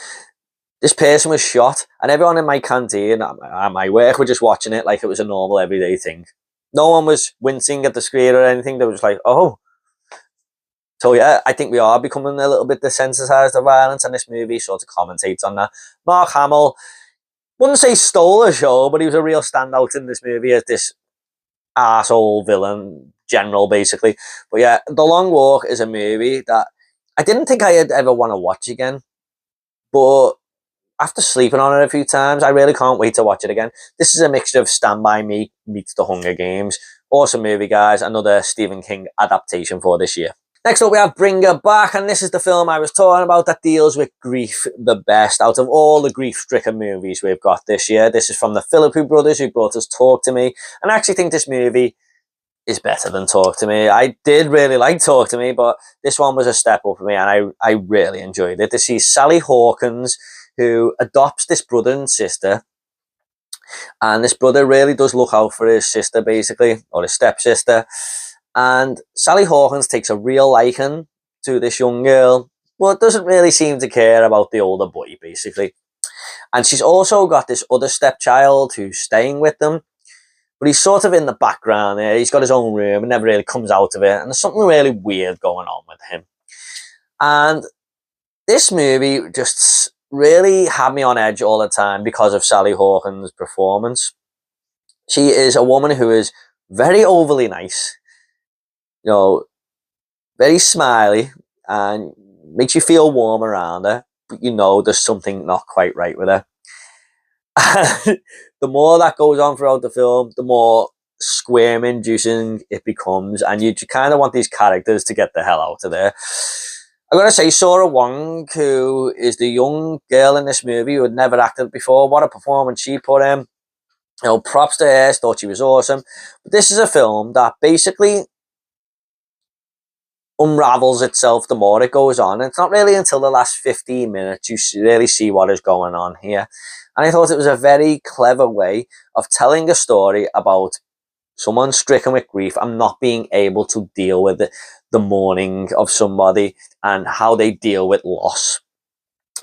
this person was shot, and everyone in my canteen at my work were just watching it like it was a normal everyday thing. No one was wincing at the screen or anything. They were just like, oh. So yeah, I think we are becoming a little bit desensitized to violence, and this movie sort of commentates on that. Mark Hamill, wouldn't say stole the show, but he was a real standout in this movie as this arsehole villain general, basically. But yeah, The Long Walk is a movie that I didn't think I'd ever want to watch again, but after sleeping on it a few times, I really can't wait to watch it again. This is a mixture of Stand By Me meets The Hunger Games. Awesome movie, guys. Another Stephen King adaptation for this year. Next up, we have Bring Her Back, and this is the film I was talking about that deals with grief the best out of all the grief-stricken movies we've got this year. This is from the Philippou brothers who brought us Talk to Me, and I actually think this movie is better than Talk to Me. I did really like Talk to Me, but this one was a step up for me, and I really enjoyed it. This is Sally Hawkins, who adopts this brother and sister, and this brother really does look out for his sister, basically, or his stepsister. And Sally Hawkins takes a real liking to this young girl, but doesn't really seem to care about the older boy, basically. And she's also got this other stepchild who's staying with them, but he's sort of in the background there. He's got his own room and never really comes out of it, and there's something really weird going on with him. And this movie just really had me on edge all the time because of Sally Hawkins' performance. She is a woman who is very overly nice, very smiley, and makes you feel warm around her, but there's something not quite right with her. The more that goes on throughout the film, the more squirm inducing it becomes, and you kind of want these characters to get the hell out of there. I'm going to say Sora Wong, who is the young girl in this movie who had never acted before, what a performance she put in. Props to her, thought she was awesome. But this is a film that basically unravels itself the more it goes on. It's not really until the last 15 minutes you really see what is going on here. And I thought it was a very clever way of telling a story about someone stricken with grief and not being able to deal with the mourning of somebody and how they deal with loss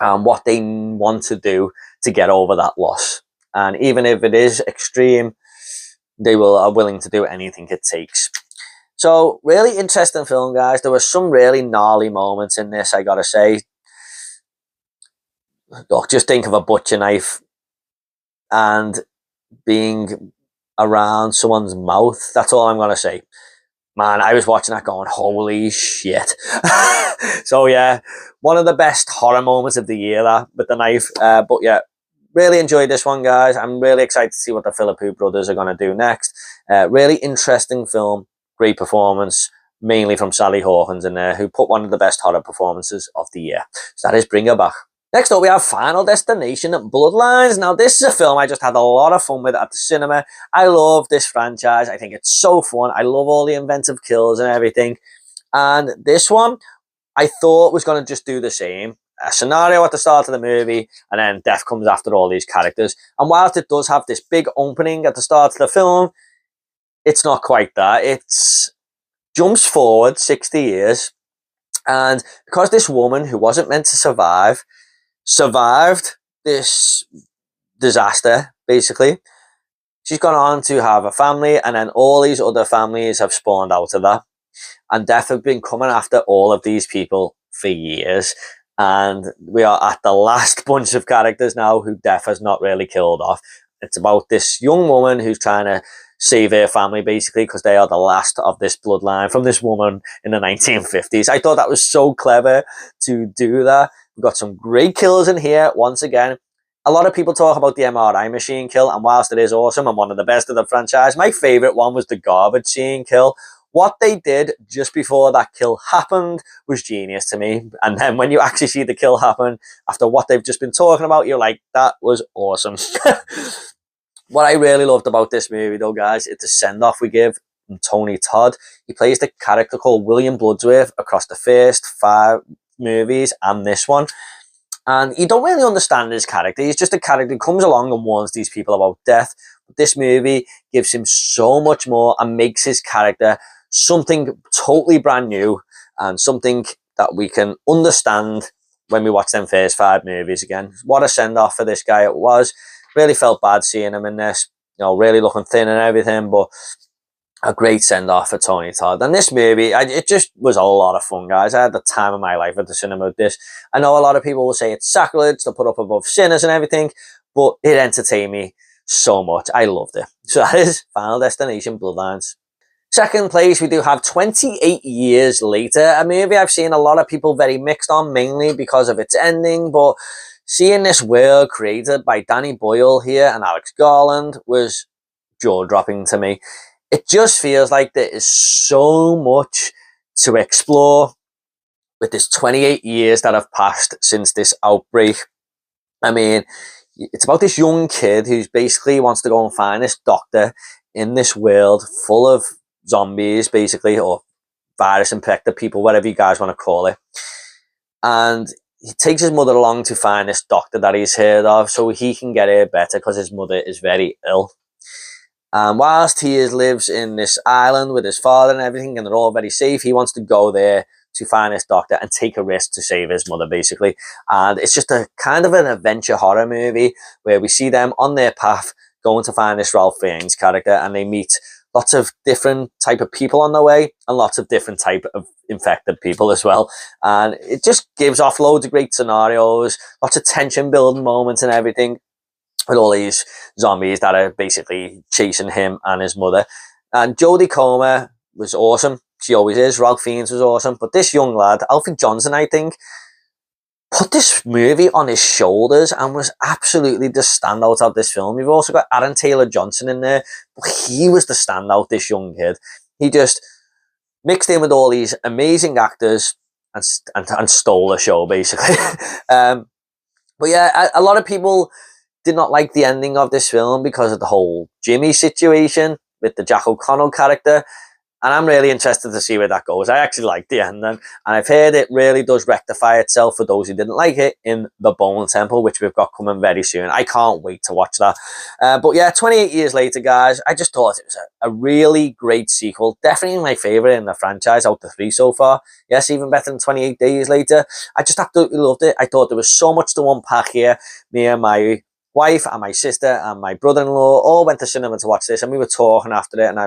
and what they want to do to get over that loss. And even if it is extreme, they are willing to do anything it takes. So, really interesting film, guys. There were some really gnarly moments in this, I gotta say. Look, just think of a butcher knife and being around someone's mouth. That's all I'm gonna say. Man, I was watching that going, holy shit. So yeah, one of the best horror moments of the year, that, with the knife. But yeah, really enjoyed this one, guys. I'm really excited to see what the Philippou brothers are going to do next. Really interesting film. Great performance, mainly from Sally Hawkins in there, who put one of the best horror performances of the year. So that is Bring Her Back. Next up, we have Final Destination Bloodlines. Now, this is a film I just had a lot of fun with at the cinema. I love this franchise. I think it's so fun. I love all the inventive kills and everything. And this one, I thought was going to just do the same. A scenario at the start of the movie, and then death comes after all these characters. And whilst it does have this big opening at the start of the film, it's not quite that. It's jumps forward 60 years. And because this woman who wasn't meant to survived this disaster, basically, she's gone on to have a family, and then all these other families have spawned out of that. And death have been coming after all of these people for years. And we are at the last bunch of characters now who death has not really killed off. It's about this young woman who's trying to save her family, basically, because they are the last of this bloodline from this woman in the 1950s. I thought that was so clever to do that. We've got some great kills in here. Once again, a lot of people talk about the MRI machine kill, and whilst it is awesome and one of the best of the franchise, my favourite one was the garbage scene kill. What they did just before that kill happened was genius to me. And then when you actually see the kill happen, after what they've just been talking about, you're like, that was awesome. What I really loved about this movie, though, guys, is the send-off we give Tony Todd. He plays the character called William Bloodsworth across the first 5 movies and this one. And you don't really understand his character. He's just a character who comes along and warns these people about death. But this movie gives him so much more and makes his character something totally brand new and something that we can understand when we watch them first 5 movies again. What a send-off for this guy it was. Really felt bad seeing him in this, you know, really looking thin and everything, but a great send-off for Tony Todd. And this movie, it just was a lot of fun, guys. I had the time of my life at the cinema with this. I know a lot of people will say it's sacrilege to put up above Sinners and everything, but it entertained me so much. I loved it. So that is Final Destination Bloodlines. Second place, we do have 28 Years Later, a movie I've seen a lot of people very mixed on, mainly because of its ending, but seeing this world created by Danny Boyle here and Alex Garland was jaw-dropping to me. It just feels like there is so much to explore with this 28 years that have passed since this outbreak. I mean, it's about this young kid who basically wants to go and find this doctor in this world full of zombies, basically, or virus-infected people, whatever you guys want to call it. And he takes his mother along to find this doctor that he's heard of so he can get her better because his mother is very ill. And whilst he lives in this island with his father and everything, and they're all very safe, he wants to go there to find this doctor and take a risk to save his mother, basically. And it's just a kind of an adventure horror movie where we see them on their path going to find this Ralph Fiennes character, and they meet lots of different type of people on the way and lots of different type of infected people as well. And it just gives off loads of great scenarios, lots of tension building moments and everything, with all these zombies that are basically chasing him and his mother. And Jodie Comer was awesome. She always is. Ralph Fiennes was awesome. But this young lad, Alfie Johnson, I think, put this movie on his shoulders and was absolutely the standout of this film. You've also got Aaron Taylor-Johnson in there. But he was the standout, this young kid. He just mixed in with all these amazing actors and stole the show, basically. But yeah, a lot of people did not like the ending of this film because of the whole Jimmy situation with the Jack O'Connell character. And I'm really interested to see where that goes. I actually like the ending, and I've heard it really does rectify itself for those who didn't like it in The Bone Temple, which we've got coming very soon. I can't wait to watch that. But yeah, 28 years later, guys, I just thought it was a really great sequel. Definitely my favourite in the franchise out of the 3 so far. Yes, even better than 28 Days Later. I just absolutely loved it. I thought there was so much to unpack here. Me and my wife and my sister and my brother-in-law all went to cinema to watch this, and we were talking after it, and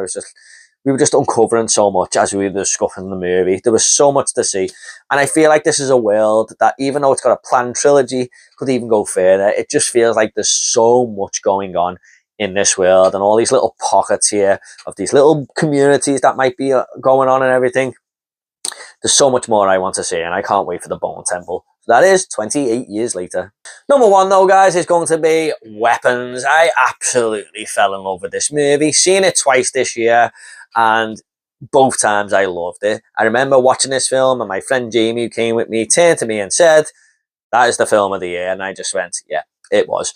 we were just uncovering so much as we were discussing the movie. There was so much to see. And I feel like this is a world that, even though it's got a planned trilogy, could even go further. It just feels like there's so much going on in this world, and all these little pockets here of these little communities that might be going on and everything. There's so much more I want to see, and I can't wait for The Bone Temple. So that is 28 years later. Number 1, though, guys, is going to be Weapons. I absolutely fell in love with this movie. Seen it twice this year, and both times I loved it. I remember watching this film, and my friend Jamie, who came with me, turned to me and said, "That is the film of the year." And I just went, yeah, it was.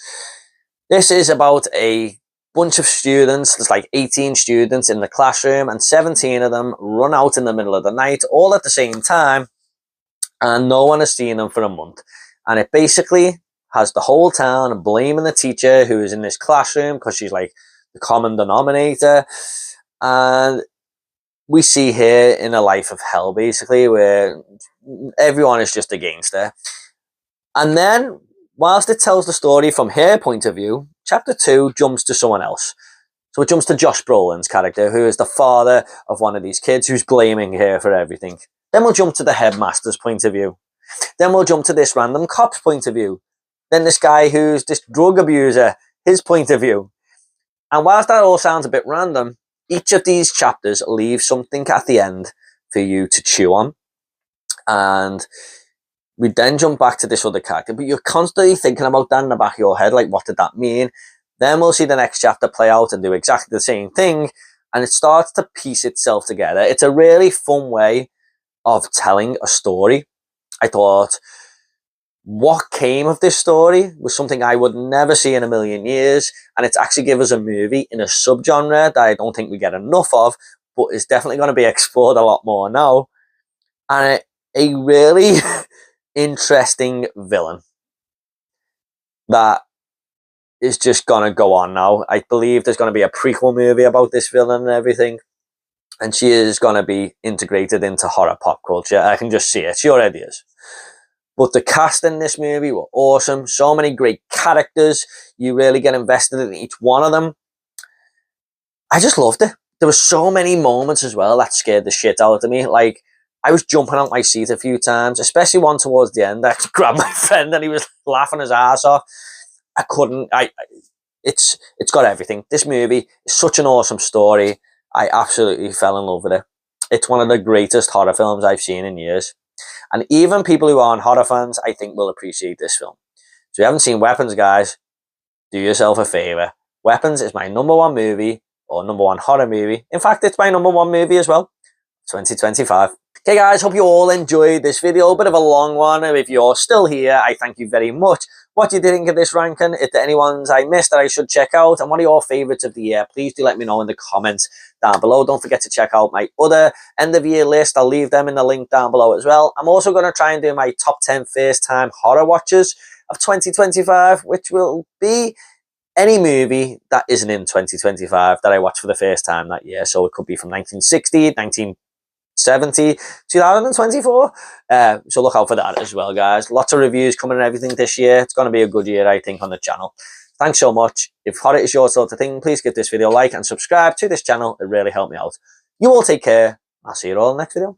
This is about a bunch of students. There's like 18 students in the classroom, and 17 of them run out in the middle of the night, all at the same time, and no one has seen them for a month. And it basically has the whole town blaming the teacher who is in this classroom because she's like the common denominator. And we see here in a life of hell, basically, where everyone is just against her. And then, whilst it tells the story from her point of view, chapter 2 jumps to someone else. So it jumps to Josh Brolin's character, who is the father of one of these kids who's blaming her for everything. Then we'll jump to the headmaster's point of view. Then we'll jump to this random cop's point of view. Then this guy who's this drug abuser, his point of view. And whilst that all sounds a bit random, each of these chapters leaves something at the end for you to chew on. And we then jump back to this other character, but you're constantly thinking about that in the back of your head, like, what did that mean? Then we'll see the next chapter play out and do exactly the same thing, and it starts to piece itself together. It's a really fun way of telling a story. I thought what came of this story was something I would never see in a million years, and it's actually give us a movie in a subgenre that I don't think we get enough of, but is definitely going to be explored a lot more now. And a really interesting villain that is just going to go on now. I believe there's going to be a prequel movie about this villain and everything, and she is going to be integrated into horror pop culture. I can just see it. She already is. But the cast in this movie were awesome. So many great characters. You really get invested in each one of them. I just loved it. There were so many moments as well that scared the shit out of me. Like, I was jumping out my seat a few times, especially one towards the end. I grabbed my friend and he was laughing his ass off. I couldn't. It's got everything. This movie is such an awesome story. I absolutely fell in love with it. It's one of the greatest horror films I've seen in years. And even people who aren't horror fans, I think, will appreciate this film. So if you haven't seen Weapons, guys, do yourself a favour. Weapons is my number 1 movie, or number 1 horror movie. In fact, it's my number 1 movie as well. 2025. Okay, guys, hope you all enjoyed this video. A bit of a long one. If you're still here, I thank you very much. What do you think of this ranking? If there are any ones I missed that I should check out, and what are your favourites of the year? Please do let me know in the comments down below. Don't forget to check out my other end of year list. I'll leave them in the link down below as well. I'm also going to try and do my top 10 first time horror watches of 2025, which will be any movie that isn't in 2025 that I watched for the first time that year. So it could be from 1960, 1970, 2024. So look out for that as well, guys. Lots of reviews coming and everything this year. It's going to be a good year, I think, on the channel. Thanks so much. If horror is your sort of thing, please give this video a like and subscribe to this channel. It really helped me out. You all take care. I'll see you all in the next video.